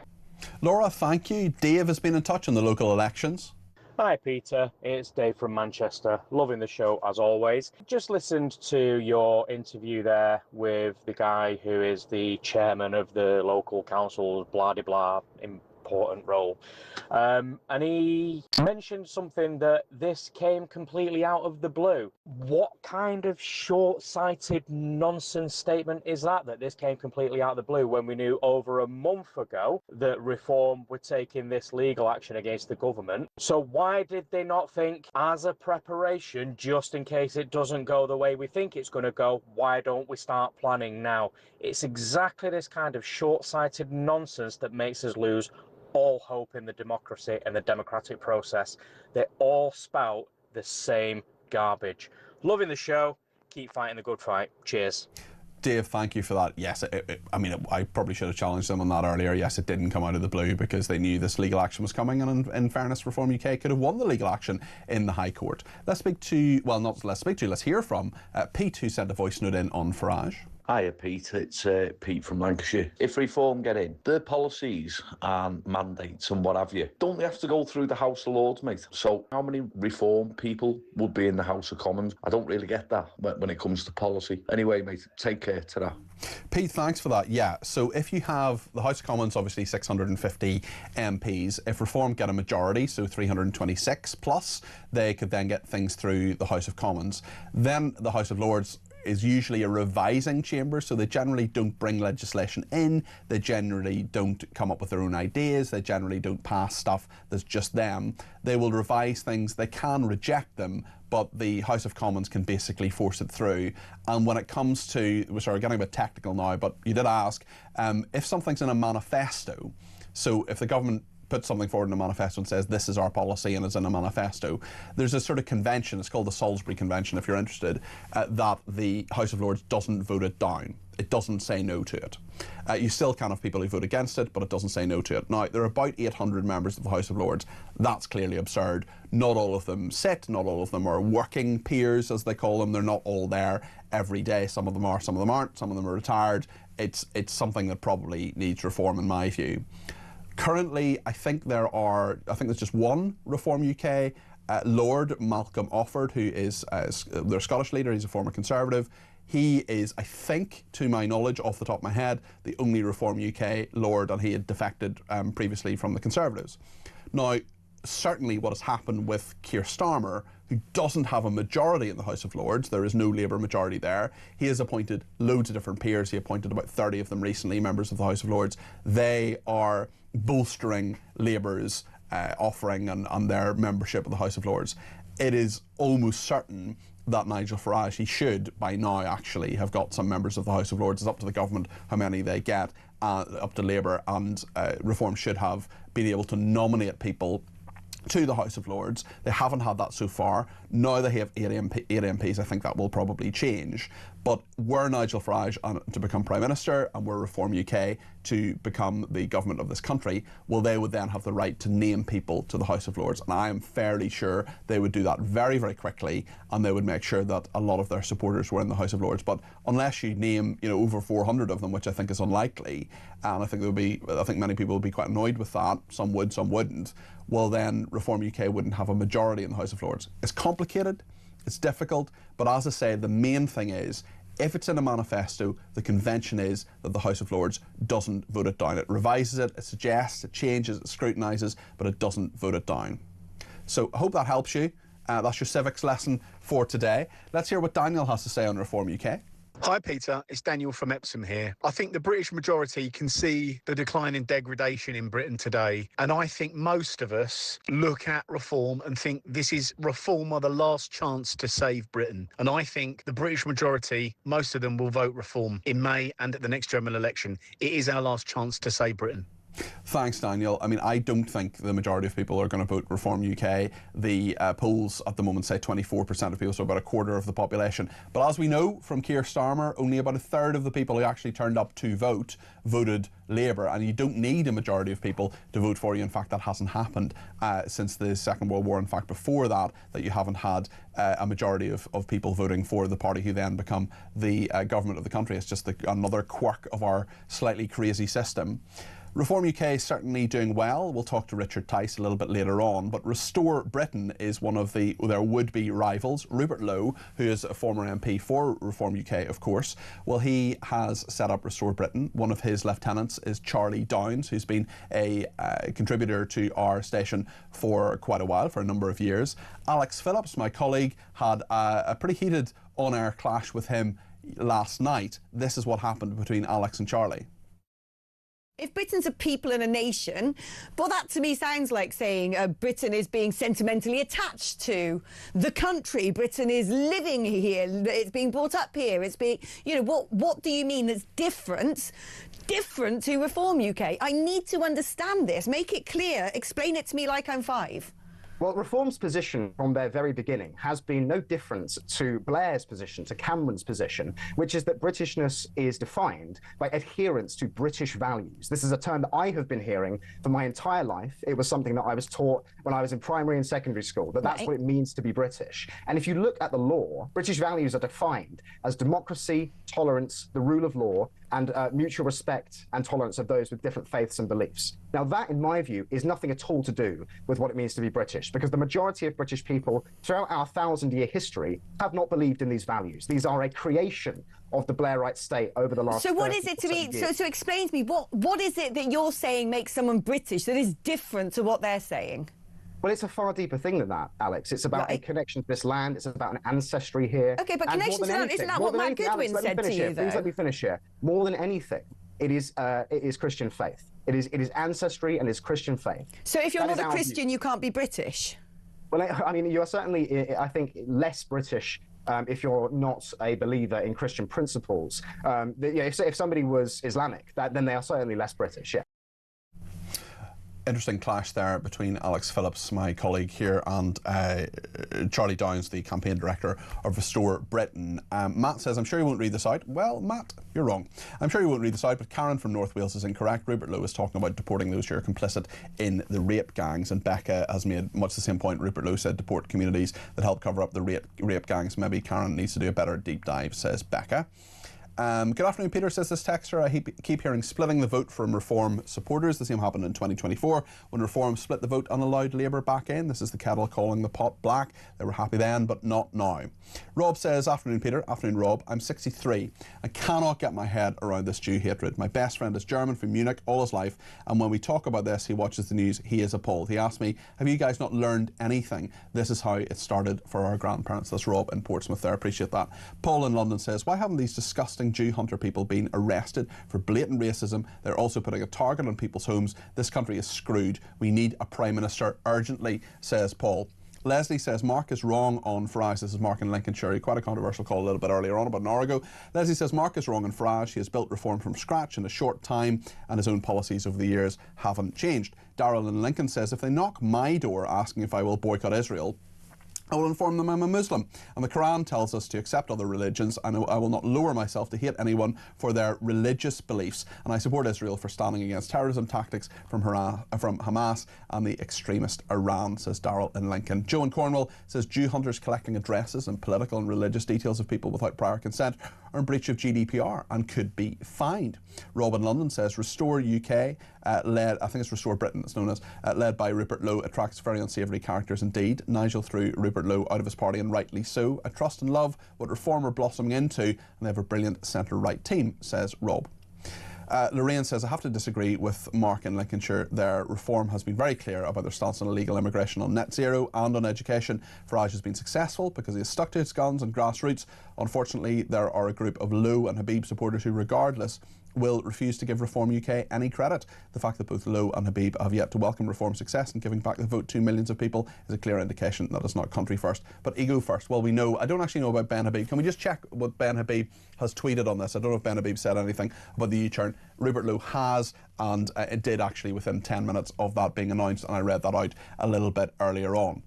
Laura, thank you. Dave has been in touch on the local elections. Hi Peter, it's Dave from Manchester. Loving the show as always. Just listened to your interview there with the guy who is the chairman of the local council's blah-de-blah important role. And he mentioned something that this came completely out of the blue. What kind of short-sighted nonsense statement is that this came completely out of the blue when we knew over a month ago that Reform were taking this legal action against the government? So why did they not think, as a preparation, just in case it doesn't go the way we think it's going to go, why don't we start planning now? It's exactly this kind of short-sighted nonsense that makes us lose all hope in the democracy and the democratic process. They all spout the same garbage. Loving the show. Keep fighting the good fight. Cheers. Dave, thank you for that. Yes, I probably should have challenged them on that earlier. Yes, it didn't come out of the blue because they knew this legal action was coming, and in fairness, Reform UK could have won the legal action in the High Court. Let's hear from Pete, who sent a voice note in on Farage. Hiya Pete, it's Pete from Lancashire. If Reform get in, their policies and mandates and what have you, don't they have to go through the House of Lords, mate? So how many Reform people would be in the House of Commons? I don't really get that when it comes to policy. Anyway, mate, take care. Ta-ra. Pete, thanks for that. Yeah, so if you have the House of Commons, obviously 650 MPs, if Reform get a majority, so 326 plus, they could then get things through the House of Commons. Then the House of Lords is usually a revising chamber, so they generally don't bring legislation in, they generally don't come up with their own ideas, they generally don't pass stuff that's just them. They will revise things, they can reject them, but the House of Commons can basically force it through. And when it comes to, we're sort of getting a bit technical now, but you did ask, if something's in a manifesto, so if the government puts something forward in a manifesto and says this is our policy and it's in a manifesto, there's a sort of convention, it's called the Salisbury Convention if you're interested, that the House of Lords doesn't vote it down. It doesn't say no to it. You still can have people who vote against it, but it doesn't say no to it. Now, there are about 800 members of the House of Lords. That's clearly absurd. Not all of them sit, not all of them are working peers, as they call them. They're not all there every day. Some of them are, some of them aren't, some of them are retired. It's something that probably needs reform in my view. Currently, I think there's just one Reform UK Lord, Malcolm Offord, who is their Scottish leader. He's a former Conservative. He is, I think, to my knowledge, off the top of my head, the only Reform UK Lord, and he had defected previously from the Conservatives. Now, certainly what has happened with Keir Starmer, who doesn't have a majority in the House of Lords, there is no Labour majority there. He has appointed loads of different peers. He appointed about 30 of them recently, members of the House of Lords. They are bolstering Labour's offering and their membership of the House of Lords. It is almost certain that Nigel Farage, he should by now actually have got some members of the House of Lords. It's up to the government how many they get, up to Labour, and Reform should have been able to nominate people to the House of Lords. They haven't had that so far. Now they have 8 MPs. I think that will probably change. But were Nigel Farage to become Prime Minister and were Reform UK to become the government of this country, well, they would then have the right to name people to the House of Lords. And I am fairly sure they would do that very, very quickly, and they would make sure that a lot of their supporters were in the House of Lords. But unless you name, over 400 of them, which I think is unlikely, and I think many people would be quite annoyed with that, some would, some wouldn't, well then Reform UK wouldn't have a majority in the House of Lords. It's complicated, it's difficult, but as I say, the main thing is, if it's in a manifesto, the convention is that the House of Lords doesn't vote it down. It revises it, it suggests, it changes, it scrutinises, but it doesn't vote it down. So I hope that helps you. That's your civics lesson for today. Let's hear what Daniel has to say on Reform UK. Hi Peter, it's Daniel from Epsom here. I think the British majority can see the decline in degradation in Britain today, and I think most of us look at reform and think this is reform or the last chance to save Britain. And I think the British majority, most of them will vote reform in May and at the next general election. It is our last chance to save Britain. Thanks, Daniel. I mean, I don't think the majority of people are going to vote Reform UK. The polls at the moment say 24% of people, so about a quarter of the population. But as we know from Keir Starmer, only about a third of the people who actually turned up to vote voted Labour, and you don't need a majority of people to vote for you. In fact, that hasn't happened since the Second World War. In fact, before that you haven't had a majority of people voting for the party who then become the government of the country. It's just another quirk of our slightly crazy system. Reform UK is certainly doing well. We'll talk to Richard Tice a little bit later on, but Restore Britain is one of their would-be rivals. Rupert Lowe, who is a former MP for Reform UK, of course, well, he has set up Restore Britain. One of his lieutenants is Charlie Downes, who's been a contributor to our station for quite a while, for a number of years. Alex Phillips, my colleague, had a pretty heated on-air clash with him last night. This is what happened between Alex and Charlie. If Britain's a people and a nation, well, that to me sounds like saying Britain is being sentimentally attached to the country. Britain is living here. It's being brought up here. It's being, what do you mean that's different to Reform UK? I need to understand this. Make it clear. Explain it to me like I'm 5. Well, Reform's position from their very beginning has been no different to Blair's position, to Cameron's position, which is that Britishness is defined by adherence to British values. This is a term that I have been hearing for my entire life. It was something that I was taught when I was in primary and secondary school, that that's what it means to be British. And if you look at the law, British values are defined as democracy, tolerance, the rule of law, and mutual respect and tolerance of those with different faiths and beliefs. Now that, in my view, is nothing at all to do with what it means to be British, because the majority of British people throughout our 1,000-year history have not believed in these values. These are a creation of the Blairite state over the last 30 So what is it to be, so explain to me, what is it that you're saying makes someone British that is different to what they're saying? Well, it's a far deeper thing than that, Alex. It's about a connection to this land. It's about an ancestry here. OK, but connection to land, isn't that what Matt Goodwin said to you, though? Please let me finish here. More than anything, it is Christian faith. It is ancestry and it's Christian faith. So if you're not a Christian, you can't be British? Well, I mean, you are certainly, I think, less British if you're not a believer in Christian principles. If somebody was Islamic, then they are certainly less British, yeah. Interesting clash there between Alex Phillips, my colleague here, and Charlie Downes, the campaign director of Restore Britain. Matt says, I'm sure you won't read this out. Well, Matt, you're wrong. I'm sure you won't read this out, but Karen from North Wales is incorrect. Rupert Lowe is talking about deporting those who are complicit in the rape gangs, and Becca has made much the same point. Rupert Lowe said deport communities that help cover up the rape gangs. Maybe Karen needs to do a better deep dive, says Becca. Good afternoon, Peter, says this texter. I keep hearing splitting the vote from Reform supporters. The same happened in 2024 when Reform split the vote and allowed Labour back in. This is the kettle calling the pot black. They were happy then, but not now. Rob says, afternoon, Peter. Afternoon, Rob. I'm 63. I cannot get my head around this Jew hatred. My best friend is German from Munich all his life, and when we talk about this, he watches the news. He is appalled. He asked me, have you guys not learned anything? This is how it started for our grandparents. That's Rob in Portsmouth there. Appreciate that. Paul in London says, why haven't these disgusting Jew hunter people been arrested for blatant racism? They're also putting a target on people's homes. This country is screwed. We need a Prime Minister urgently, says Paul. Leslie says, Mark is wrong on Farage. This is Mark in Lincolnshire. Quite a controversial call a little bit earlier on, about an hour ago. Leslie says, Mark is wrong on Farage. He has built reform from scratch in a short time, and his own policies over the years haven't changed. Darrell in Lincoln says, if they knock my door asking if I will boycott Israel, I will inform them I'm a Muslim, and the Quran tells us to accept other religions, and I will not lower myself to hate anyone for their religious beliefs, and I support Israel for standing against terrorism tactics from Hamas and the extremist Iran, says Darrell in Lincoln. Joe in Cornwall says Jew hunters collecting addresses and political and religious details of people without prior consent are in breach of GDPR and could be fined. Rob in London says Restore UK, led, I think it's Restore Britain it's known as, led by Rupert Lowe, attracts very unsavoury characters indeed. Nigel threw Rupert Lowe out of his party, and rightly so. I trust and love what Reform are blossoming into, and they have a brilliant centre-right team, says Rob. Lorraine says, I have to disagree with Mark in Lincolnshire. Their Reform has been very clear about their stance on illegal immigration, on net zero and on education. Farage has been successful because he has stuck to his guns and grassroots. Unfortunately, there are a group of Lowe and Habib supporters who, regardless, will refuse to give Reform UK any credit. The fact that both Lowe and Habib have yet to welcome Reform's success and giving back the vote to millions of people is a clear indication that it's not country first, but ego first. Well, we know, I don't actually know about Ben Habib. Can we just check what Ben Habib has tweeted on this? I don't know if Ben Habib said anything about the U-turn. Rupert Lowe has, and it did actually within 10 minutes of that being announced, and I read that out a little bit earlier on.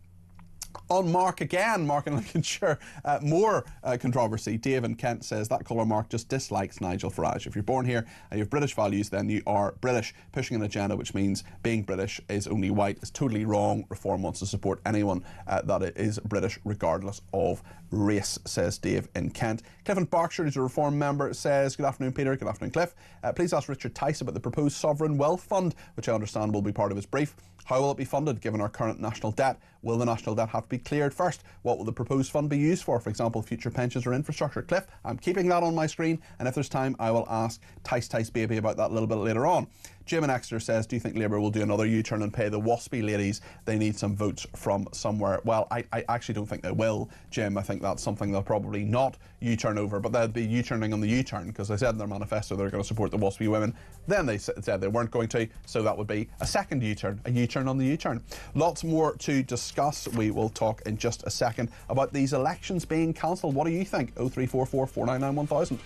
On Mark again, Mark in Lincolnshire, more controversy. Dave in Kent says that caller Mark just dislikes Nigel Farage. If you're born here and you have British values, then you are British. Pushing an agenda which means being British is only white is totally wrong. Reform wants to support anyone that is British regardless of race, says Dave in Kent. Cliff in Berkshire, who's a Reform member, says, good afternoon Peter, good afternoon Cliff. Please ask Richard Tice about the proposed Sovereign Wealth Fund, which I understand will be part of his brief. How will it be funded given our current national debt? Will the national debt have to be cleared first? What will the proposed fund be used for example, future pensions or infrastructure? Cliff, I'm keeping that on my screen, and if there's time, I will ask Tice Baby about that a little bit later on. Jim in Exeter says, do you think Labour will do another U-turn and pay the waspy ladies? They need some votes from somewhere. Well, I actually don't think they will, Jim. I think that's something they'll probably not U-turn over, but they'll be U-turning on the U-turn, because they said in their manifesto they're going to support the waspy women. Then they said they weren't going to, so that would be a second U-turn, a U-turn on the U-turn. Lots more to discuss. We will talk in just a second about these elections being cancelled. What do you think? 0344 499 1000.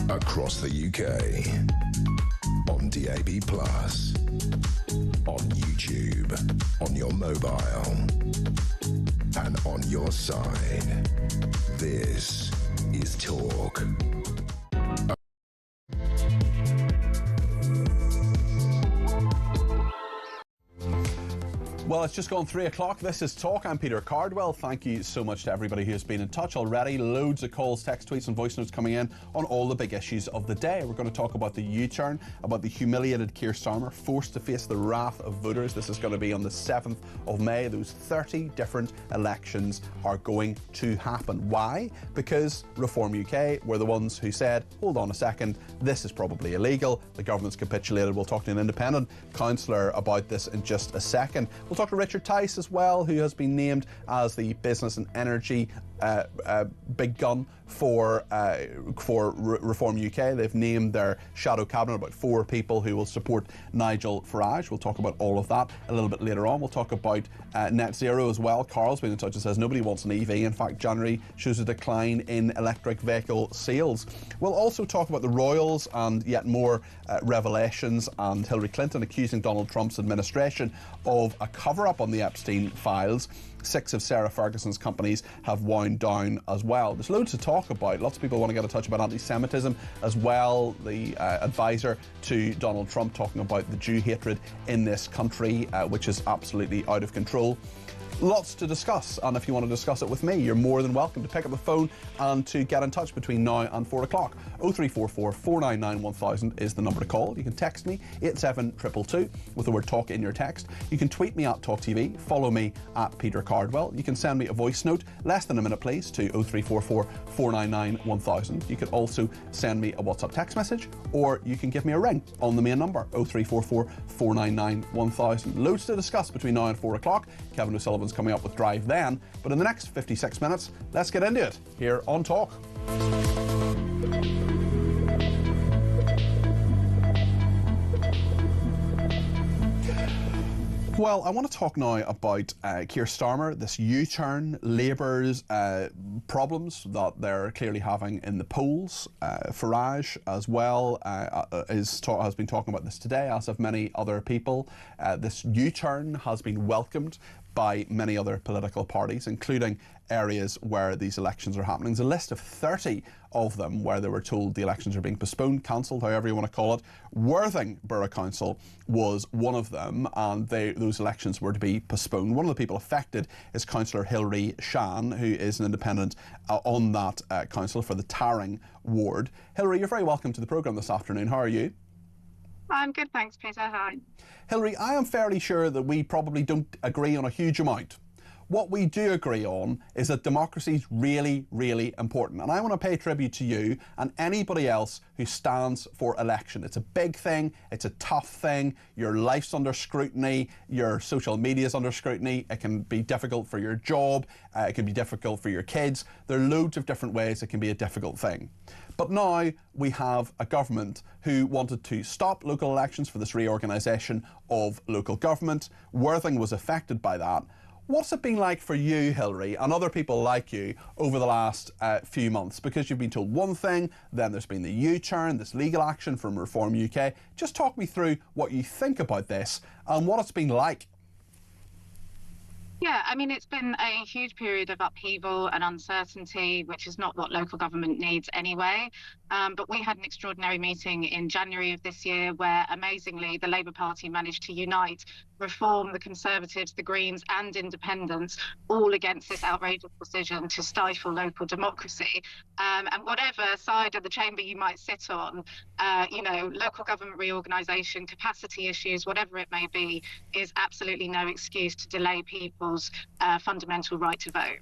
Across the UK, on DAB+, on YouTube, on your mobile, and on your side. This is Talk. Well, it's just gone 3 o'clock. This is Talk. I'm Peter Cardwell. Thank you so much to everybody who's been in touch already. Loads of calls, text, tweets and voice notes coming in on all the big issues of the day. We're going to talk about the U-turn, about the humiliated Keir Starmer forced to face the wrath of voters. This is going to be on the 7th of May. Those 30 different elections are going to happen. Why? Because Reform UK were the ones who said, hold on a second, this is probably illegal. The government's capitulated. We'll talk to an independent councillor about this in just a second. We'll talk to Richard Tice as well, who has been named as the business and energy big gun for Reform UK. They've named their shadow cabinet about 4 people who will support Nigel Farage. We'll talk about all of that a little bit later on. We'll talk about net zero as well. Carl's been in touch and says nobody wants an EV. In fact, January shows a decline in electric vehicle sales. We'll also talk about the Royals and yet more revelations, and Hillary Clinton accusing Donald Trump's administration of a cover-up on the Epstein files. 6 of Sarah Ferguson's companies have wound down as well. There's loads to talk about. Lots of people want to get in touch about anti-Semitism as well. The advisor to Donald Trump talking about the Jew hatred in this country, which is absolutely out of control. Lots to discuss, and if you want to discuss it with me, you're more than welcome to pick up the phone and to get in touch between now and 4 o'clock. 0344 499 1000 is the number to call. You can text me 87222 with the word talk in your text. You can tweet me at talkTV, follow me at Peter Cardwell. You can send me a voice note, less than a minute please, to 0344 499 1000. You could also send me a WhatsApp text message, or you can give me a ring on the main number 0344 499 1000. Loads to discuss between now and 4 o'clock. Kevin O'Sullivan's coming up with Drive then, but in the next 56 minutes, let's get into it here on Talk. Well, I want to talk now about Keir Starmer, this U-turn, Labour's problems that they're clearly having in the polls. Farage as well has been talking about this today, as have many other people. This U-turn has been welcomed by many other political parties, including areas where these elections are happening. There's a list of 30 of them where they were told the elections are being postponed, cancelled, however you want to call it. Worthing Borough Council was one of them, and those elections were to be postponed. One of the people affected is Councillor Hilary Shan, who is an independent on that council for the Tarring ward. Hilary, you're very welcome to the programme this afternoon. How are you? I'm good, thanks, Peter. Hi. Hilary, I am fairly sure that we probably don't agree on a huge amount. What we do agree on is that democracy is really, really important. And I want to pay tribute to you and anybody else who stands for election. It's a big thing. It's a tough thing. Your life's under scrutiny. Your social media is under scrutiny. It can be difficult for your job. It can be difficult for your kids. There are loads of different ways it can be a difficult thing. But now we have a government who wanted to stop local elections for this reorganisation of local government. Worthing was affected by that. What's it been like for you, Hilary, and other people like you over the last few months? Because you've been told one thing, then there's been the U-turn, this legal action from Reform UK. Just talk me through what you think about this and what it's been like. Yeah, I mean, it's been a huge period of upheaval and uncertainty, which is not what local government needs anyway. But we had an extraordinary meeting in January of this year where, amazingly, the Labour Party managed to unite Reform, the Conservatives, the Greens and Independents, all against this outrageous decision to stifle local democracy. And whatever side of the chamber you might sit on, local government reorganisation, capacity issues, whatever it may be, is absolutely no excuse to delay people's fundamental right to vote.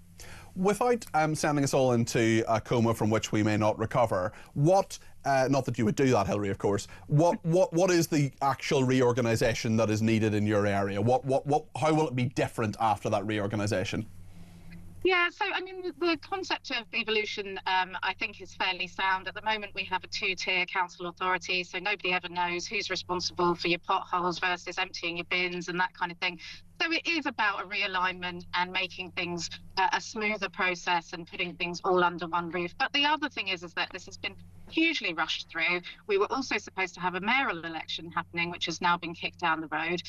Without sending us all into a coma from which we may not recover, what, not that you would do that, Hilary, of course, what is the actual reorganisation that is needed in your area? How will it be different after that reorganisation? Yeah, so I mean, the concept of evolution, I think, is fairly sound. At the moment, we have a 2-tier council authority, so nobody ever knows who's responsible for your potholes versus emptying your bins and that kind of thing. So it is about a realignment and making things a smoother process and putting things all under one roof. But the other thing is that this has been hugely rushed through. We were also supposed to have a mayoral election happening, which has now been kicked down the road.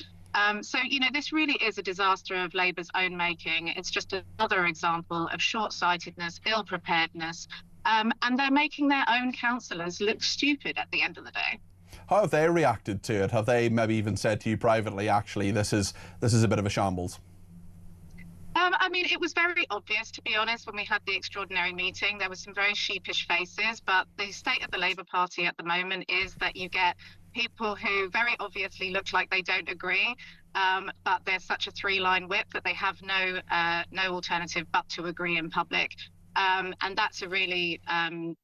So, this really is a disaster of Labour's own making. It's just another example of short-sightedness, ill-preparedness, and they're making their own councillors look stupid at the end of the day. How have they reacted to it? Have they maybe even said to you privately, actually, this is a bit of a shambles? It was very obvious, to be honest, when we had the extraordinary meeting. There were some very sheepish faces, but the state of the Labour Party at the moment is that you get people who very obviously look like they don't agree, but there's such a three-line whip that they have no alternative but to agree in public. And that's a really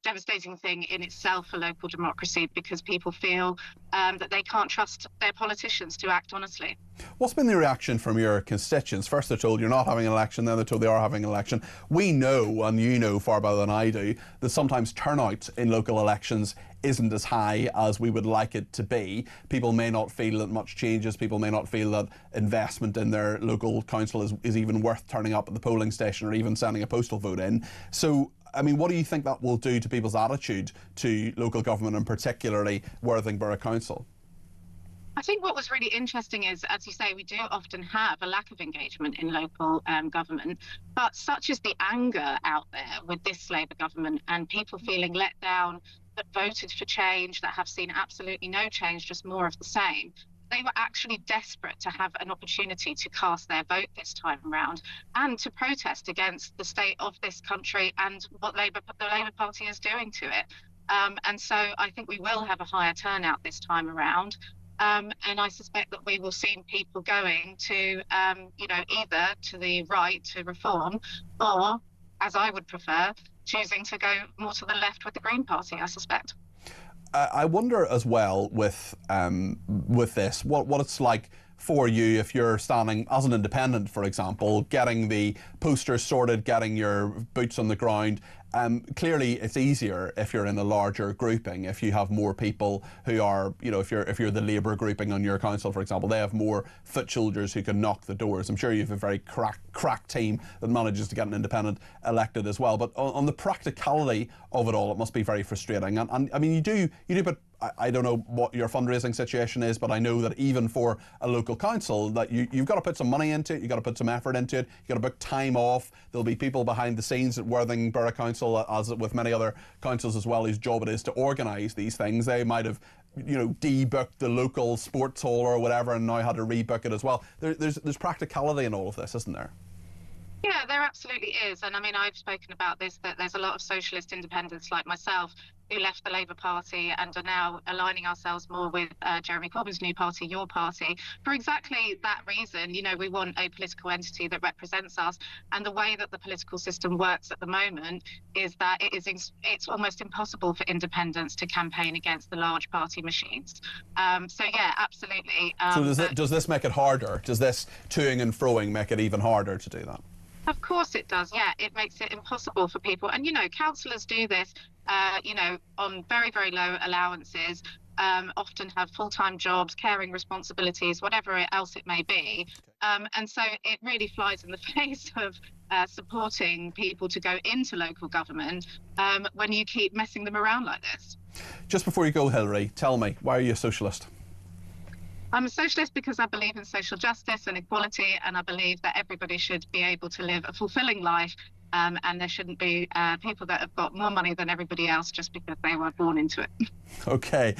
devastating thing in itself for local democracy, because people feel that they can't trust their politicians to act honestly. What's been the reaction from your constituents? First they're told you're not having an election, then they're told they are having an election. We know, and you know far better than I do, that sometimes turnout in local elections isn't as high as we would like it to be. People may not feel that much changes. People may not feel that investment in their local council is even worth turning up at the polling station or even sending a postal vote in. So, what do you think that will do to people's attitude to local government, and particularly Worthing Borough Council? I think what was really interesting is, as you say, we do often have a lack of engagement in local government, but such is the anger out there with this Labour government and people feeling let down, that voted for change, that have seen absolutely no change, just more of the same. They were actually desperate to have an opportunity to cast their vote this time around and to protest against the state of this country and what the Labour Party is doing to it. And so I think we will have a higher turnout this time around. And I suspect that we will see people going to, either to the right, to reform, or, as I would prefer, choosing to go more to the left with the Green Party, I suspect. I wonder as well with this, what it's like for you if you're standing as an independent, for example, getting the posters sorted, getting your boots on the ground. Clearly it's easier if you're in a larger grouping, if you have more people who are, if you're the Labour grouping on your council, for example, they have more foot soldiers who can knock the doors. I'm sure you have a very crack team that manages to get an independent elected as well. But on the practicality of it all, it must be very frustrating. And you do, but I don't know what your fundraising situation is, but I know that even for a local council, that you've got to put some money into it, you've got to put some effort into it, you've got to book time off. There'll be people behind the scenes at Worthing Borough Council, as with many other councils as well, whose job it is to organise these things. They might have debooked the local sports hall or whatever and now had to rebook it as well. There's practicality in all of this, isn't there? Yeah, there absolutely is. And I've spoken about this, that there's a lot of socialist independents like myself who left the Labour Party and are now aligning ourselves more with Jeremy Corbyn's new party, your party, for exactly that reason. We want a political entity that represents us. And the way that the political system works at the moment is that it's almost impossible for independents to campaign against the large party machines. So, yeah, absolutely. So does this make it harder? Does this toing and froing make it even harder to do that? Of course it does, yeah. It makes it impossible for people. And, councillors do this, on very, very low allowances, often have full-time jobs, caring responsibilities, whatever else it may be. And so it really flies in the face of supporting people to go into local government when you keep messing them around like this. Just before you go, Hilary, tell me, why are you a socialist? I'm a socialist because I believe in social justice and equality, and I believe that everybody should be able to live a fulfilling life, and there shouldn't be people that have got more money than everybody else just because they were born into it. Okay,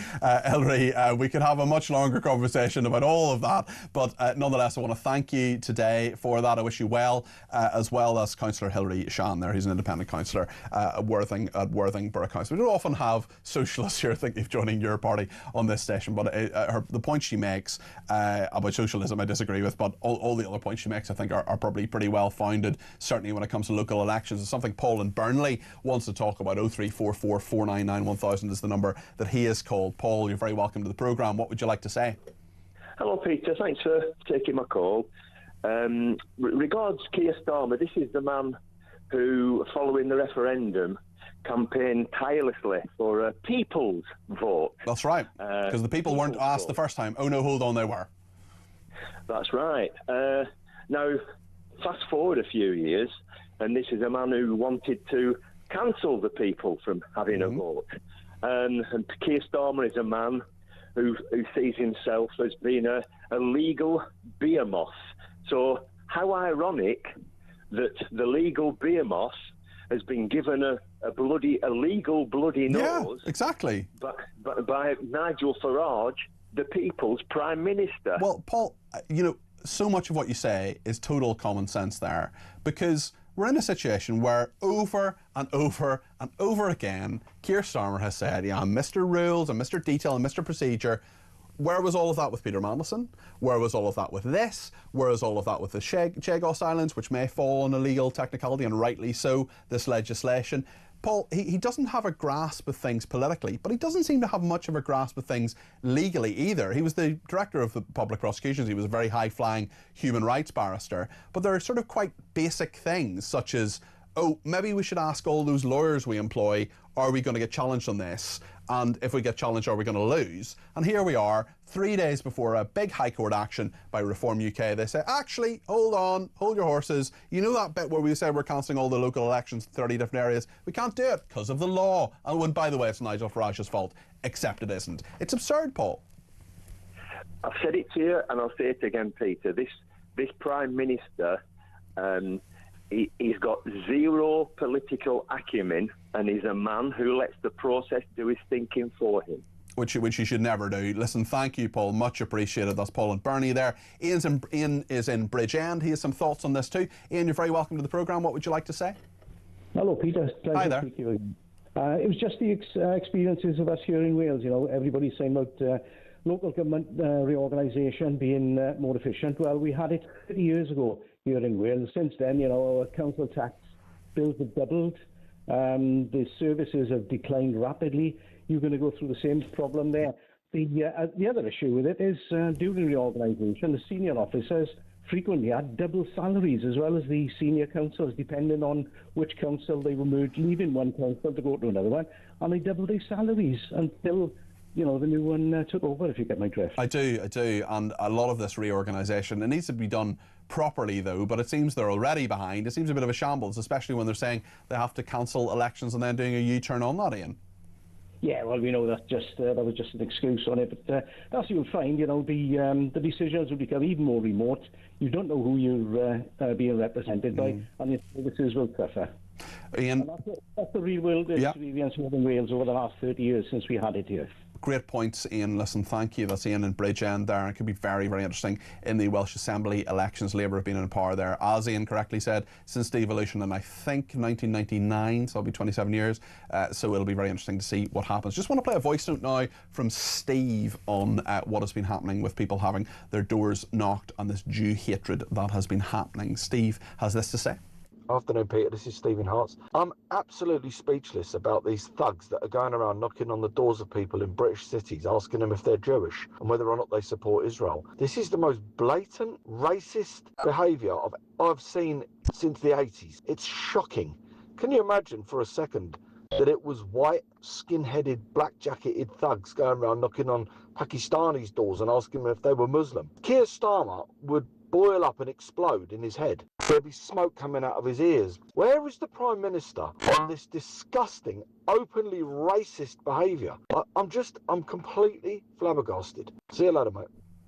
Hilary, we could have a much longer conversation about all of that, but nonetheless, I want to thank you today for that. I wish you well, as well as Councillor Hilary Shan there. He's an independent councillor at Worthing Borough Council. We don't often have socialists here thinking of joining your party on this station, but the point she makes about socialism I disagree with, but all the other points she makes I think are probably pretty well founded, certainly when it comes to local elections. It's something Paul in Burnley wants to talk about. 0344 499 1000 is the number that he has called. Paul, you're very welcome to the programme. What would you like to say? Hello, Peter. Thanks for taking my call. Regards Keir Starmer, this is the man who, following the referendum, campaigned tirelessly for a people's vote. That's right, because the people weren't asked the first time. Oh no, hold on, they were. That's right. Now, fast forward a few years, and this is a man who wanted to cancel the people from having a vote. And Keir Starmer is a man who sees himself as being a a legal behemoth. So how ironic that the legal behemoth has been given a legal bloody nose. Yeah, exactly. By Nigel Farage, the people's Prime Minister. Well, Paul, you know, so much of what you say is total common sense there, because we're in a situation where over and over and over again, Keir Starmer has said, yeah, I'm Mr. Rules, I'm Mr. Detail, I'm Mr. Procedure. Where was all of that with Peter Mandelson? Where was all of that with this? Where was all of that with the Chagos Islands, which may fall on a legal technicality, and rightly so, this legislation? Paul, he doesn't have a grasp of things politically, but he doesn't seem to have much of a grasp of things legally either. He was the director of the public prosecutions. He was a very high-flying human rights barrister. But there are sort of quite basic things, such as, oh, maybe we should ask all those lawyers we employ, are we going to get challenged on this? And if we get challenged, are we going to lose? And here we are, 3 days before a big High Court action by Reform UK. They say, actually, hold on, hold your horses. You know that bit where we said we're cancelling all the local elections in 30 different areas? We can't do it because of the law. And when, by the way, it's Nigel Farage's fault, except it isn't. It's absurd, Paul. I've said it to you, and I'll say it again, Peter. This Prime Minister, he's got zero political acumen, and he's a man who lets the process do his thinking for him. Which you should never do. Listen, thank you, Paul. Much appreciated. That's Paul and Bernie there. Ian is in Bridgend. He has some thoughts on this too. Ian, you're very welcome to the programme. What would you like to say? Hello, Peter. Pleasure Hi there. to speak to you again. It was just the experiences of us here in Wales. You know, everybody's saying about local government reorganisation being more efficient. Well, we had it 30 years ago here in Wales. Since then, you know, our council tax bills have doubled. The services have declined rapidly. You're going to go through the same problem there. The other issue with it is during reorganisation, the senior officers frequently had double salaries as well as the senior councillors, depending on which council they were moved, leaving one council to go to another one, and they doubled their salaries until, you know, the new one took over, if you get my drift. I do, and a lot of this reorganisation, it needs to be done properly though, but it seems they're already behind. It seems a bit of a shambles, especially when they're saying they have to cancel elections and then doing a U-turn on that, Ian. Yeah, well, we know that was just an excuse on it, but as you'll find, you know, the decisions will become even more remote. You don't know who you're being represented by, and the services will suffer. Ian, and that's the real world experience in Wales over the last 30 years since we had it here. Great points, Ian. Listen, thank you. That's Ian in Bridgend there. It could be very, very interesting in the Welsh Assembly elections. Labour have been in power there, as Ian correctly said, since the evolution in, I think, 1999, so it'll be 27 years. So it'll be very interesting to see what happens. Just want to play a voice note now from Steve on what has been happening with people having their doors knocked and this Jew hatred that has been happening. Steve has this to say. Afternoon, Peter. This is Stephen Hartz. I'm absolutely speechless about these thugs that are going around knocking on the doors of people in British cities, asking them if they're Jewish and whether or not they support Israel. This is the most blatant, racist behaviour I've seen since the 80s. It's shocking. Can you imagine for a second that it was white, skin-headed, black-jacketed thugs going around knocking on Pakistanis' doors and asking them if they were Muslim? Keir Starmer would boil up and explode in his head. There'd be smoke coming out of his ears. Where is the Prime Minister on this disgusting, openly racist behaviour? I'm completely flabbergasted. See you later, mate.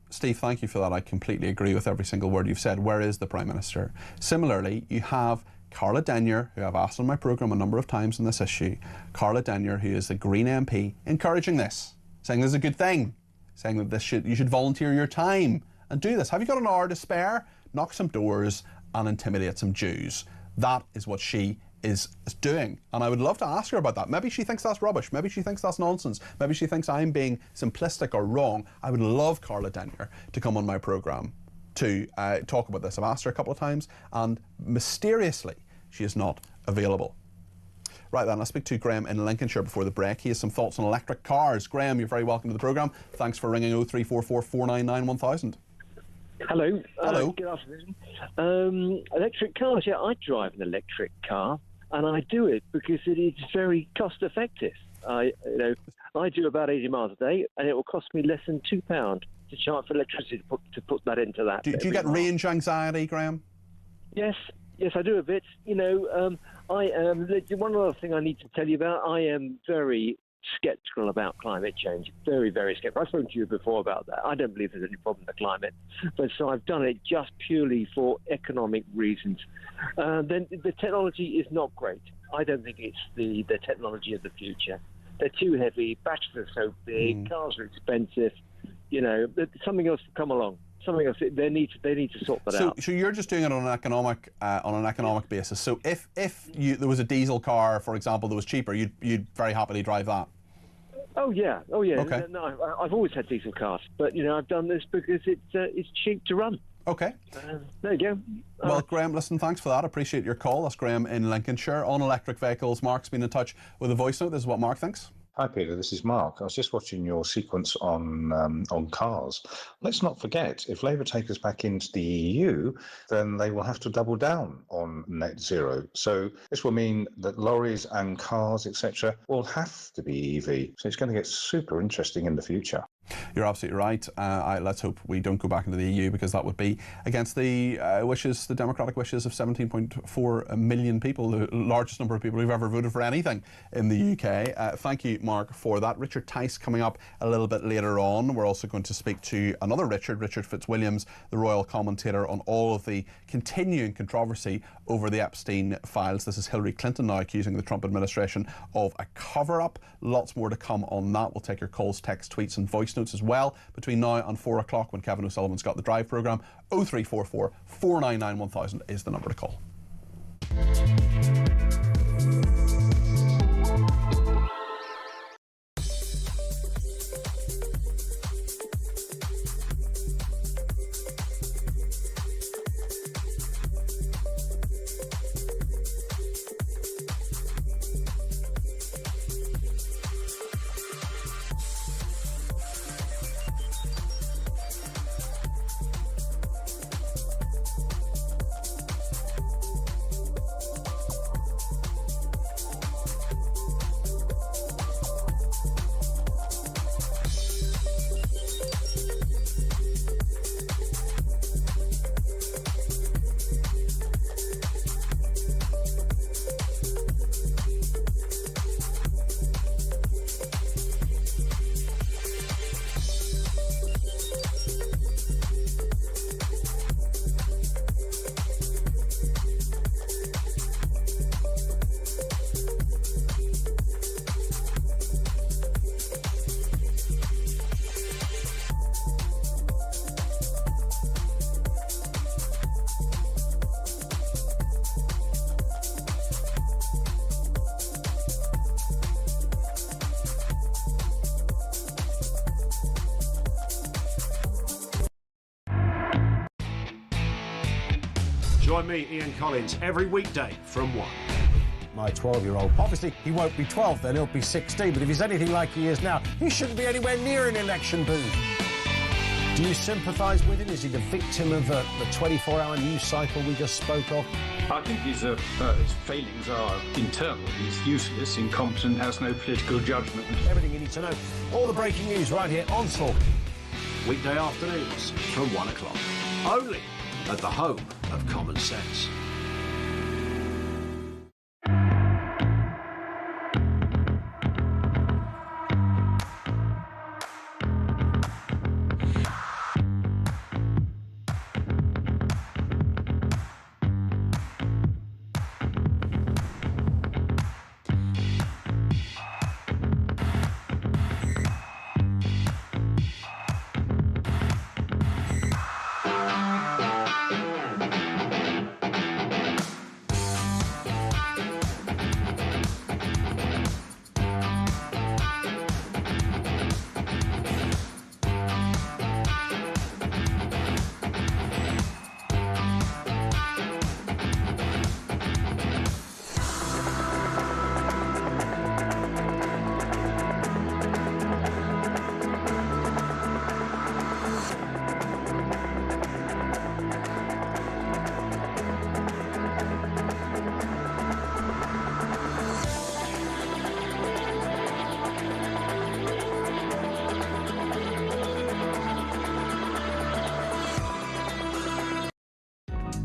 Steve, thank you for that. I completely agree with every single word you've said. Where is the Prime Minister? Similarly, you have Carla Denyer, who I've asked on my programme a number of times on this issue. Carla Denyer, who is the Green MP, encouraging this, saying this is a good thing, saying that you should volunteer your time and do this. Have you got an hour to spare? Knock some doors and intimidate some Jews. That is what she is doing. And I would love to ask her about that. Maybe she thinks that's rubbish. Maybe she thinks that's nonsense. Maybe she thinks I'm being simplistic or wrong. I would love Carla Denyer to come on my programme to talk about this. I've asked her a couple of times and mysteriously she is not available. Right then, let's speak to Graham in Lincolnshire before the break. He has some thoughts on electric cars. Graham, you're very welcome to the programme. Thanks for ringing 0344 499 1000. Hello. Hello. Good afternoon. Electric cars. Yeah, I drive an electric car, and I do it because it is very cost effective. I do about 80 miles a day, and it will cost me less than £2 to charge for electricity to put that into that. Do you get range anxiety, Graham? Yes, I do a bit. One other thing I need to tell you about. I am very sceptical about climate change. Very, very sceptical. I've spoken to you before about that. I don't believe there's any problem with the climate. But so I've done it just purely for economic reasons. Then the technology is not great. I don't think it's the technology of the future. They're too heavy. Batteries are so big. Cars are expensive. You know, something else will come along. Something else. They need to sort that out. So you're just doing it on an economic basis. So if there was a diesel car, for example, that was cheaper, you'd very happily drive that. Oh yeah. Okay. No, I've always had diesel cars, but you know I've done this because it's cheap to run. Okay. There you go. Well, Graham, listen, thanks for that. Appreciate your call. That's Graham in Lincolnshire on electric vehicles. Mark's been in touch with a voice note. This is what Mark thinks. Hi Peter, this is Mark. I was just watching your sequence on cars. Let's not forget, if Labour take us back into the EU, then they will have to double down on net zero. So this will mean that lorries and cars, etc., will have to be EV. So it's going to get super interesting in the future. You're absolutely right. Let's hope we don't go back into the EU, because that would be against the the democratic wishes of 17.4 million people, the largest number of people who've ever voted for anything in the UK. Thank you, Mark, for that. Richard Tice coming up a little bit later on. We're also going to speak to another Richard Fitzwilliams, the royal commentator on all of the continuing controversy over the Epstein files. This is Hillary Clinton now accusing the Trump administration of a cover-up. Lots more to come on that. We'll take your calls, texts, tweets and voice notes as well between now and 4 o'clock when Kevin O'Sullivan's got the Drive programme. 0344 499 1000 is the number to call. Join me, Ian Collins, every weekday from 1. My 12-year-old. Obviously, he won't be 12 then, he'll be 16. But if he's anything like he is now, he shouldn't be anywhere near an election booth. Do you sympathise with him? Is he the victim of the 24-hour news cycle we just spoke of? I think his failings are internal. He's useless, incompetent, has no political judgment. Everything you need to know. All the breaking news right here on Talk. Weekday afternoons from 1 o'clock. Only at the home of common sense.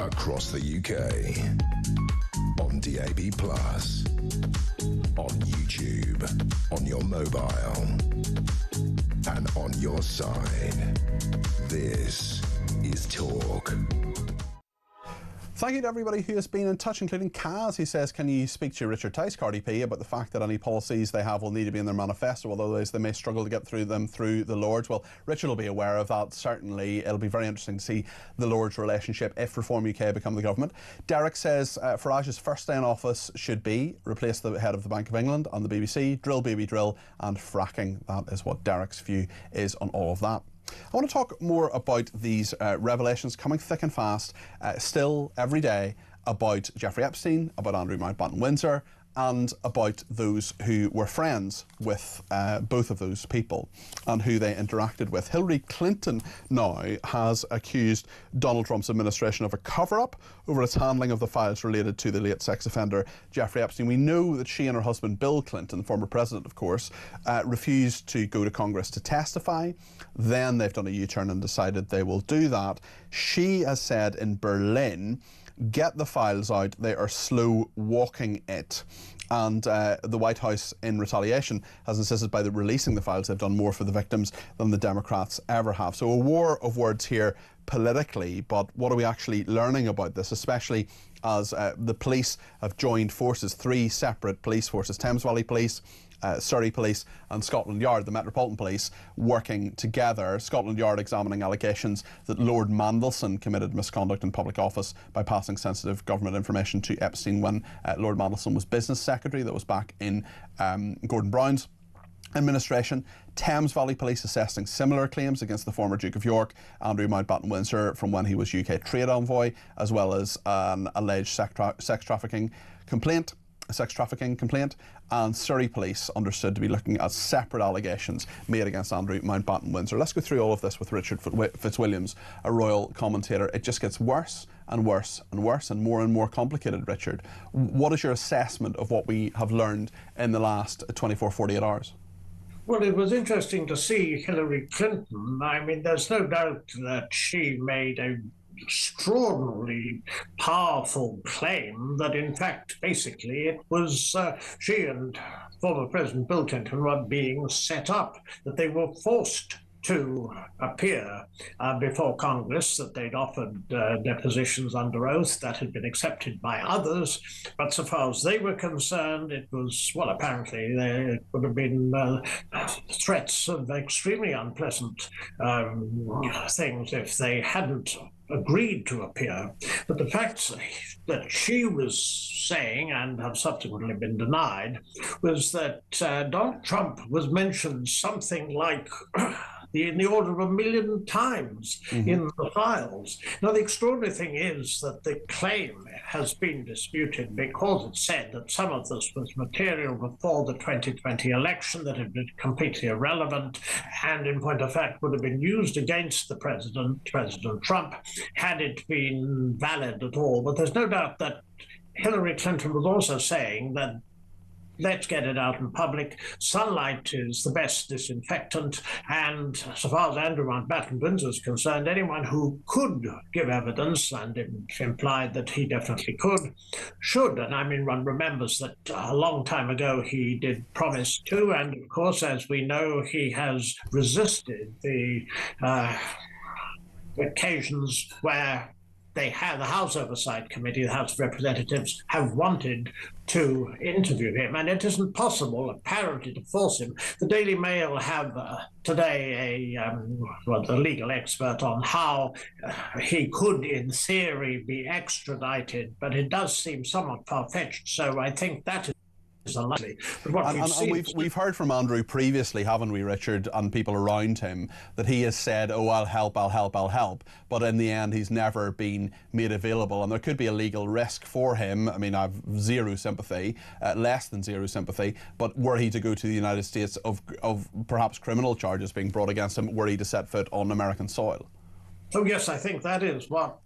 Across the UK, on DAB+, on YouTube. YouTube, on your mobile, and on your side. This is Talk. Thank you to everybody who has been in touch, including Kaz, who says, can you speak to Richard Tice, Cardi P, about the fact that any policies they have will need to be in their manifesto, otherwise they may struggle to get through them through the Lords. Well, Richard will be aware of that, certainly. It'll be very interesting to see the Lords' relationship if Reform UK become the government. Derek says Farage's first day in office should be replace the head of the Bank of England and the BBC, drill baby drill, and fracking. That is what Derek's view is on all of that. I want to talk more about these revelations coming thick and fast, still every day, about Jeffrey Epstein, about Andrew Mountbatten Windsor, and about those who were friends with both of those people and who they interacted with. Hillary Clinton now has accused Donald Trump's administration of a cover-up over its handling of the files related to the late sex offender Jeffrey Epstein. We know that she and her husband Bill Clinton, former president of course, refused to go to Congress to testify. Then they've done a U-turn and decided they will do that. She has said in Berlin, get the files out, they are slow walking it. And the White House, in retaliation, has insisted by releasing the files they've done more for the victims than the Democrats ever have. So a war of words here politically, but what are we actually learning about this, especially as the police have joined forces, 3 separate police forces, Thames Valley Police, Surrey Police and Scotland Yard, the Metropolitan Police, working together. Scotland Yard examining allegations that Lord Mandelson committed misconduct in public office by passing sensitive government information to Epstein when Lord Mandelson was Business Secretary. That was back in Gordon Brown's administration. Thames Valley Police assessing similar claims against the former Duke of York, Andrew Mountbatten Windsor, from when he was UK trade envoy, as well as an alleged sex trafficking complaint, and Surrey Police understood to be looking at separate allegations made against Andrew Mountbatten Windsor. Let's go through all of this with Richard Fitzwilliams, a royal commentator. It just gets worse and worse and worse and more complicated, Richard. What is your assessment of what we have learned in the last 24, 48 hours? Well, it was interesting to see Hillary Clinton. I mean, there's no doubt that she made an extraordinarily powerful claim that, in fact, basically it was she and former President Bill Clinton were being set up, that they were forced to appear before Congress, that they'd offered depositions under oath that had been accepted by others. But so far as they were concerned, it was, well, apparently there would have been threats of extremely unpleasant things if they hadn't agreed to appear. But the fact that she was saying, and have subsequently been denied, was that Donald Trump was mentioned something like in the order of 1 million times in the files. Now, the extraordinary thing is that the claim has been disputed because it said that some of this was material before the 2020 election that had been completely irrelevant and, in point of fact, would have been used against the President Trump, had it been valid at all. But there's no doubt that Hillary Clinton was also saying that let's get it out in public. Sunlight is the best disinfectant, and so far as Andrew Mountbatten Windsor is concerned, anyone who could give evidence, and it implied that he definitely should. And I mean, one remembers that a long time ago he did promise to, and of course, as we know, he has resisted the occasions where the House Oversight Committee, the House of Representatives, have wanted to interview him, and it isn't possible, apparently, to force him. The Daily Mail have today a legal expert on how he could, in theory, be extradited, but it does seem somewhat far-fetched, so I think that is unlikely. But what we've heard from Andrew previously, haven't we, Richard, and people around him, that he has said, oh, I'll help, but in the end he's never been made available, and there could be a legal risk for him. I mean, I've zero sympathy, less than zero sympathy, but were he to go to the United States of perhaps criminal charges being brought against him, were he to set foot on American soil? Oh, yes, I think that is what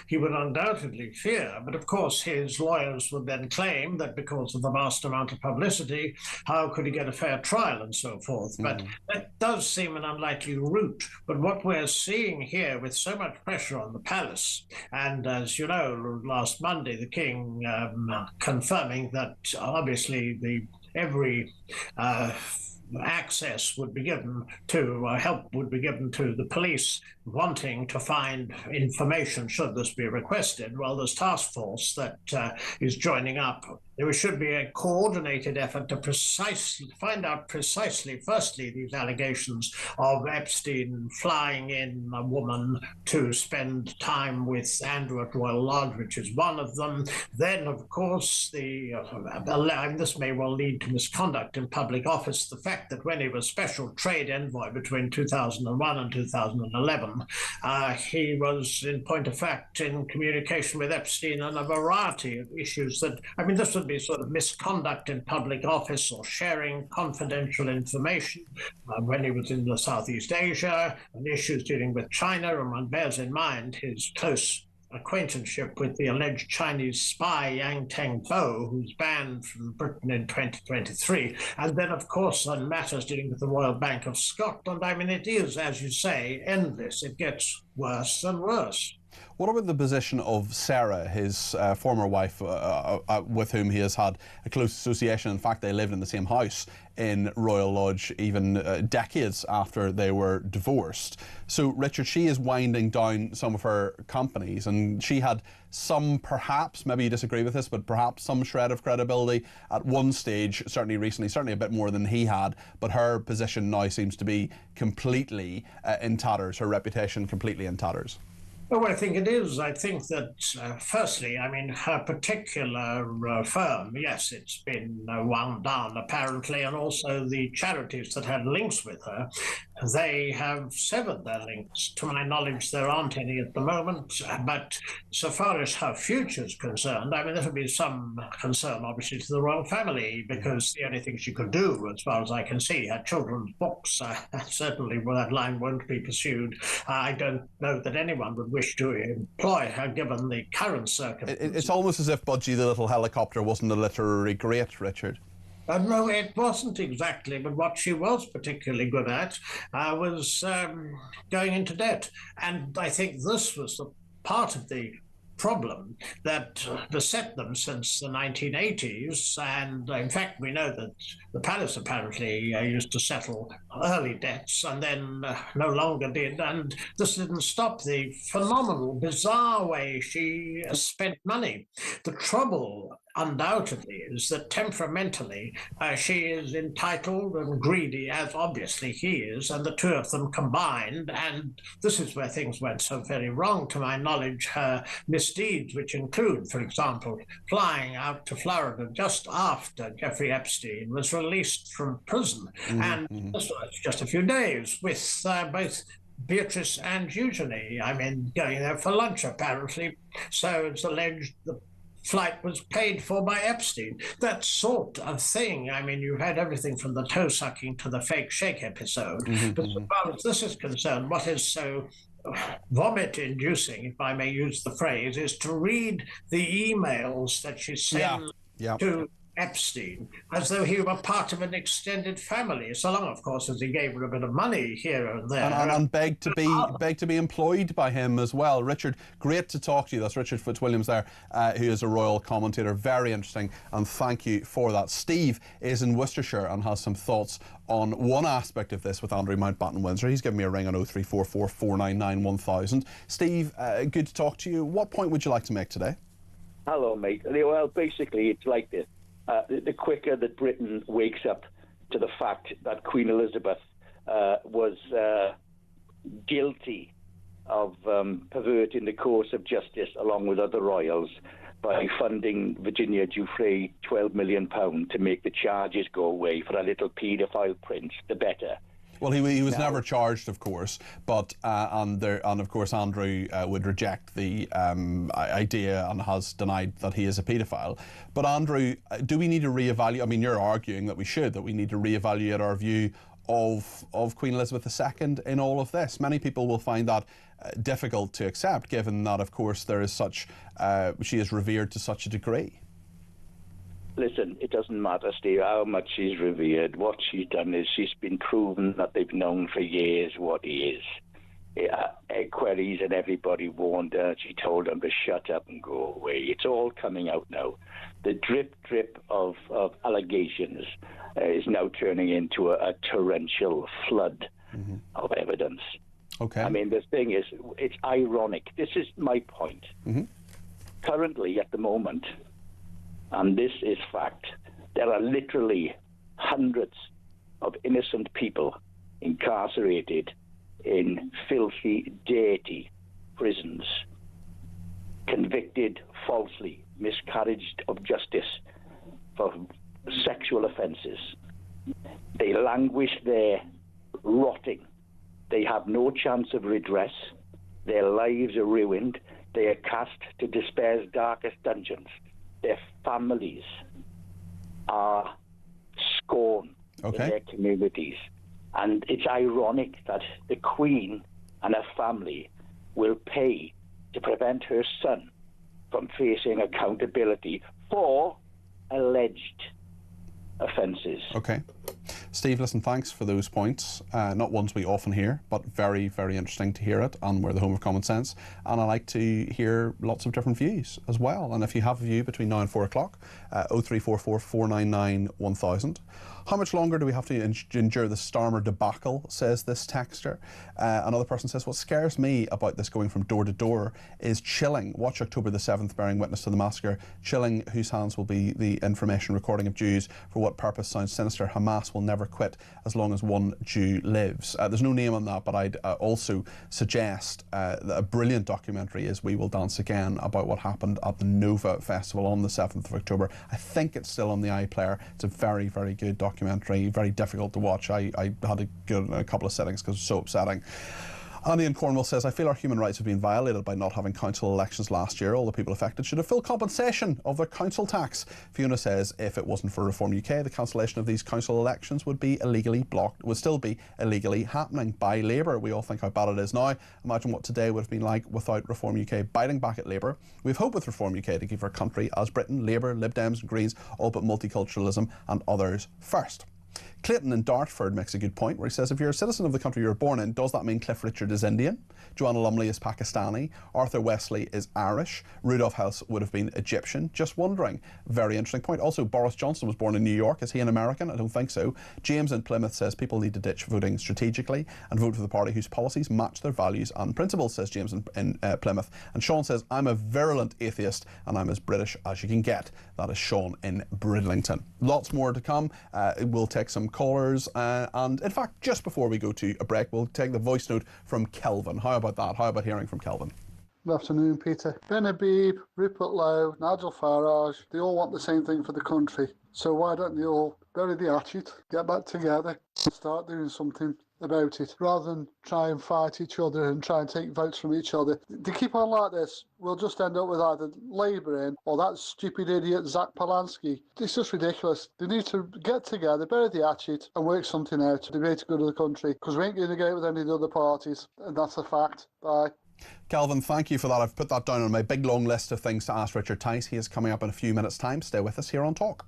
he would undoubtedly fear. But of course, his lawyers would then claim that because of the vast amount of publicity, how could he get a fair trial and so forth? But that does seem an unlikely route. But what we're seeing here with so much pressure on the palace, and as you know, last Monday, the King confirming that obviously the every access would be given to help would be given to the police wanting to find information should this be requested. Well, this task force that is joining up, there should be a coordinated effort to find out precisely, firstly, these allegations of Epstein flying in a woman to spend time with Andrew at Royal Lodge, which is one of them. Then, of course, this may well lead to misconduct in public office. The fact that when he was special trade envoy between 2001 and 2011, he was, in point of fact, in communication with Epstein on a variety of issues that, I mean, this would be sort of misconduct in public office or sharing confidential information when he was in the Southeast Asia, and issues dealing with China, and one bears in mind his close acquaintanceship with the alleged Chinese spy Yang Tengbo, who's banned from Britain in 2023. And then, of course, on matters dealing with the Royal Bank of Scotland. I mean, it is, as you say, endless. It gets worse and worse. What about the position of Sarah, his former wife, with whom he has had a close association? In fact, they lived in the same house in Royal Lodge even decades after they were divorced. So, Richard, she is winding down some of her companies, and she had some, perhaps, maybe you disagree with this, but perhaps some shred of credibility at one stage, certainly recently, certainly a bit more than he had, but her position now seems to be completely in tatters, her reputation completely in tatters. Oh, I think it is. I think that, firstly, I mean, her particular firm, yes, it's been wound down, apparently, and also the charities that had links with her, they have severed their links. To my knowledge, there aren't any at the moment, but so far as her future is concerned, I mean, there would be some concern, obviously, to the royal family, because the only thing she could do, as far as I can see, her children's books, certainly that line won't be pursued. I don't know that anyone would wish to employ her given the current circumstances. It's almost as if Budgie the Little Helicopter wasn't a literary great, Richard. No, it wasn't exactly, but what she was particularly good at was going into debt. And I think this was the part of the problem that beset them since the 1980s. And in fact, we know that the palace apparently used to settle early debts and then no longer did. And this didn't stop the phenomenal, bizarre way she spent money. The trouble, undoubtedly, is that temperamentally she is entitled and greedy, as obviously he is, and the two of them combined. And this is where things went so very wrong, to my knowledge. Her misdeeds, which include, for example, flying out to Florida just after Jeffrey Epstein was released from prison. And this was just a few days with both Beatrice and Eugenie, I mean, going there for lunch, apparently. So it's alleged the flight was paid for by Epstein. That sort of thing. I mean, you had everything from the toe-sucking to the fake shake episode. But so far as this is concerned, what is so vomit-inducing, if I may use the phrase, is to read the emails that she sent to Epstein, as though he were part of an extended family, so long, of course, as he gave her a bit of money here and there. And begged to be employed by him as well. Richard, great to talk to you. That's Richard Fitzwilliams there, who is a royal commentator. Very interesting, and thank you for that. Steve is in Worcestershire and has some thoughts on one aspect of this with Andrew Mountbatten Windsor. He's given me a ring on 0344 499 1000. Steve, good to talk to you. What point would you like to make today? Hello, mate. Well, basically, it's like this. The quicker that Britain wakes up to the fact that Queen Elizabeth was guilty of perverting the course of justice along with other royals by funding Virginia Giuffre £12 million to make the charges go away for a little paedophile prince, the better. Well, he was never charged, of course, but and of course Andrew would reject the idea and has denied that he is a paedophile. But Andrew, do we need to reevaluate? I mean, you're arguing that we need to reevaluate our view of Queen Elizabeth II in all of this. Many people will find that difficult to accept, given that, of course, there is such she is revered to such a degree. Listen, it doesn't matter, Steve, how much she's revered. What she's done is she's been proven that they've known for years what he is. queries and everybody warned her. She told them to shut up and go away. It's all coming out now. The drip of allegations is now turning into a torrential flood of evidence. Okay. I mean, the thing is, it's ironic. This is my point. Currently, at the moment, and this is fact, there are literally hundreds of innocent people incarcerated in filthy, dirty prisons, convicted falsely, miscarriage of justice for sexual offences. They languish there, rotting. They have no chance of redress. Their lives are ruined. They are cast to despair's darkest dungeons. Their families are scorned in their communities. And it's ironic that the Queen and her family will pay to prevent her son from facing accountability for alleged offences. Okay. Steve, listen, thanks for those points. Not ones we often hear, but very, very interesting to hear it, and we're the home of common sense. And I like to hear lots of different views as well. And if you have a view between now and 4 o'clock, 0344 499 1000. How much longer do we have to endure the Starmer debacle, says this texter. Another person says, what scares me about this going from door to door is chilling. Watch October the 7th, bearing witness to the massacre. Chilling, whose hands will be the information recording of Jews. For what purpose sounds sinister. Hamas will never quit as long as one Jew lives. There's no name on that, but I'd also suggest that a brilliant documentary is We Will Dance Again, about what happened at the Nova Festival on the 7th of October. I think it's still on the iPlayer. It's a very, very good documentary, very difficult to watch. I had to go in a couple of settings because it's so upsetting. Andy in Cornwall says, I feel our human rights have been violated by not having council elections last year. All the people affected should have full compensation of their council tax. Fiona says, if it wasn't for Reform UK, the cancellation of these council elections would be illegally blocked, would still be illegally happening by Labour. We all think how bad it is now. Imagine what today would have been like without Reform UK biting back at Labour. We have hope with Reform UK to keep our country as Britain, Labour, Lib Dems and Greens, all but multiculturalism and others first. Clayton in Dartford makes a good point where he says, if you're a citizen of the country you were born in, does that mean Cliff Richard is Indian? Joanna Lumley is Pakistani? Arthur Wesley is Irish? Rudolph House would have been Egyptian? Just wondering. Very interesting point. Also, Boris Johnson was born in New York. Is he an American? I don't think so. James in Plymouth says people need to ditch voting strategically and vote for the party whose policies match their values and principles, says James in Plymouth. And Sean says, I'm a virulent atheist and I'm as British as you can get. That is Sean in Bridlington. Lots more to come. We'll take some callers and in fact just before we go to a break we'll take the voice note from Kelvin. How about that? How about hearing from Kelvin? Good afternoon, Peter. Ben Habib, Rupert Lowe, Nigel Farage, they all want the same thing for the country. So why don't they all bury the hatchet, get back together and start doing something about it, rather than try and fight each other and try and take votes from each other. They keep on like this, we'll just end up with either Labour in or that stupid idiot Zach Polanski. It's just ridiculous. They need to get together, bury the hatchet and work something out to the greater good of the country, because we ain't going to get it with any of the other parties, and that's a fact. Bye. Calvin, thank you for that. I've put that down on my big long list of things to ask Richard Tice. He is coming up in a few minutes' time. Stay with us here on Talk.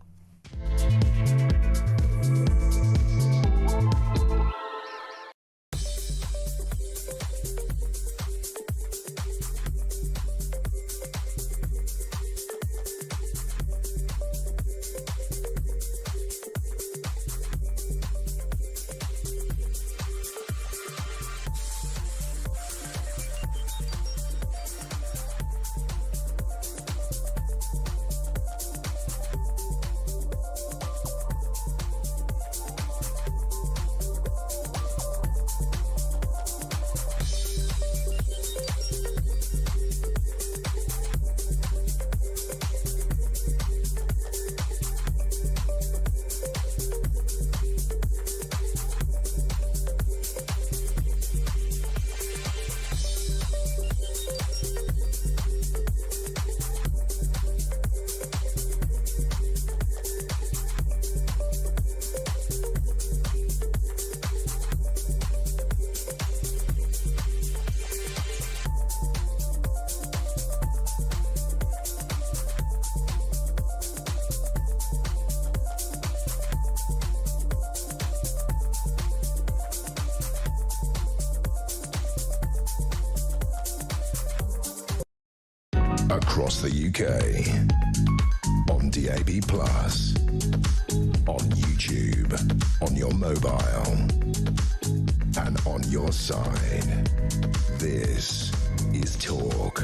across the UK, on DAB+, on YouTube, on your mobile, and on your side. This is Talk.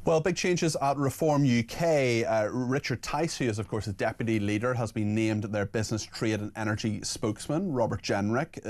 Well, big changes at Reform UK. Richard Tice, who is, of course, the deputy leader, has been named their business, trade and energy spokesman. Robert Jenrick,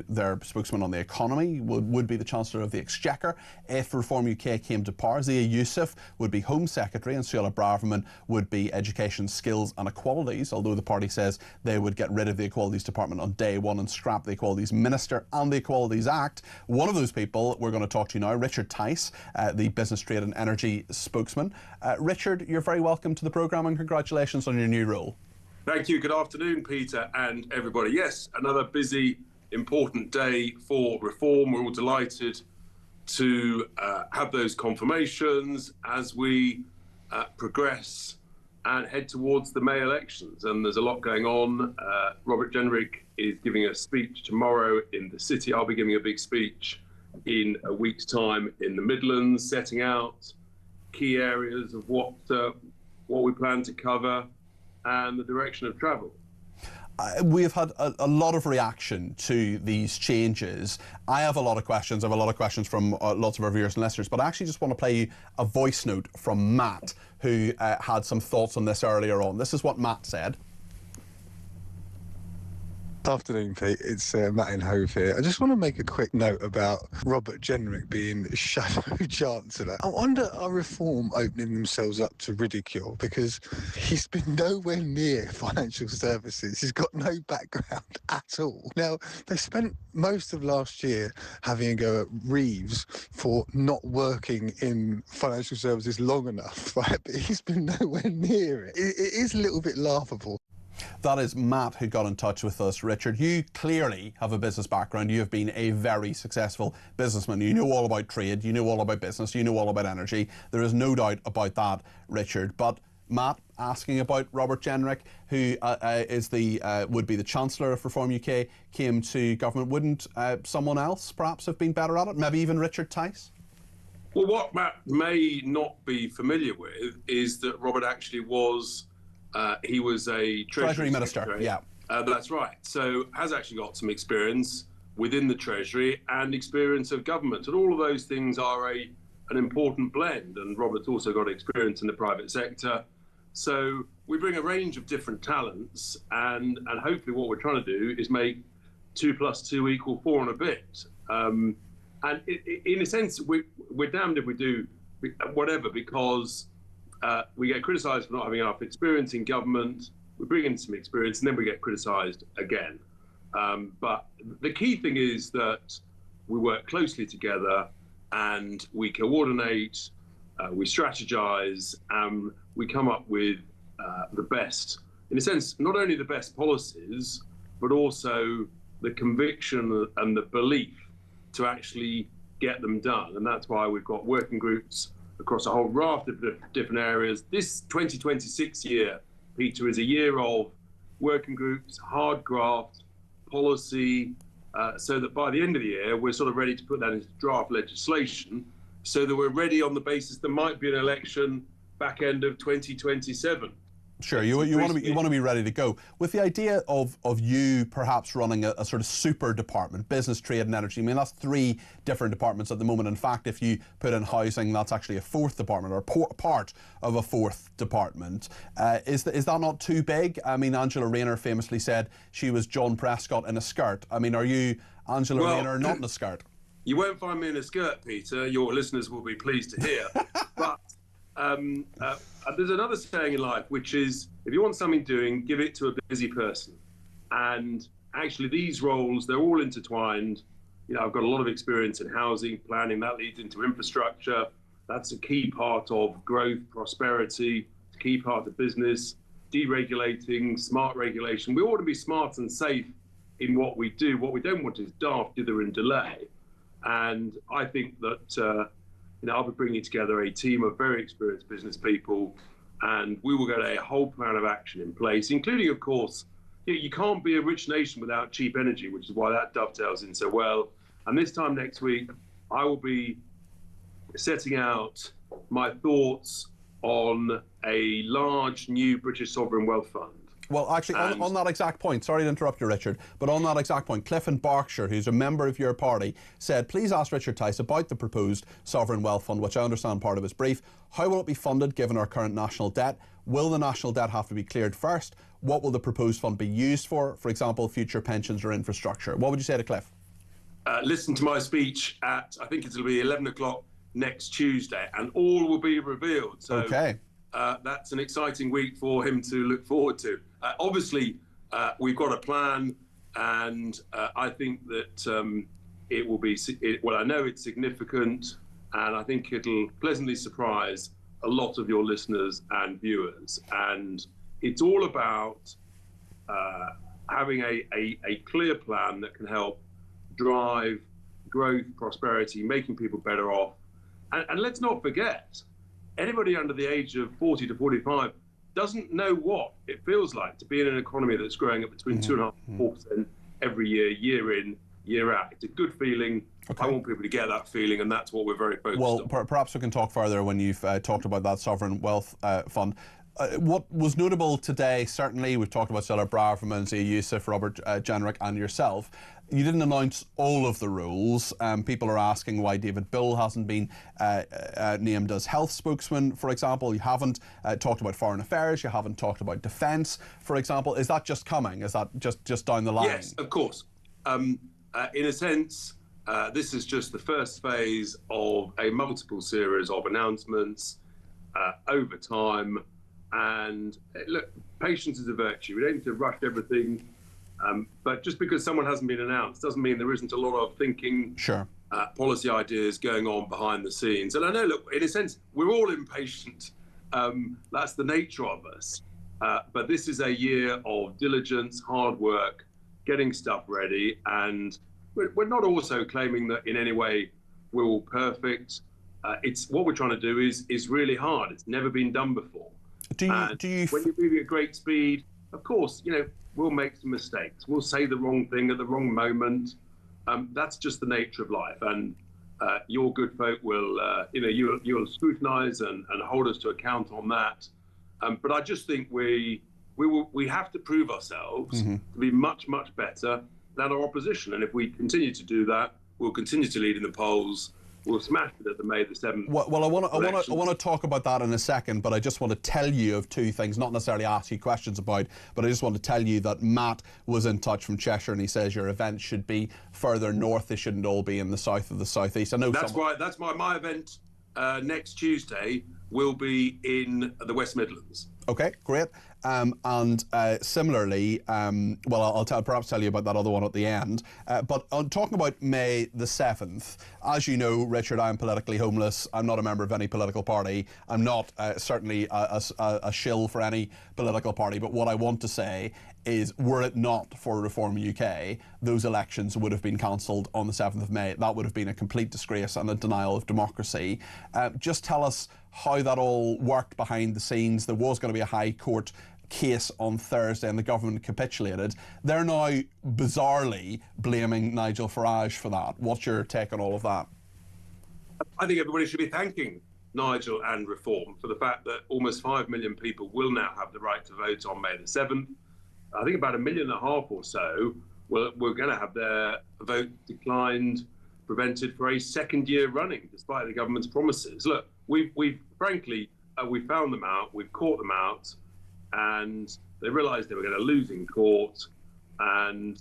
their spokesman on the economy, would be the Chancellor of the Exchequer if Reform UK came to power. Zia Youssef would be Home Secretary and Suella Braverman would be Education, Skills and Equalities, although the party says they would get rid of the Equalities Department on day one and scrap the Equalities Minister and the Equalities Act. One of those people we're going to talk to now, Richard Tice, the business, trade and energy spokesman. Richard, you're very welcome to the programme and congratulations on your new role. Thank you. Good afternoon, Peter and everybody. Yes, another busy, important day for Reform. We're all delighted to have those confirmations as we progress and head towards the May elections. And there's a lot going on. Robert Jenrick is giving a speech tomorrow in the City. I'll be giving a big speech in a week's time in the Midlands, setting out key areas of what we plan to cover and the direction of travel. We have had a lot of reaction to these changes. I have a lot of questions. I have a lot of questions from lots of our viewers and listeners, but I actually just want to play you a voice note from Matt, who had some thoughts on this earlier on. This is what Matt said. Afternoon, Pete. It's Matt in Hove here. I just want to make a quick note about Robert Jenrick being Shadow Chancellor. I wonder are Reform opening themselves up to ridicule because he's been nowhere near financial services. He's got no background at all. Now, they spent most of last year having a go at Reeves for not working in financial services long enough, right? But he's been nowhere near it. It is a little bit laughable. That is Matt who got in touch with us. Richard, you clearly have a business background. You have been a very successful businessman. You know all about trade, you know all about business, you know all about energy. There is no doubt about that, Richard. But Matt asking about Robert Jenrick, who would be the Chancellor if Reform UK came to government. Wouldn't someone else perhaps have been better at it? Maybe even Richard Tice? Well, what Matt may not be familiar with is that Robert actually was he was a Treasury Minister. Secretary. Yeah. That's right. So has actually got some experience within the Treasury and experience of government. And all of those things are an important blend. And Robert's also got experience in the private sector. So we bring a range of different talents. And hopefully what we're trying to do is make 2 + 2 = 4 and a bit. And in a sense, we're damned if we do whatever, because we get criticised for not having enough experience in government. We bring in some experience and then we get criticised again. But the key thing is that we work closely together and we coordinate, we strategise, and we come up with the best, in a sense, not only the best policies, but also the conviction and the belief to actually get them done. And that's why we've got working groups across a whole raft of different areas. This 2026 year, Peter, is a year of working groups, hard graft, policy, so that by the end of the year, we're sort of ready to put that into draft legislation so that we're ready on the basis there might be an election back end of 2027. Sure, you want to be ready to go. With the idea of you perhaps running a sort of super department, business, trade and energy, I mean, that's 3 different departments at the moment. In fact, if you put in housing, that's actually a 4th department, or part of a 4th department. Is that not too big? I mean, Angela Rayner famously said she was John Prescott in a skirt. I mean, are you Angela Rayner not in a skirt? You won't find me in a skirt, Peter. Your listeners will be pleased to hear. But there's another saying in life, which is, if you want something doing, give it to a busy person. And actually, these roles, they're all intertwined. You know, I've got a lot of experience in housing, planning, that leads into infrastructure. That's a key part of growth, prosperity, it's a key part of business, deregulating, smart regulation. We ought to be smart and safe in what we do. What we don't want is daft, dither and delay. And I think that I'll be bringing together a team of very experienced business people, and we will get a whole plan of action in place, including, of course, you can't be a rich nation without cheap energy, which is why that dovetails in so well. And this time next week, I will be setting out my thoughts on a large new British sovereign wealth fund. Well, actually, on that exact point, sorry to interrupt you, Richard, but on that exact point, Cliff in Berkshire, who's a member of your party, said, please ask Richard Tice about the proposed sovereign wealth fund, which I understand part of his brief. How will it be funded given our current national debt? Will the national debt have to be cleared first? What will the proposed fund be used for example, future pensions or infrastructure? What would you say to Cliff? Listen to my speech at, I think it'll be 11 o'clock next Tuesday, and all will be revealed. So, okay. That's an exciting week for him to look forward to. Obviously, we've got a plan, and I think that it will be, well, I know it's significant, and I think it'll pleasantly surprise a lot of your listeners and viewers. And it's all about having a clear plan that can help drive growth, prosperity, making people better off. And let's not forget, anybody under the age of 40 to 45 doesn't know what it feels like to be in an economy that's growing at between 2.5% and 4% every year, year in, year out. It's a good feeling. Okay. I want people to get that feeling, and that's what we're very focused on. Well, perhaps we can talk further when you've talked about that sovereign wealth fund. What was notable today, certainly, we've talked about Cilla Braverman, Zia Youssef, Robert Jenrick and yourself. You didn't announce all of the rules. People are asking why David Bull hasn't been named as health spokesman, for example. You haven't talked about foreign affairs. You haven't talked about defence, for example. Is that just coming? Is that just down the line? Yes, of course. In a sense, this is just the first phase of a multiple series of announcements over time. And look, patience is a virtue. We don't need to rush everything. But just because someone hasn't been announced doesn't mean there isn't a lot of thinking, policy ideas going on behind the scenes. And I know, look, in a sense, we're all impatient. That's the nature of us. But this is a year of diligence, hard work, getting stuff ready. And we're not also claiming that in any way we're all perfect. It's what we're trying to do is really hard. It's never been done before. When you're moving at great speed, of course, we'll make some mistakes. We'll say the wrong thing at the wrong moment. That's just the nature of life. And your good folk will, you'll scrutinise and hold us to account on that. But I just think we have to prove ourselves to be much, much better than our opposition. And if we continue to do that, we'll continue to lead in the polls. We'll smash it at the May the 7th. Well, I want to talk about that in a second, but I just want to tell you of two things, not necessarily ask you questions about, but I just want to tell you that Matt was in touch from Cheshire, and he says your event should be further north. They shouldn't all be in the south of the southeast. I know that's right. That's why my event next Tuesday will be in the West Midlands. Okay, great. And similarly, well, I'll perhaps tell you about that other one at the end. But on talking about May the 7th, as you know, Richard, I'm politically homeless. I'm not a member of any political party. I'm not certainly a shill for any political party. But what I want to say is, were it not for Reform UK, those elections would have been cancelled on the 7th of May. That would have been a complete disgrace and a denial of democracy. Just tell us how that all worked behind the scenes. There was going to be a High Court case on Thursday and the government capitulated. They're now bizarrely blaming Nigel Farage for that. What's your take on all of that? I think everybody should be thanking Nigel and Reform for the fact that almost 5 million people will now have the right to vote on May the 7th. I think about 1.5 million or so we're going to have their vote declined, prevented for a second year running, despite the government's promises. Look, we've frankly, we found them out, we've caught them out, and they realised they were going to lose in court. And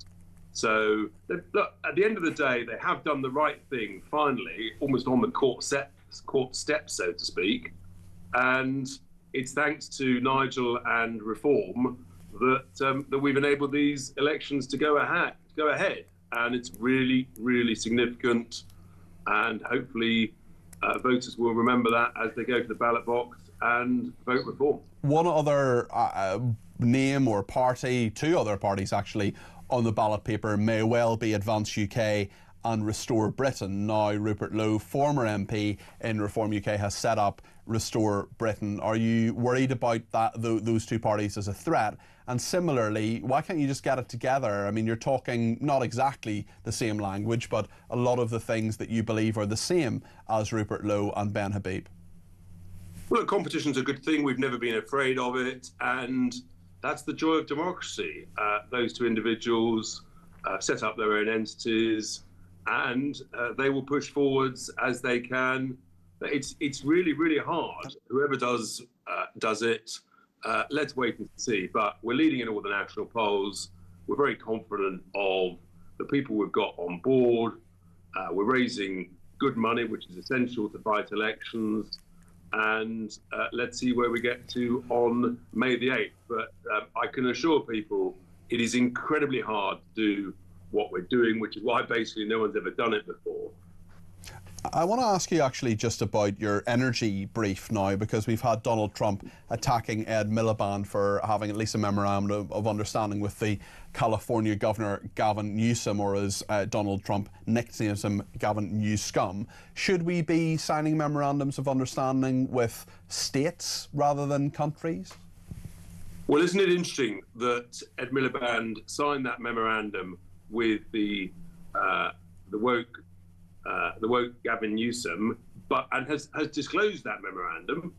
so, look, at the end of the day, they have done the right thing, finally, almost on the court steps, so to speak. And it's thanks to Nigel and Reform that we've enabled these elections to go ahead. And it's really, really significant. And hopefully voters will remember that as they go to the ballot box and vote Reform. One other name or party, two other parties actually, on the ballot paper may well be Advance UK and Restore Britain. Now, Rupert Lowe, former MP in Reform UK, has set up Restore Britain. Are you worried about those two parties as a threat? And similarly, why can't you just get it together? I mean, you're talking not exactly the same language, but a lot of the things that you believe are the same as Rupert Lowe and Ben Habib. Well, look, competition's a good thing. We've never been afraid of it, and that's the joy of democracy. Those two individuals set up their own entities, and they will push forwards as they can. It's really, really hard. Whoever does it. Let's wait and see. But we're leading in all the national polls. We're very confident of the people we've got on board. We're raising good money, which is essential to fight elections. And let's see where we get to on May the 8th. But I can assure people it is incredibly hard to do what we're doing, which is why basically no one's ever done it before. I want to ask you actually just about your energy brief now, because we've had Donald Trump attacking Ed Miliband for having at least a memorandum of understanding with the California Governor Gavin Newsom, or as Donald Trump nicknames him, Gavin Newscum. Should we be signing memorandums of understanding with states rather than countries? Well, isn't it interesting that Ed Miliband signed that memorandum with the woke Gavin Newsom, and has disclosed that memorandum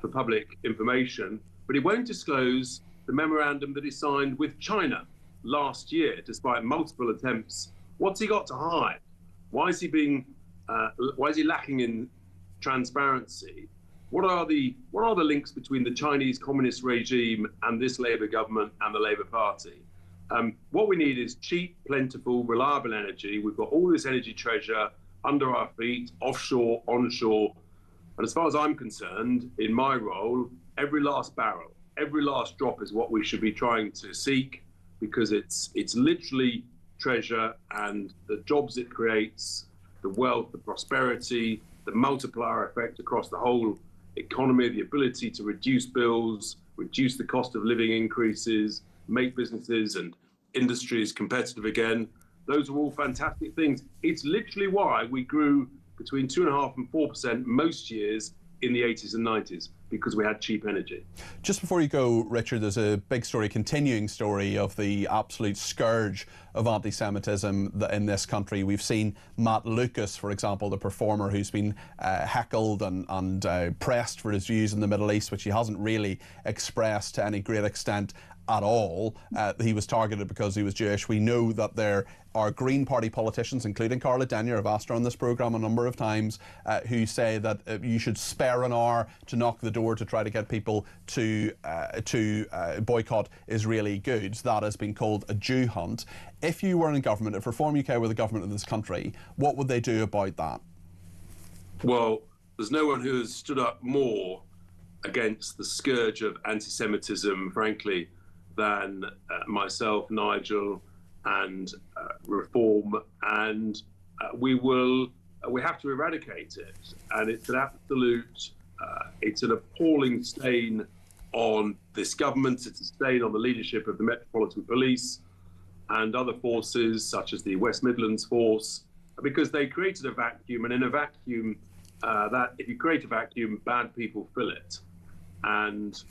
for public information, but he won't disclose the memorandum that he signed with China last year, despite multiple attempts. What's he got to hide? Why is he lacking in transparency? What are the links between the Chinese communist regime and this Labour government and the Labour Party? What we need is cheap, plentiful, reliable energy. We've got all this energy treasure under our feet, offshore, onshore. And as far as I'm concerned, in my role, every last barrel, every last drop is what we should be trying to seek, because it's literally treasure, and the jobs it creates, the wealth, the prosperity, the multiplier effect across the whole economy, the ability to reduce bills, reduce the cost of living increases, make businesses and industries competitive again. Those are all fantastic things. It's literally why we grew between 2.5% and 4% most years in the 80s and 90s, because we had cheap energy. Just before you go, Richard, there's a big story, continuing story of the absolute scourge of anti-Semitism in this country. We've seen Matt Lucas, for example, the performer who's been heckled and pressed for his views in the Middle East, which he hasn't really expressed to any great extent at all. He was targeted because he was Jewish. We know that there are Green Party politicians, including Carla Denyer, I've asked her on this programme a number of times, who say that you should spare an hour to knock the door to try to get people to boycott Israeli goods. That has been called a Jew hunt. If you were in government, if Reform UK were the government of this country, what would they do about that? Well, there's no one who has stood up more against the scourge of anti-Semitism, frankly, than myself, Nigel, and Reform, and we have to eradicate it. And it's an absolute, it's an appalling stain on this government. It's a stain on the leadership of the Metropolitan Police and other forces, such as the West Midlands Force, because they created a vacuum, and in a vacuum, that if you create a vacuum, bad people fill it. And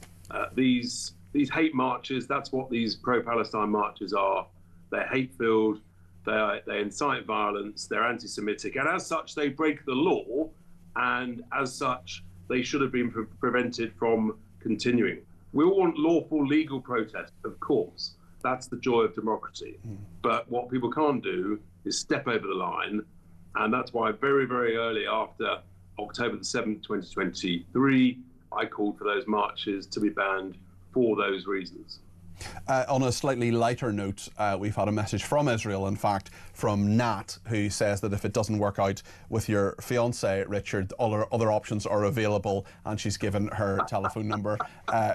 these hate marches, that's what these pro-Palestine marches are. They're hate-filled, they incite violence, they're anti-Semitic, and as such, they break the law, and as such, they should have been prevented from continuing. We all want lawful, legal protest, of course. That's the joy of democracy. But what people can't do is step over the line, and that's why very, very early after October the 7th, 2023, I called for those marches to be banned for those reasons. On a slightly lighter note, we've had a message from Israel, in fact, from Nat, who says that if it doesn't work out with your fiancé, Richard, other options are available, and she's given her telephone number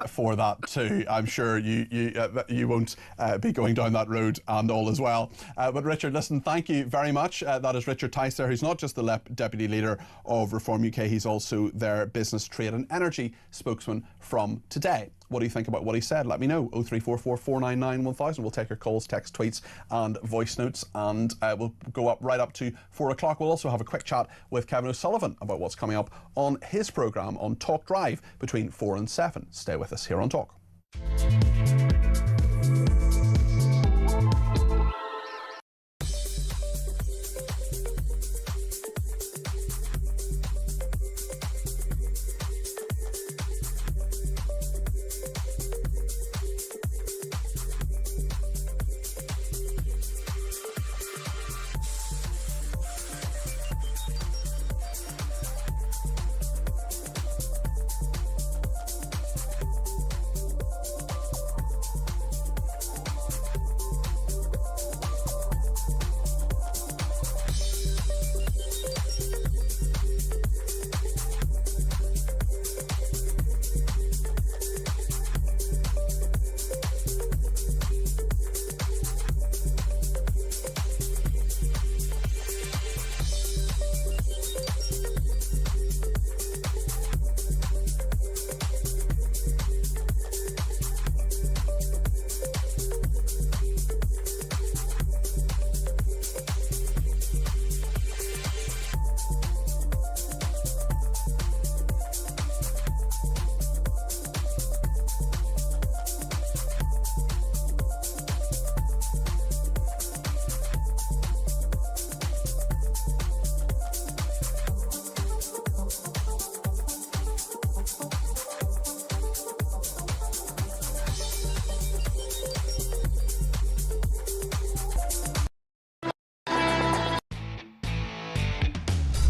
for that too. I'm sure you won't be going down that road, and all as well. But Richard, listen, thank you very much. That is Richard Tice there, who's not just the Deputy Leader of Reform UK, he's also their business, trade and energy spokesman from today. What do you think about what he said? Let me know. 0344 499 1000. We'll take your calls, text, tweets and voice notes, and we'll go up right up to 4 o'clock. We'll also have a quick chat with Kevin O'Sullivan about what's coming up on his programme on Talk Drive between 4 and 7. Stay with us here on Talk.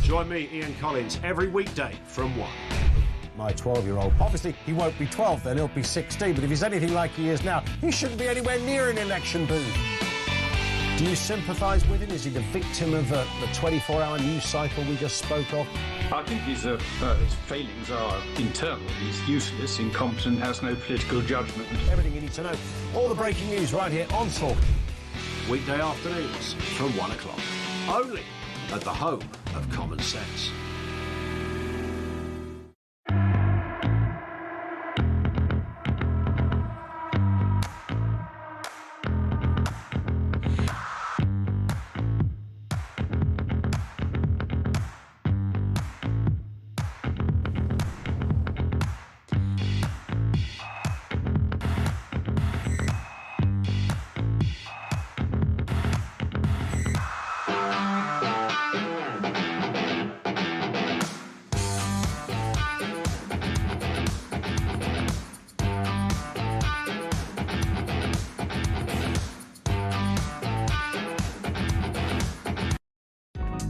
Join me, Ian Collins, every weekday from 1. My 12-year-old. Obviously, he won't be 12 then, he'll be 16, but if he's anything like he is now, he shouldn't be anywhere near an election booth. Do you sympathise with him? Is he the victim of the 24-hour news cycle we just spoke of? I think his failings are internal. He's useless, incompetent, has no political judgment. Everything you need to know. All the breaking news right here on Talk. Weekday afternoons from 1 o'clock. Only at the home of common sense.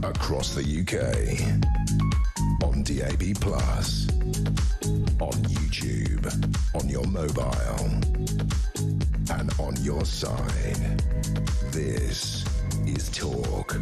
Across the UK, on DAB+, on YouTube, on your mobile, and on your side. This is Talk.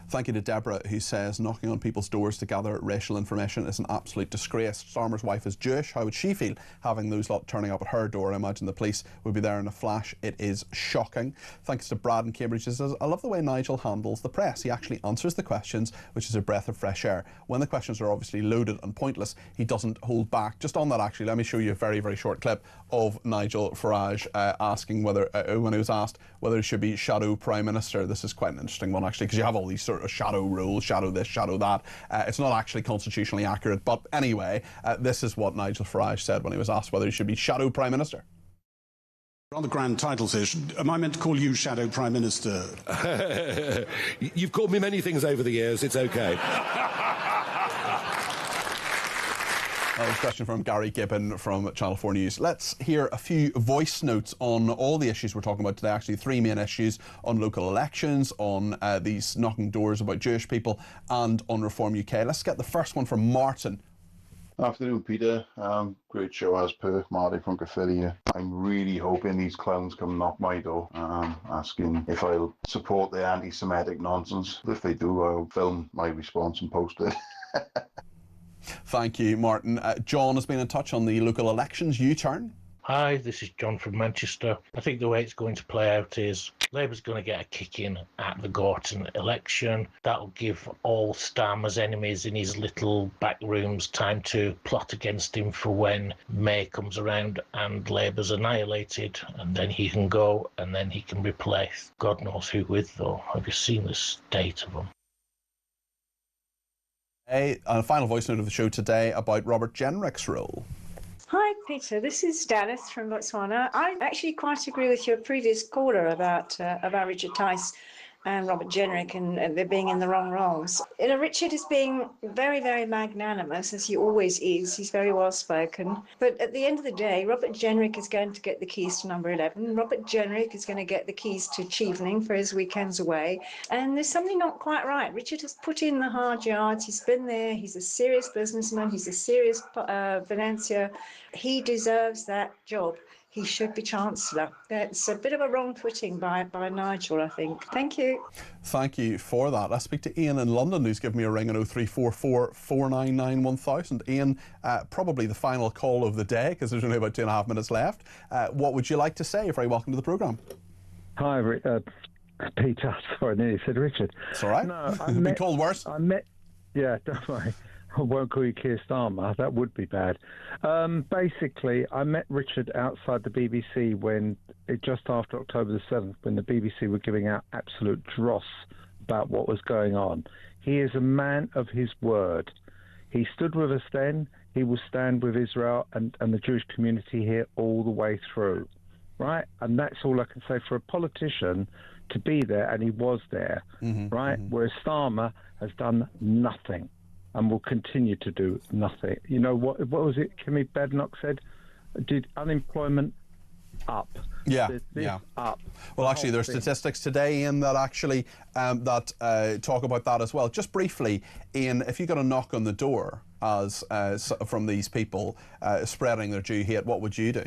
Thank you to Deborah, who says knocking on people's doors to gather racial information is an absolute disgrace. Starmer's wife is Jewish. How would she feel having those lot turning up at her door? I imagine the police would be there in a flash. It is shocking. Thanks to Brad in Cambridge, who says, I love the way Nigel handles the press. He actually answers the questions, which is a breath of fresh air. When the questions are obviously loaded and pointless, he doesn't hold back. Just on that, actually, let me show you a very, very short clip of Nigel Farage asking whether, when he was asked whether he should be shadow Prime Minister. This is quite an interesting one, actually, because you have all these sort of shadow rules, shadow this, shadow that. It's not actually constitutionally accurate, but anyway, this is what Nigel Farage said when he was asked whether he should be shadow Prime Minister. Rather grand title says, am I meant to call you Shadow Prime Minister? You've called me many things over the years, it's okay. That was a question from Gary Gibbon from Channel 4 News. Let's hear a few voice notes on all the issues we're talking about today. Actually, three main issues: on local elections, on these knocking doors about Jewish people, and on Reform UK. Let's get the first one from Martin. Afternoon, Peter. Great show as per. Marty from Caerphilly. I'm really hoping these clowns come knock my door, asking if I'll support their anti-Semitic nonsense. If they do, I'll film my response and post it. Thank you, Martin. John has been in touch on the local elections. U-turn. Hi, this is John from Manchester. I think the way it's going to play out is Labour's going to get a kick in at the Gorton election. That'll give all Starmer's enemies in his little back rooms time to plot against him for when May comes around and Labour's annihilated, and then he can go and then he can replace God knows who with, though. Have you seen the state of them? A final voice note of the show today about Robert Jenrick's role. Hi, Peter. This is Dallas from Botswana. I actually quite agree with your previous caller about Richard Tice and Robert Jenrick and they're being in the wrong roles. You know, Richard is being very, very magnanimous, as he always is. He's very well spoken. But at the end of the day, Robert Jenrick is going to get the keys to number 11. Robert Jenrick is going to get the keys to Chevening for his weekends away. And there's something not quite right. Richard has put in the hard yards. He's been there. He's a serious businessman. He's a serious financier. He deserves that job. He should be Chancellor. It's a bit of a wrong footing by Nigel, I think. Thank you. Thank you for that. I speak to Ian in London, who's given me a ring on 0344 499 1000. Ian, probably the final call of the day, because there's only about 2.5 minutes left. What would you like to say? You're very welcome to the programme. Hi, Peter. Sorry, I nearly said Richard. It's all right. No, You've been called worse. Yeah, don't worry. I won't call you Keir Starmer. That would be bad. Basically, I met Richard outside the BBC just after October the 7th, when the BBC were giving out absolute dross about what was going on. He is a man of his word. He stood with us then. He will stand with Israel and the Jewish community here all the way through, right? And that's all I can say for a politician to be there, and he was there, right? Whereas Starmer has done nothing and will continue to do nothing. You know, what was it Kimmy Badenoch said? Did unemployment up. Yeah, This up. Well, actually, there's statistics today, Ian, that actually talk about that as well. Just briefly, Ian, if you got a knock on the door from these people spreading their Jew hate, what would you do?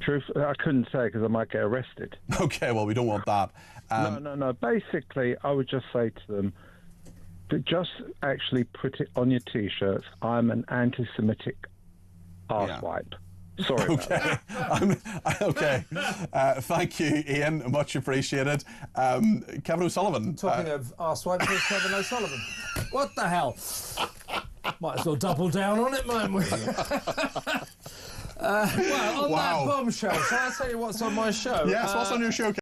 Truth, I couldn't say because I might get arrested. Okay, well, we don't want that. No. Basically, I would just say to them, to just actually put it on your T-shirts, I'm an anti-Semitic arsewipe. Sorry about that. Okay. Thank you, Ian. Much appreciated. Kevin O'Sullivan. Talking of arsewipes, there's Kevin O'Sullivan. What the hell? Might as well double down on it, mightn't we? Well, on that bombshell, shall I tell you what's on my show? Yes, what's on your show,